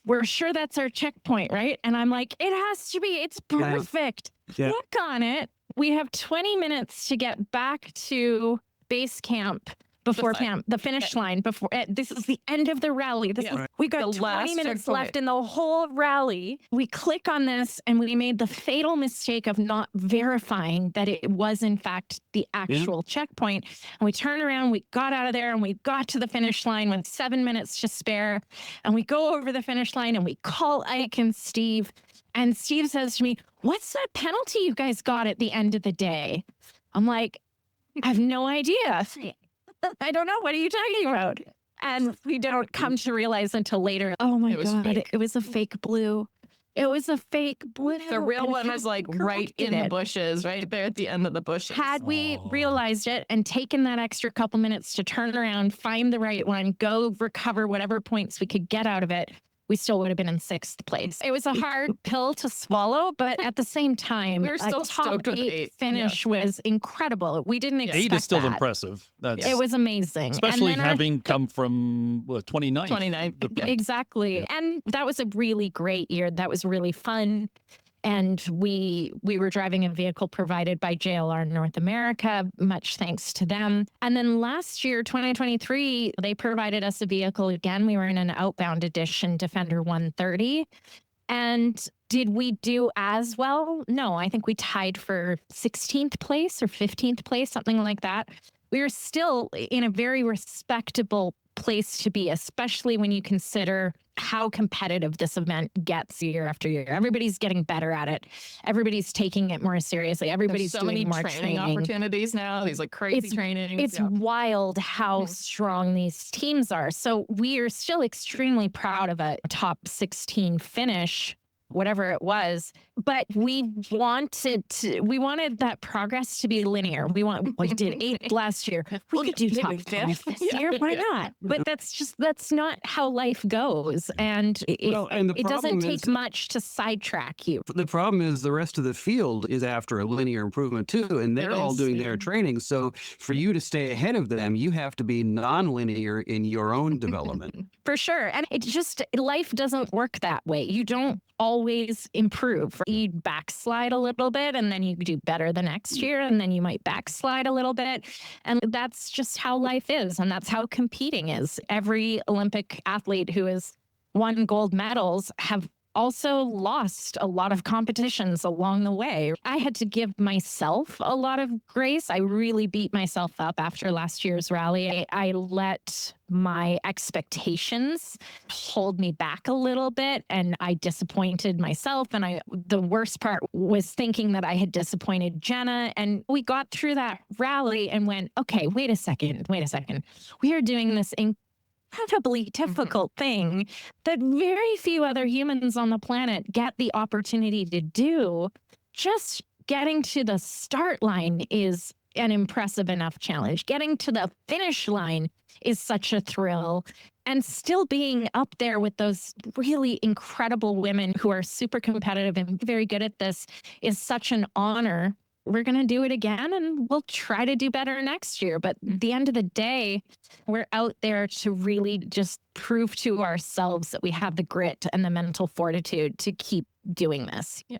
we're sure that's our checkpoint, right? And I'm like, it has to be. It's perfect. Yeah. Look on it. We have 20 minutes to get back to base camp before the finish line. Before this is the end of the rally. We got The 20 last minutes checkpoint. left in the whole rally. We click on this and we made the fatal mistake of not verifying that it was in fact the actual checkpoint. And we turned around, we got out of there and we got to the finish line with 7 minutes to spare. And we go over the finish line and we call Ike and Steve. And Steve says to me, "What's that penalty you guys got at the end of the day?" I'm like, "I have no idea. I don't know. What are you talking about?" And we don't come to realize until later, oh my It was God, fake. it was a fake blue. It was a fake blue. The real And one was like right in the bushes, right there at the end of the bushes. Had we realized it and taken that extra couple minutes to turn around, find the right one, go recover whatever points we could get out of it, we still would have been in 6th place. It was a hard pill to swallow, but at the same time, We were still a top stoked with 8 8. finish was incredible. We didn't expect 8 is still that. impressive. That's It was amazing. especially And then having come from 29th. 29th. Exactly. And that was a really great year. That was really fun. And we were driving a vehicle provided by JLR North America, much thanks to them. And then last year, 2023, they provided us a vehicle again. We were in an outbound edition Defender 130. And did we do as well? No, I think we tied for 16th place or 15th place, something like that. We were still in a very respectable place to be, especially when you consider how competitive this event gets year after year. Everybody's getting better at it. Everybody's taking it more seriously. Everybody's There's so doing many more training opportunities now. These like crazy trainings. It's wild how strong these teams are. So we are still extremely proud of a top 16 finish, whatever it was, but we wanted that progress to be linear. We did 8 last year. We could do top 5 this year. Why not? But that's not how life goes. And it doesn't take much to sidetrack you. The problem is the rest of the field is after a linear improvement too, and they're all doing their training. So for you to stay ahead of them, you have to be non-linear in your own development. For sure. And life doesn't work that way. You don't always improve. You backslide a little bit and then you do better the next year and then you might backslide a little bit. And that's just how life is. And that's how competing is. Every Olympic athlete who has won gold medals have also lost a lot of competitions along the way. I had to give myself a lot of grace. I really beat myself up after last year's rally. I let my expectations hold me back a little bit and I disappointed myself. And the worst part was thinking that I had disappointed Jenna. And we got through that rally and went, okay, wait a second. We are doing this incredibly difficult thing that very few other humans on the planet get the opportunity to do. Just getting to the start line is an impressive enough challenge. Getting to the finish line is such a thrill. And still being up there with those really incredible women who are super competitive and very good at this is such an honor. We're going to do it again and we'll try to do better next year. But at the end of the day, we're out there to really just prove to ourselves that we have the grit and the mental fortitude to keep doing this. Yeah.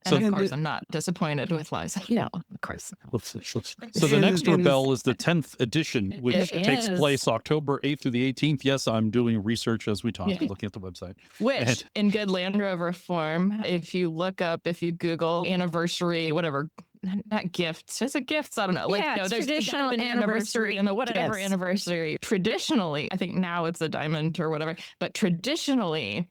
And of course, I'm not disappointed with Liza. No, of course. So the next Rebel is the 10th edition, which It takes is. place October 8th through the 18th. Yes, I'm doing research as we talk, looking at the website. Which, in good Land Rover form, if you Google anniversary, whatever, not gifts, is it gifts? I don't know. Yeah, there's traditional an anniversary and the whatever gifts. anniversary. Traditionally, I think now it's a diamond or whatever, but traditionally,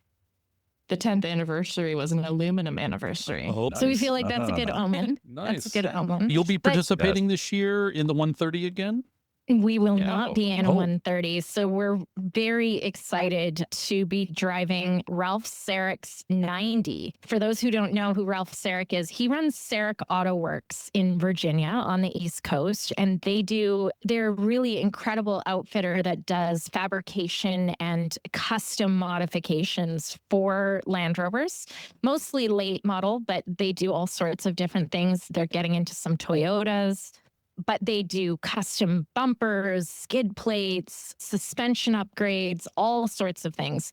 the 10th anniversary was an aluminum anniversary. Oh, So we nice. feel like that's a good omen. Nice. That's a good omen. You'll be But participating this year in the 130 again? we will Yeah. not be in a Oh. 130. So we're very excited to be driving Ralph Sarik's 90. For those who don't know who Ralph Sarik is, he runs Sarik Auto Works in Virginia on the East Coast. And they're a really incredible outfitter that does fabrication and custom modifications for Land Rovers, mostly late model, but they do all sorts of different things. They're getting into some Toyotas, but they do custom bumpers, skid plates, suspension upgrades, all sorts of things.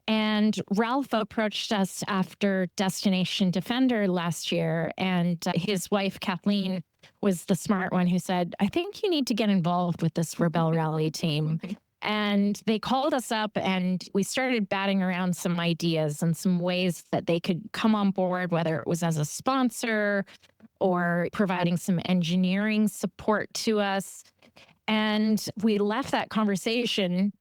And Ralph approached us after Destination Defender last year, and his wife, Kathleen, was the smart one who said, I think you need to get involved with this Rebel Rally team. And they called us up and we started batting around some ideas and some ways that they could come on board, whether it was as a sponsor or providing some engineering support to us. And we left that conversation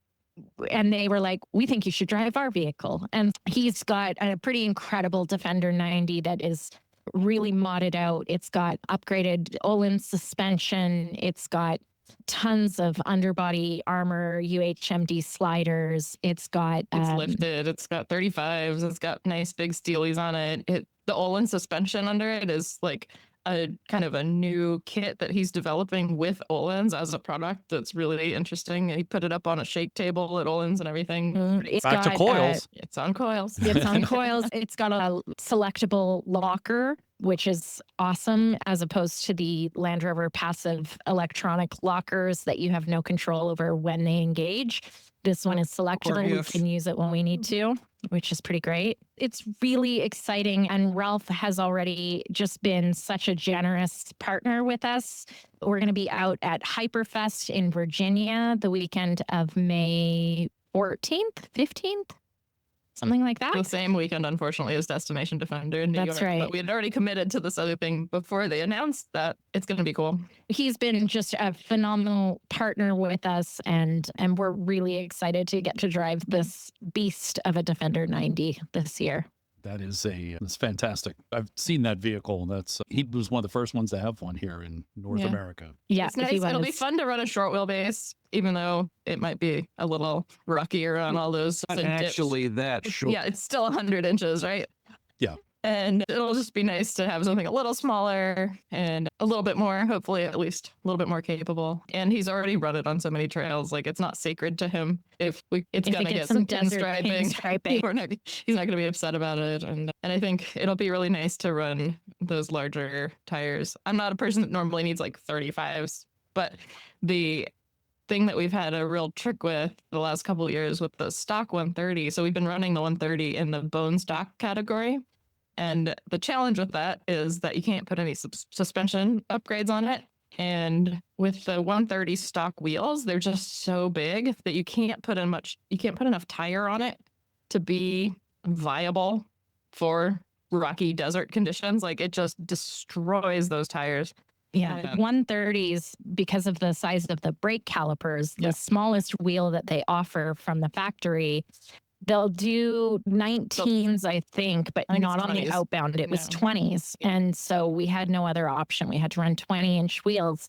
and they were like, we think you should drive our vehicle. And he's got a pretty incredible Defender 90 that is really modded out. It's got upgraded Olin suspension. It's got tons of underbody armor, UHMD sliders. It's got It's lifted. It's got 35s. It's got nice big steelies on it. The Olin suspension under it is like a kind of a new kit that he's developing with Olin's as a product that's really interesting. He put it up on a shake table at Olin's and everything. It's Back to got, coils. It's on coils. It's on coils. It's got a selectable locker, which is awesome, as opposed to the Land Rover passive electronic lockers that you have no control over when they engage. This one is selectable. We can use it when we need to, which is pretty great. It's really exciting. And Ralph has already just been such a generous partner with us. We're going to be out at Hyperfest in Virginia the weekend of May 14th, 15th. Something like that. The same weekend, unfortunately, as Destination Defender in New That's York. right. But we had already committed to this other thing before they announced that. It's going to be cool. He's been just a phenomenal partner with us, and we're really excited to get to drive this beast of a Defender 90 this year. That's fantastic. I've seen that vehicle. He was one of the first ones to have one here in North Yeah. America. Yeah, It's nice. It'll be fun to run a short wheelbase, even though it might be a little rockier on all those. Not dips. actually that short. Yeah, it's still 100 inches, right? Yeah. And it'll just be nice to have something a little smaller and a little bit more, hopefully at least a little bit more capable. And he's already run it on so many trails. Like, it's not sacred to him. It's If going it to gets get some desert pinstriping. He's not going to be upset about it. And I think it'll be really nice to run those larger tires. I'm not a person that normally needs like 35s, but the thing that we've had a real trick with the last couple of years with the stock 130. So we've been running the 130 in the bone stock category. And the challenge with that is that you can't put any suspension upgrades on it. And with the 130 stock wheels, they're just so big that you can't put enough tire on it to be viable for rocky desert conditions. Like, it just destroys those tires. Yeah, 130s, because of the size of the brake calipers, the smallest wheel that they offer from the factory. They'll do 19s, I think, but not on the 20s. outbound. It was 20s. And so we had no other option. We had to run 20-inch wheels.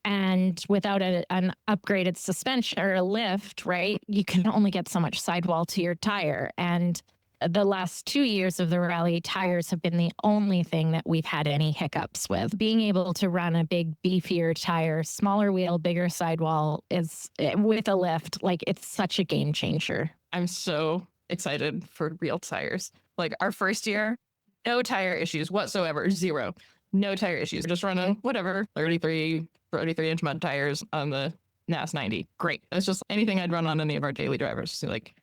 And without an upgraded suspension or a lift, right, you can only get so much sidewall to your tire. And the last 2 years of the rally, tires have been the only thing that we've had any hiccups with. Being able to run a big, beefier tire, smaller wheel, bigger sidewall is with a lift, like, it's such a game changer. I'm so excited for real tires. Like, our first year, no tire issues whatsoever. Zero. No tire issues. Just running whatever, 33-inch mud tires on the NAS 90. Great. It's just anything I'd run on any of our daily drivers. So, like,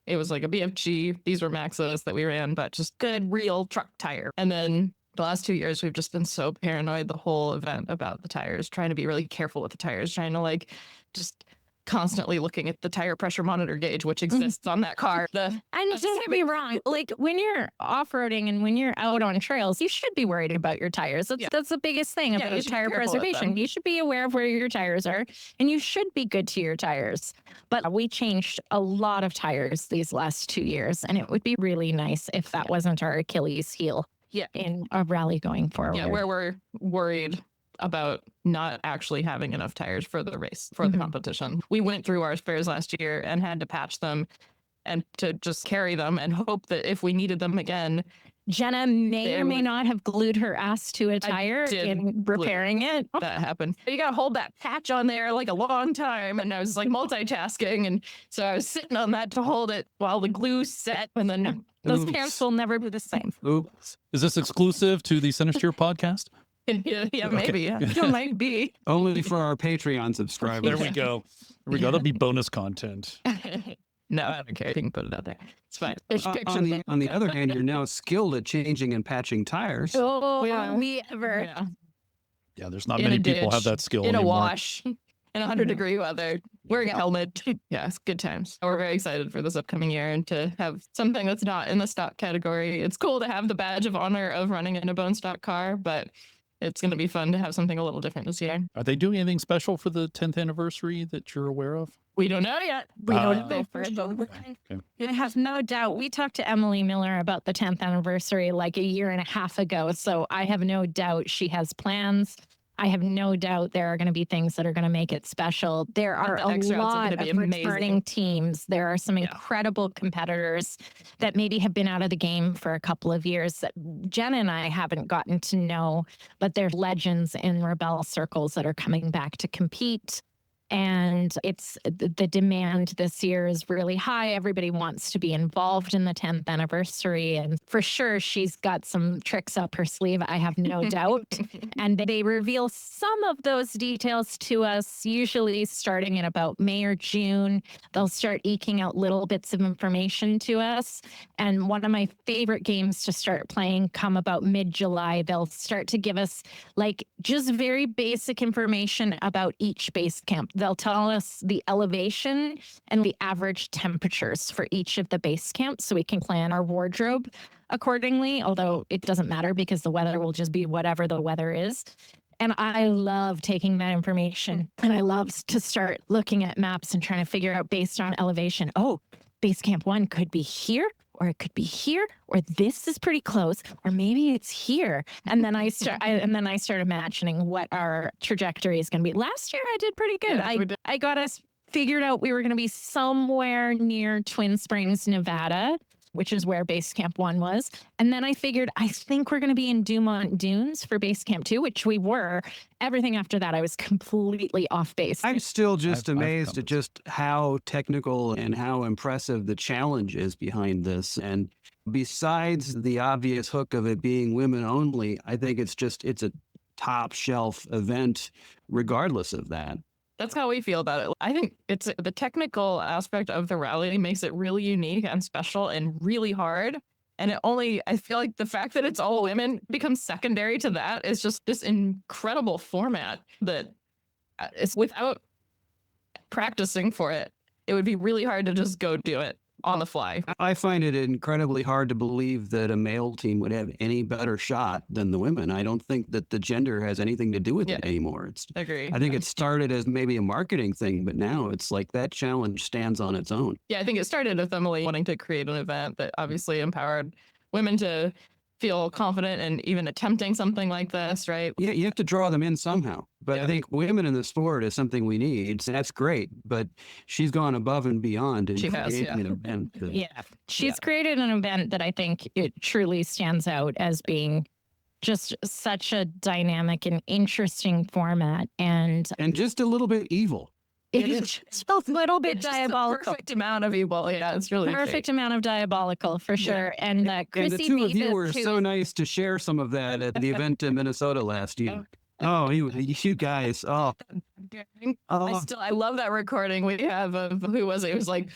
it was like a BFG. These were Maxas that we ran, but just good, real truck tire. And then the last 2 years, we've just been so paranoid the whole event about the tires, trying to be really careful with the tires, trying to, like, just constantly looking at the tire pressure monitor gauge, which exists on that car. And don't get me wrong, like when you're off-roading and when you're out on trails, you should be worried about your tires. That's the biggest thing Yeah, about you should be tire careful with preservation. them. You should be aware of where your tires are, and you should be good to your tires. But we changed a lot of tires these last 2 years, and it would be really nice if that wasn't our Achilles heel in a rally going forward. Yeah, where we're worried about not actually having enough tires for the race, for the competition. We went through our spares last year and had to patch them and to just carry them and hope that if we needed them again. Jenna may or may not have glued her ass to a tire in repairing it. That happened. You got to hold that patch on there like a long time. And I was like multitasking. And so I was sitting on that to hold it while the glue set. And then those pants will never be the same. Oops. Is this exclusive to the CentreSteer podcast? yeah, maybe. Yeah. It might be. Only for our Patreon subscribers. There we go. There we go. That'll be bonus content. No, I don't care. You can put it out there. It's fine. There's pictures. On the other hand, you're now skilled at changing and patching tires. Oh, Yeah. we ever. Yeah. Yeah, there's not In many a people have ditch, that skill in anymore. a wash, in 100-degree weather, wearing a helmet. Yeah, it's good times. We're very excited for this upcoming year and to have something that's not in the stock category. It's cool to have the badge of honor of running in a bone stock car, but it's going to be fun to have something a little different this year. Are they doing anything special for the 10th anniversary that you're aware of? We don't know yet. We don't Ah. know for it. Okay. I have no doubt. We talked to Emily Miller about the 10th anniversary like a year and a half ago. So I have no doubt she has plans. I have no doubt there are going to be things that are going to make it special. There are The a X routes are lot gonna be of amazing. returning teams. There are some incredible competitors that maybe have been out of the game for a couple of years that Jen and I haven't gotten to know, but they're legends in Rebel circles that are coming back to compete. And it's the demand this year is really high. Everybody wants to be involved in the 10th anniversary. And for sure, she's got some tricks up her sleeve, I have no doubt. And they reveal some of those details to us, usually starting in about May or June. They'll start eking out little bits of information to us. And one of my favorite games to start playing come about mid-July, they'll start to give us like just very basic information about each base camp. They'll tell us the elevation and the average temperatures for each of the base camps so we can plan our wardrobe accordingly, although it doesn't matter because the weather will just be whatever the weather is. And I love taking that information and I love to start looking at maps and trying to figure out based on elevation. Oh, base camp 1 could be here, or it could be here, or this is pretty close, or maybe it's here. And then I start imagining what our trajectory is going to be. Last year I did pretty good. Yeah, I got us figured out we were going to be somewhere near Twin Springs, Nevada, which is where base camp 1 was. And then I figured, I think we're going to be in Dumont Dunes for base camp 2, which we were. Everything after that, I was completely off base. I'm still just I've amazed come at just how technical and how impressive the challenge is behind this. And besides the obvious hook of it being women only, I think it's a top shelf event regardless of that. That's how we feel about it. I think it's the technical aspect of the rally makes it really unique and special and really hard. And I feel like the fact that it's all women becomes secondary to that. Is just this incredible format that it's without practicing for it. It would be really hard to just go do it on the fly. I find it incredibly hard to believe that a male team would have any better shot than the women. I don't think that the gender has anything to do with it anymore. Agree. I think it started as maybe a marketing thing, but now it's like that challenge stands on its own. Yeah, I think it started with Emily wanting to create an event that obviously empowered women to feel confident and even attempting something like this, right? Yeah, you have to draw them in somehow. But Yeah. I think women in the sport is something we need. So that's great. But she's gone above and beyond in She has, creating an event. She's created an event that I think it truly stands out as being just such a dynamic and interesting format. And And just a little bit evil. it is just a little bit It's just the diabolical. perfect amount of evil. Yeah, it's really Perfect amount of diabolical for sure. And And the Chrissy two of you Davis, were who- so nice to share some of that at the event in Minnesota last year. Oh, you guys. Oh, I love that recording we have of who was it? It was like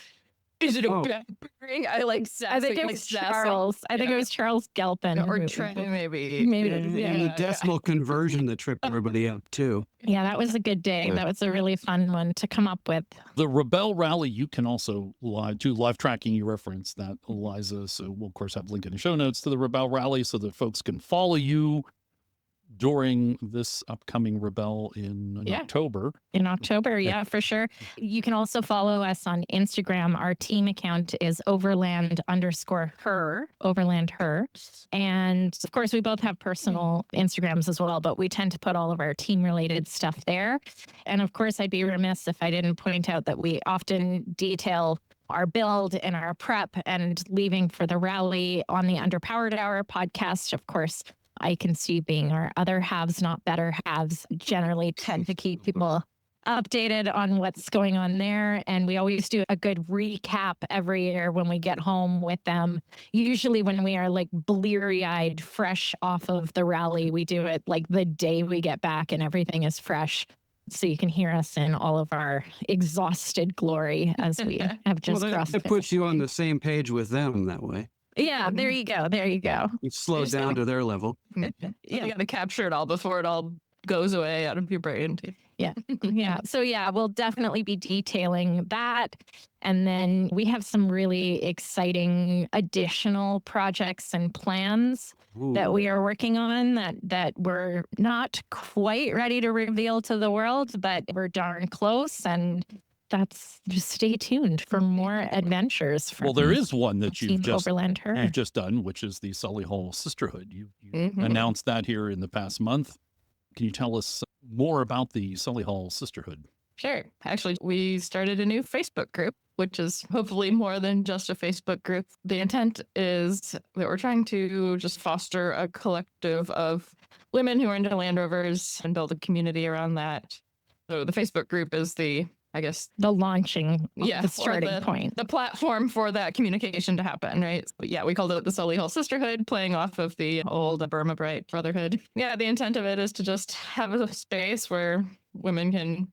Is it a Oh. bad pairing? I like I think it like was sassing. Charles. I think it Yeah. was Charles Gelpin. Or who- Trey, maybe. Maybe. And Yeah, the yeah. decimal conversion that tripped everybody up too. Yeah, that was a good day. That was a really fun one to come up with. The Rebel Rally, you can also do live tracking. You referenced that, Liza. So we'll, of course, have a link in the show notes to the Rebel Rally so that folks can follow you during this upcoming Rebel in Yeah. October. In October, yeah, for sure. You can also follow us on Instagram. Our team account is overland_her, overland her. And of course, we both have personal Instagrams as well, but we tend to put all of our team related stuff there. And of course, I'd be remiss if I didn't point out that we often detail our build and our prep and leaving for the rally on the Underpowered Hour podcast. Of course, I can see being our other halves, not better halves, generally tend to keep people updated on what's going on there. And we always do a good recap every year when we get home with them. Usually when we are like bleary eyed, fresh off of the rally, we do it like the day we get back and everything is fresh. So you can hear us in all of our exhausted glory as we have just crossed. It puts you on the same page with them that way. Yeah, there you go. There you go. You slow down to their level. You got to capture it all before it all goes away out of your brain. Yeah. So yeah, we'll definitely be detailing that. And then we have some really exciting additional projects and plans that we are working on that we're not quite ready to reveal to the world, but we're darn close. And that's just stay tuned for more adventures. From Well, there is one that Team you've just Overland Her. you've just done, which is the Solihull Sisterhood. You Mhm. announced that here in the past month. Can you tell us more about the Solihull Sisterhood? Sure. Actually, we started a new Facebook group, which is hopefully more than just a Facebook group. The intent is that we're trying to just foster a collective of women who are into Land Rovers and build a community around that. So the Facebook group is the The launching, Yeah, the or starting point. the platform for that communication to happen, right? But yeah, we called it the Solihull Sisterhood, playing off of the old Burma Bright Brotherhood. Yeah, the intent of it is to just have a space where women can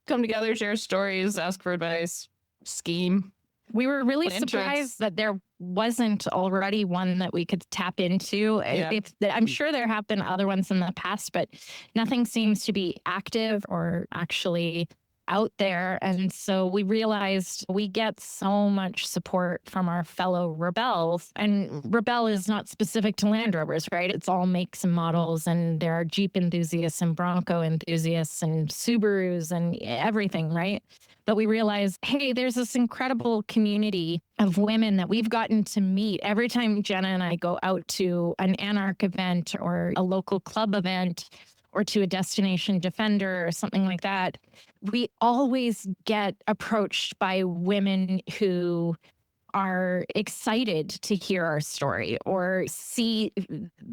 come together, share stories, ask for advice, scheme. We were really Plan trips. surprised that there wasn't already one that we could tap into. Yeah. I'm sure there have been other ones in the past, but nothing seems to be active or actually out there. And so we realized we get so much support from our fellow rebels. And Rebel is not specific to Land Rovers, right? It's all makes and models. And there are Jeep enthusiasts and Bronco enthusiasts and Subarus and everything, right? But we realized, hey, there's this incredible community of women that we've gotten to meet. Every time Jenna and I go out to an Anarch event or a local club event, or to a Destination Defender or something like that, we always get approached by women who are excited to hear our story or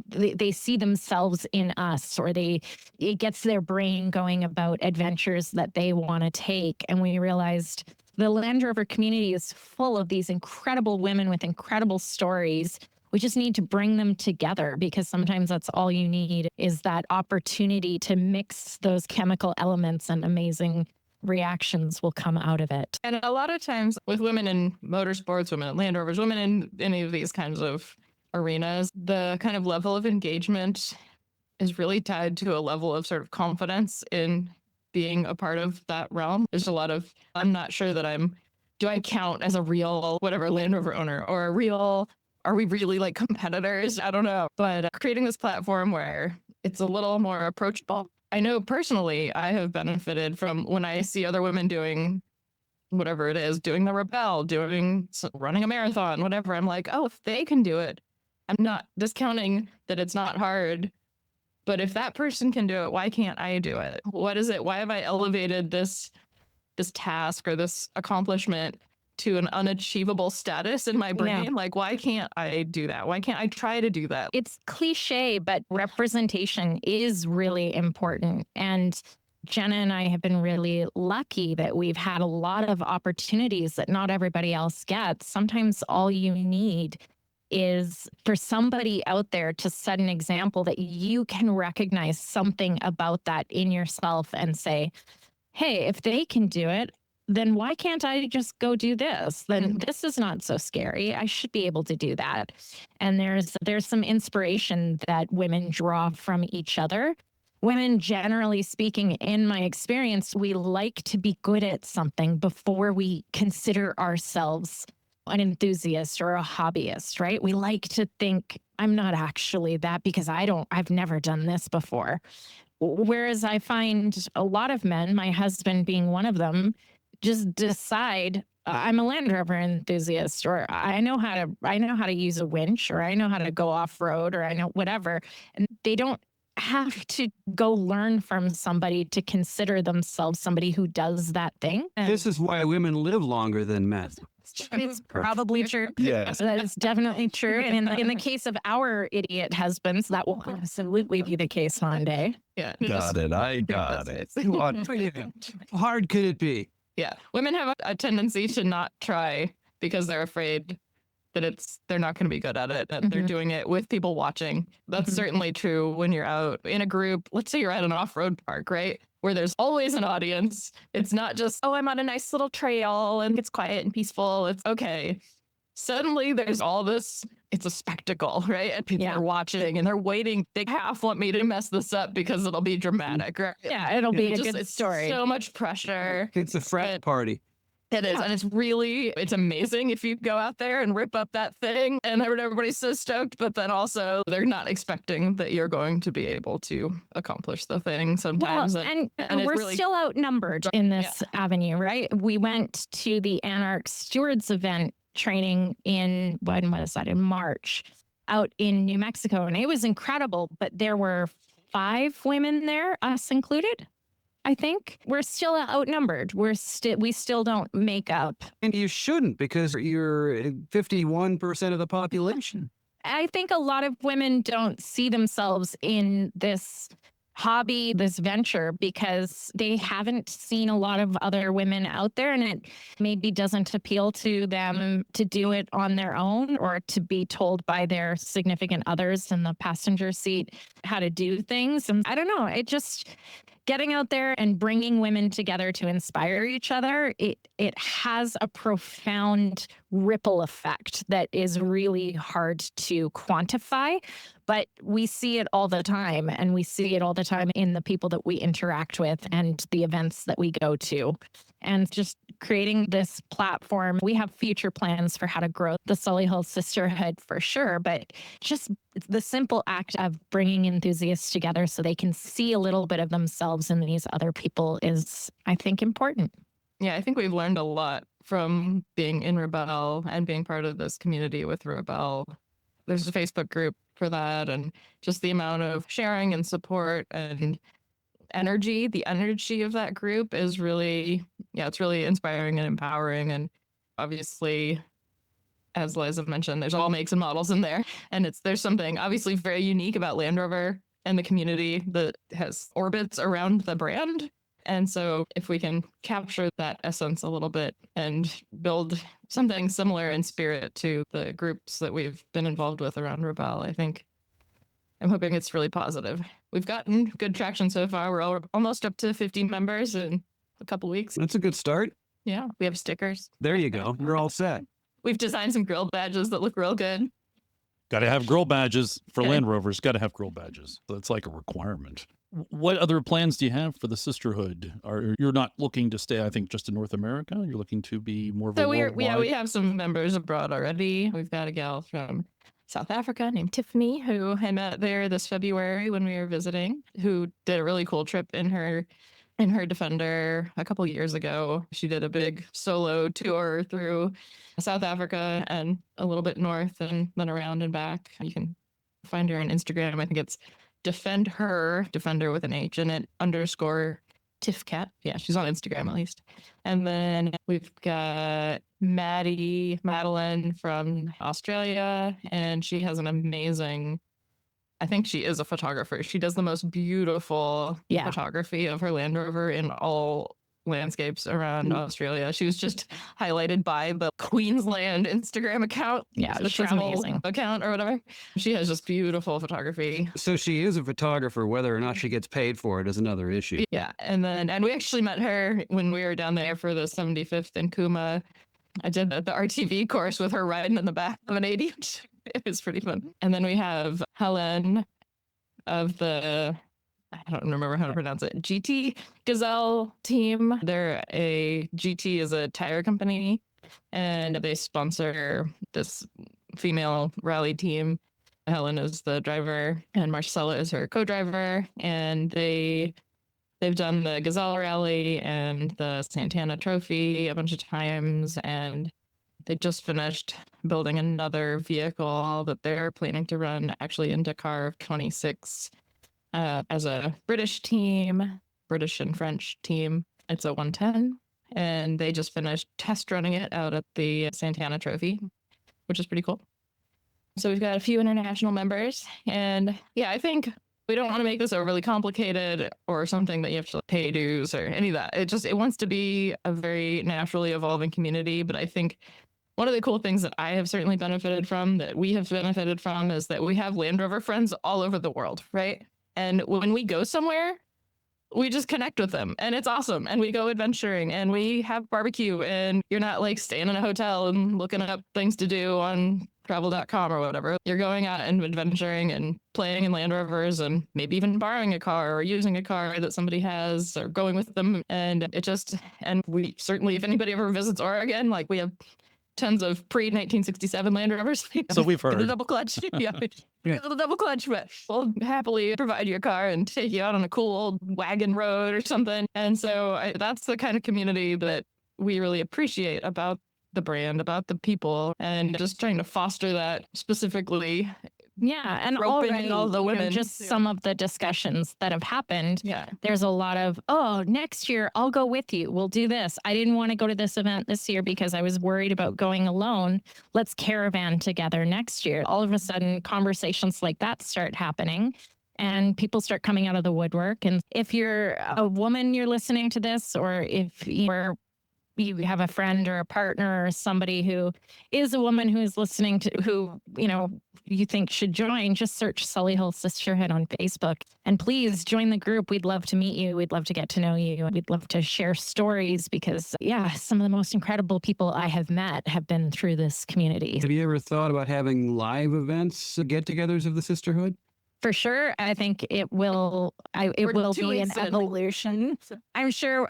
they see themselves in us, or it gets their brain going about adventures that they want to take. And we realized the Land Rover community is full of these incredible women with incredible stories. We just need to bring them together, because sometimes that's all you need is that opportunity to mix those chemical elements, and amazing reactions will come out of it. And a lot of times with women in motorsports, women in Land Rovers, women in any of these kinds of arenas, the kind of level of engagement is really tied to a level of sort of confidence in being a part of that realm. There's a lot of, I'm not sure that do I count as a real, whatever, Land Rover owner, or a real, are we really like competitors? I don't know. But creating this platform where it's a little more approachable. I know personally, I have benefited from when I see other women doing whatever it is, doing the Rebel, running a marathon, whatever. I'm like, oh, if they can do it, I'm not discounting that it's not hard. But if that person can do it, why can't I do it? What is it? Why have I elevated this task or this accomplishment to an unachievable status in my brain? Yeah. Like, why can't I do that? Why can't I try to do that? It's cliche, but representation is really important. And Jenna and I have been really lucky that we've had a lot of opportunities that not everybody else gets. Sometimes all you need is for somebody out there to set an example that you can recognize something about that in yourself and say, hey, if they can do it, then why can't I just go do this? Then this is not so scary. I should be able to do that. And there's some inspiration that women draw from each other. Women, generally speaking, in my experience, we like to be good at something before we consider ourselves an enthusiast or a hobbyist, right? We like to think, I'm not actually that because I've never done this before. Whereas I find a lot of men, my husband being one of them, just decide I'm a Land Rover enthusiast, or I know how to use a winch, or I know how to go off road, or I know whatever. And they don't have to go learn from somebody to consider themselves somebody who does that thing. And This is why women live longer than men. it's probably true. Yeah. That is definitely true. And in the case of our idiot husbands, that will absolutely be the case one day. Yeah. Got it. I got it. How hard could it be? Yeah. Women have a tendency to not try because they're afraid that they're not going to be good at it, that they're doing it with people watching. That's certainly true when you're out in a group. Let's say you're at an off-road park, right? Where there's always an audience. It's not just, oh, I'm on a nice little trail and it's quiet and peaceful. It's okay. Suddenly there's all this, it's a spectacle, right? And people are watching and they're waiting. They half want me to mess this up because it'll be dramatic, right? Yeah, it'll be a Just, good it's story. so much pressure. It's a frat party. It is. And it's amazing if you go out there and rip up that thing and everybody's so stoked, but then also they're not expecting that you're going to be able to accomplish the thing sometimes. Well, and it's we're really still outnumbered in this avenue, right? We went to the Anarch Stewards event training in March out in New Mexico, and it was incredible, but there were 5 women there, us included. I think we're still outnumbered. We still don't make up. And you shouldn't, because you're 51% of the population. I think a lot of women don't see themselves in this hobby, this venture, because they haven't seen a lot of other women out there, and it maybe doesn't appeal to them to do it on their own or to be told by their significant others in the passenger seat how to do things. And I don't know, it just... Getting out there and bringing women together to inspire each other, it has a profound ripple effect that is really hard to quantify, but we see it all the time, and we see it all the time in the people that we interact with and the events that we go to. And just creating this platform, we have future plans for how to grow the Solihull Sisterhood for sure, but just the simple act of bringing enthusiasts together so they can see a little bit of themselves in these other people is, I think, important. Yeah, I think we've learned a lot from being in Rebel and being part of this community with Rebel. There's a Facebook group for that, and just the amount of sharing and support and the energy of that group is really, it's really inspiring and empowering. And obviously, as Liza mentioned, there's all makes and models in there. And there's something obviously very unique about Land Rover and the community that orbits around the brand. And so if we can capture that essence a little bit and build something similar in spirit to the groups that we've been involved with around Rebel, I'm hoping it's really positive. We've gotten good traction so far. We're almost up to 50 members in a couple weeks. That's a good start. Yeah, we have stickers. There you go. You're all set. We've designed some grill badges that look real good. Got to have grill badges for Okay. Land Rovers. Got to have grill badges. So it's like a requirement. What other plans do you have for the sisterhood? You're not looking to stay, I think, just in North America? You're looking to be more of a worldwide? We have some members abroad already. We've got a gal from South Africa named Tiffany, who I met there this February when we were visiting, who did a really cool trip in her Defender a couple years ago. She did a big solo tour through South Africa and a little bit north and then around and back. You can find her on Instagram. I think it's Defender with an H in it, _Tiffcat. Yeah, she's on Instagram at least. And then we've got Madeline from Australia, and she has an amazing, I think she is a photographer. She does the most beautiful photography of her Land Rover in all landscapes around Australia. She was just highlighted by the Queensland Instagram account. Yeah, the she's travel amazing. account or whatever. She has just beautiful photography. So she is a photographer. Whether or not she gets paid for it is another issue. Yeah. And we actually met her when we were down there for the 75th in Kuma. I did the RTV course with her riding in the back of an 80. It was pretty fun. And then we have Helen of the, I don't remember how to pronounce it, GT Gazelle team. GT is a tire company, and they sponsor this female rally team. Helen is the driver, and Marcella is her co-driver, and they've done the Gazelle Rally and the Santana Trophy a bunch of times, and they just finished building another vehicle that they're planning to run actually in Dakar of 26 as a British and French team. It's a 110, and they just finished test running it out at the Santana Trophy, which is pretty cool. So we've got a few international members, and yeah, I think we don't want to make this overly complicated or something that you have to pay dues or any of that. It wants to be a very naturally evolving community. But I think one of the cool things that I have certainly benefited from, that we have benefited from, is that we have Land Rover friends all over the world, right? And when we go somewhere, we just connect with them, and it's awesome. And we go adventuring, and we have barbecue, and you're not like staying in a hotel and looking up things to do on travel.com or whatever. You're going out and adventuring and playing in Land Rovers, and maybe even borrowing a car or using a car that somebody has, or going with them. And we certainly, if anybody ever visits Oregon, like we have tons of pre-1967 Land Rovers. So we've heard. The double clutch. Yeah. The double clutch, but we'll happily provide you a car and take you out on a cool old wagon road or something. And so that's the kind of community that we really appreciate about the brand, about the people, and just trying to foster that specifically. Yeah, and roping already in all the women. just some of the discussions that have happened. Yeah. There's a lot of, oh, next year I'll go with you. We'll do this. I didn't want to go to this event this year because I was worried about going alone. Let's caravan together next year. All of a sudden, conversations like that start happening, and people start coming out of the woodwork. And if you're a woman, you're listening to this, or if you have a friend or a partner or somebody who is a woman who is listening to, who, you think should join, just search Solihull Sisterhood on Facebook. And please join the group. We'd love to meet you. We'd love to get to know you. We'd love to share stories because, some of the most incredible people I have met have been through this community. Have you ever thought about having live events, get-togethers of the sisterhood? For sure. I think it will be an evolution. I'm sure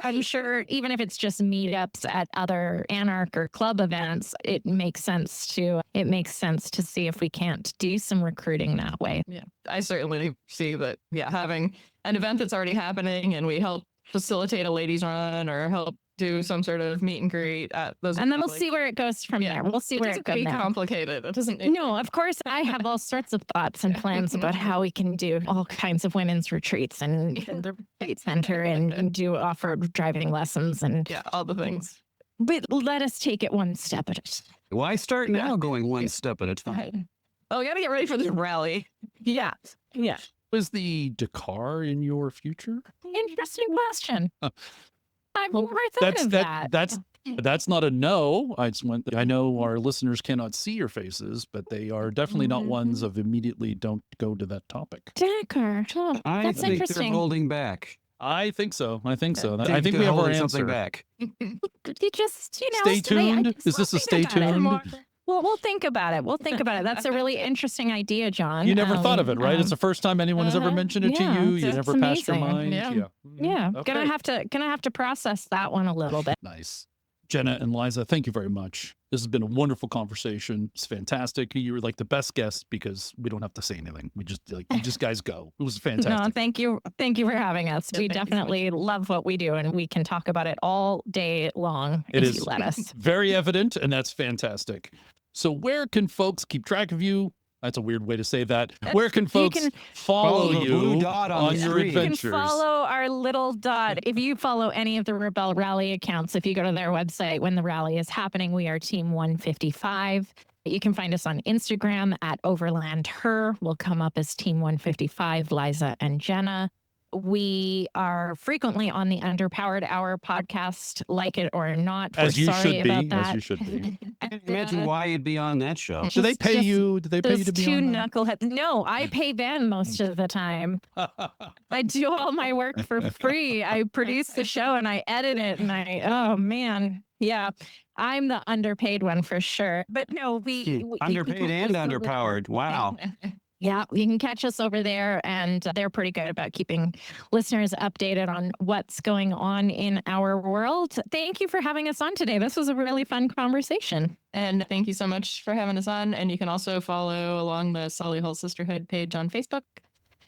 even if it's just meetups at other Anarch or club events, it makes sense to see if we can't do some recruiting that way. Yeah. I certainly see that, having an event that's already happening, and we help facilitate a ladies run or help do some sort of meet and greet at those. And then we'll see where it goes from there. We'll see where it goes. It doesn't be complicated. It doesn't. No, of course, I have all sorts of thoughts and plans about how we can do all kinds of women's retreats and the retreat center and do off-road driving lessons and all the things. But let us take it one step at a time. Why start now going one step at a time? Oh, we got to get ready for this rally. Yeah. Is the Dakar in your future? Interesting question. I've never thought of that. That's not a no. I know our listeners cannot see your faces, but they are definitely not ones of immediately don't go to that topic. Dakar. I That's think interesting. they're holding back. I think so. I think They're we have our holding answer. something back. You just, Stay tuned. Is this a stay tuned? Well, we'll think about it. That's a really interesting idea, John. You never thought of it, right? It's the first time anyone has ever mentioned it to you. You it's never passed your amazing. mind. Yeah. Okay. Gonna have to process that one a little bit. Nice. Jenna and Liza, thank you very much. This has been a wonderful conversation. It's fantastic. You were like the best guest because we don't have to say anything. We just you just guys go. It was fantastic. No, thank you. Thank you for having us. We definitely love what we do, and we can talk about it all day long if you let us. Very evident, and that's fantastic. So where can folks keep track of you? That's a weird way to say that. Where can folks follow the you blue dot on your screen. adventures? You can follow our little dot. If you follow any of the Rebel Rally accounts, if you go to their website when the rally is happening, we are Team 155. You can find us on Instagram at OverlandHer. We'll come up as Team 155, Liza and Jenna. We are frequently on the Underpowered Hour podcast, like it or not. As We're you sorry should be, about as that. you should be. I can't imagine why you'd be on that show. Do they pay Just you? Do they pay you Those to be two on that? knuckleheads. No, I pay Ben most of the time. I do all my work for free. I produce the show and I edit it, and oh man, yeah, I'm the underpaid one for sure. But no, we Underpaid and underpowered. Wow. Yeah, you can catch us over there, and they're pretty good about keeping listeners updated on what's going on in our world. Thank you for having us on today. This was a really fun conversation. And thank you so much for having us on. And you can also follow along the Solihull Sisterhood page on Facebook.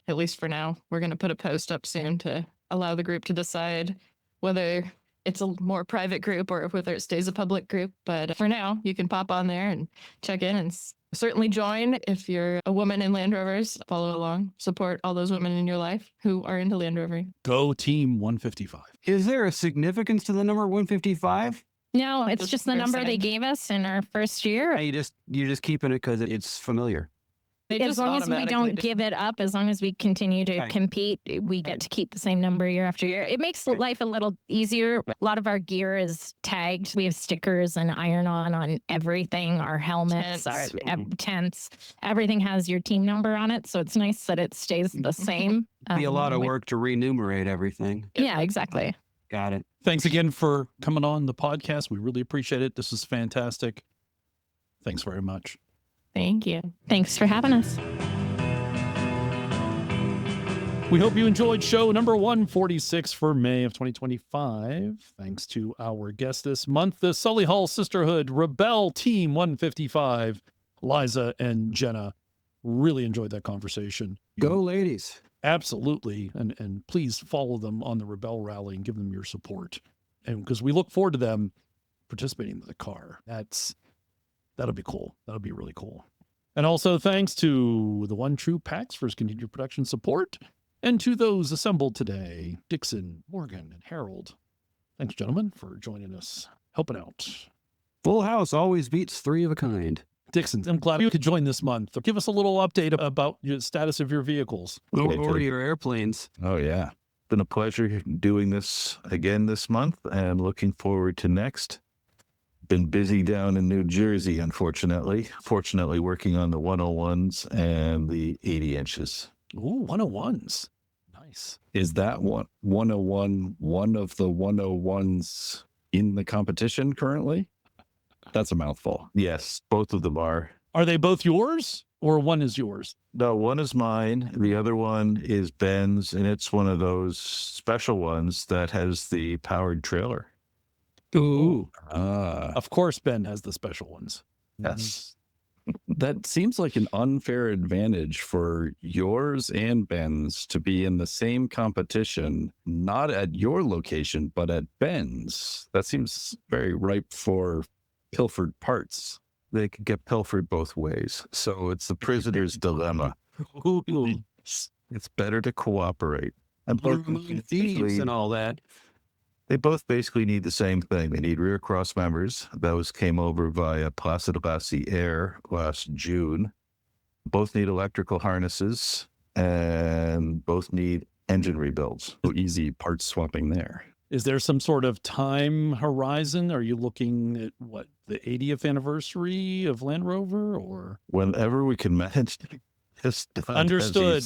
At least for now. We're going to put a post up soon to allow the group to decide whether it's a more private group or whether it stays a public group. But for now, you can pop on there and check in and certainly join if you're a woman in Land Rovers. Follow along, support all those women in your life who are into Land Rovering. Go Team 155. Is there a significance to the number 155? No, it's just the number they sad. gave us in our first year. You're just keeping it because it's familiar. They As just long as we don't automatically give it up, as long as we continue to Right. compete, we get to keep the same number year after year. It makes life a little easier. A lot of our gear is tagged. We have stickers and iron-on everything, our helmets, our tents. Everything has your team number on it, so it's nice that it stays the same. Be a lot of work to renumerate everything. Yeah, exactly. Got it. Thanks again for coming on the podcast. We really appreciate it. This is fantastic. Thanks very much. Thank you. Thanks for having us. We hope you enjoyed show number 146 for May of 2025. Thanks to our guest this month, the Solihull Sisterhood Rebel Team 155, Liza and Jenna. Really enjoyed that conversation. Go ladies. Absolutely. And please follow them on the Rebel Rally and give them your support. And because we look forward to them participating in the car. That'll be cool. That'll be really cool. And also thanks to the One True Packs for his continued production support, and to those assembled today, Dixon, Morgan, and Harold. Thanks, gentlemen, for joining us, helping out. Full house always beats three of a kind. Dixon, I'm glad you could join this month. Give us a little update about the status of your vehicles. Or your airplanes. Oh, yeah. Been a pleasure doing this again this month and looking forward to next. Been busy down in New Jersey, unfortunately. Fortunately, working on the 101s and the 80 inches. Ooh, 101s. Nice. Is that 101 one of the 101s in the competition currently? That's a mouthful. Yes, both of them are. Are they both yours or one is yours? No, one is mine. The other one is Ben's, and it's one of those special ones that has the powered trailer. Ooh. Of course, Ben has the special ones. Yes. That seems like an unfair advantage for yours and Ben's to be in the same competition, not at your location, but at Ben's. That seems very ripe for pilfered parts. They could get pilfered both ways. So it's the prisoner's dilemma. It's better to cooperate. And both Thieves and all that. They both basically need the same thing. They need rear cross members. Those came over via Place de Bassi Air last June. Both need electrical harnesses and both need engine rebuilds. So easy parts swapping there. Is there some sort of time horizon? Are you looking at what, the 80th anniversary of Land Rover or? Whenever we can manage. Understood.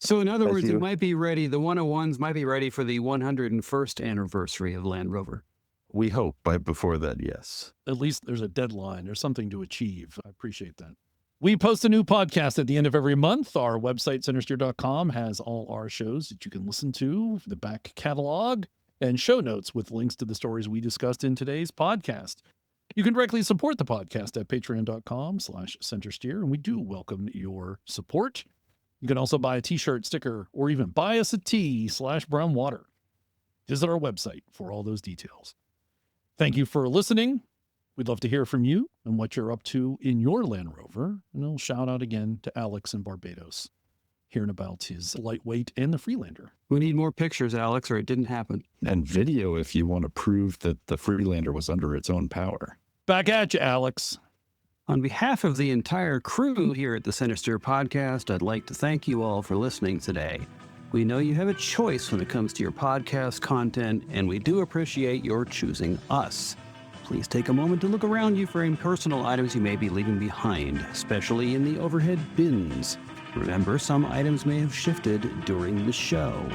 So in other words, you- it might be ready. The 101s might be ready for the 101st anniversary of Land Rover. We hope before that, yes. At least there's a deadline. There's something to achieve. I appreciate that. We post a new podcast at the end of every month. Our website, CentreSteer.com, has all our shows that you can listen to, the back catalog, and show notes with links to the stories we discussed in today's podcast. You can directly support the podcast at patreon.com/CentreSteer, and we do welcome your support. You can also buy a t-shirt, sticker, or even buy us a tea/brown water. Visit our website for all those details. Thank you for listening. We'd love to hear from you and what you're up to in your Land Rover. And I'll shout out again to Alex in Barbados, hearing about his lightweight and the Freelander. We need more pictures, Alex, or it didn't happen. And video if you want to prove that the Freelander was under its own power. Back at you, Alex. On behalf of the entire crew here at the CentreSteer podcast, I'd like to thank you all for listening today. We know you have a choice when it comes to your podcast content, and we do appreciate your choosing us. Please take a moment to look around you for any personal items you may be leaving behind, especially in the overhead bins. Remember, some items may have shifted during the show.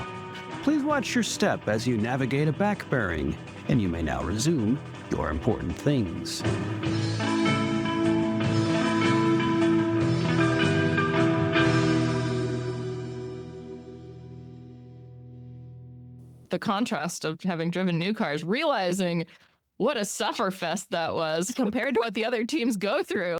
Please watch your step as you navigate a back bearing, and you may now resume your important things. The contrast of having driven new cars, realizing what a sufferfest that was compared to what the other teams go through.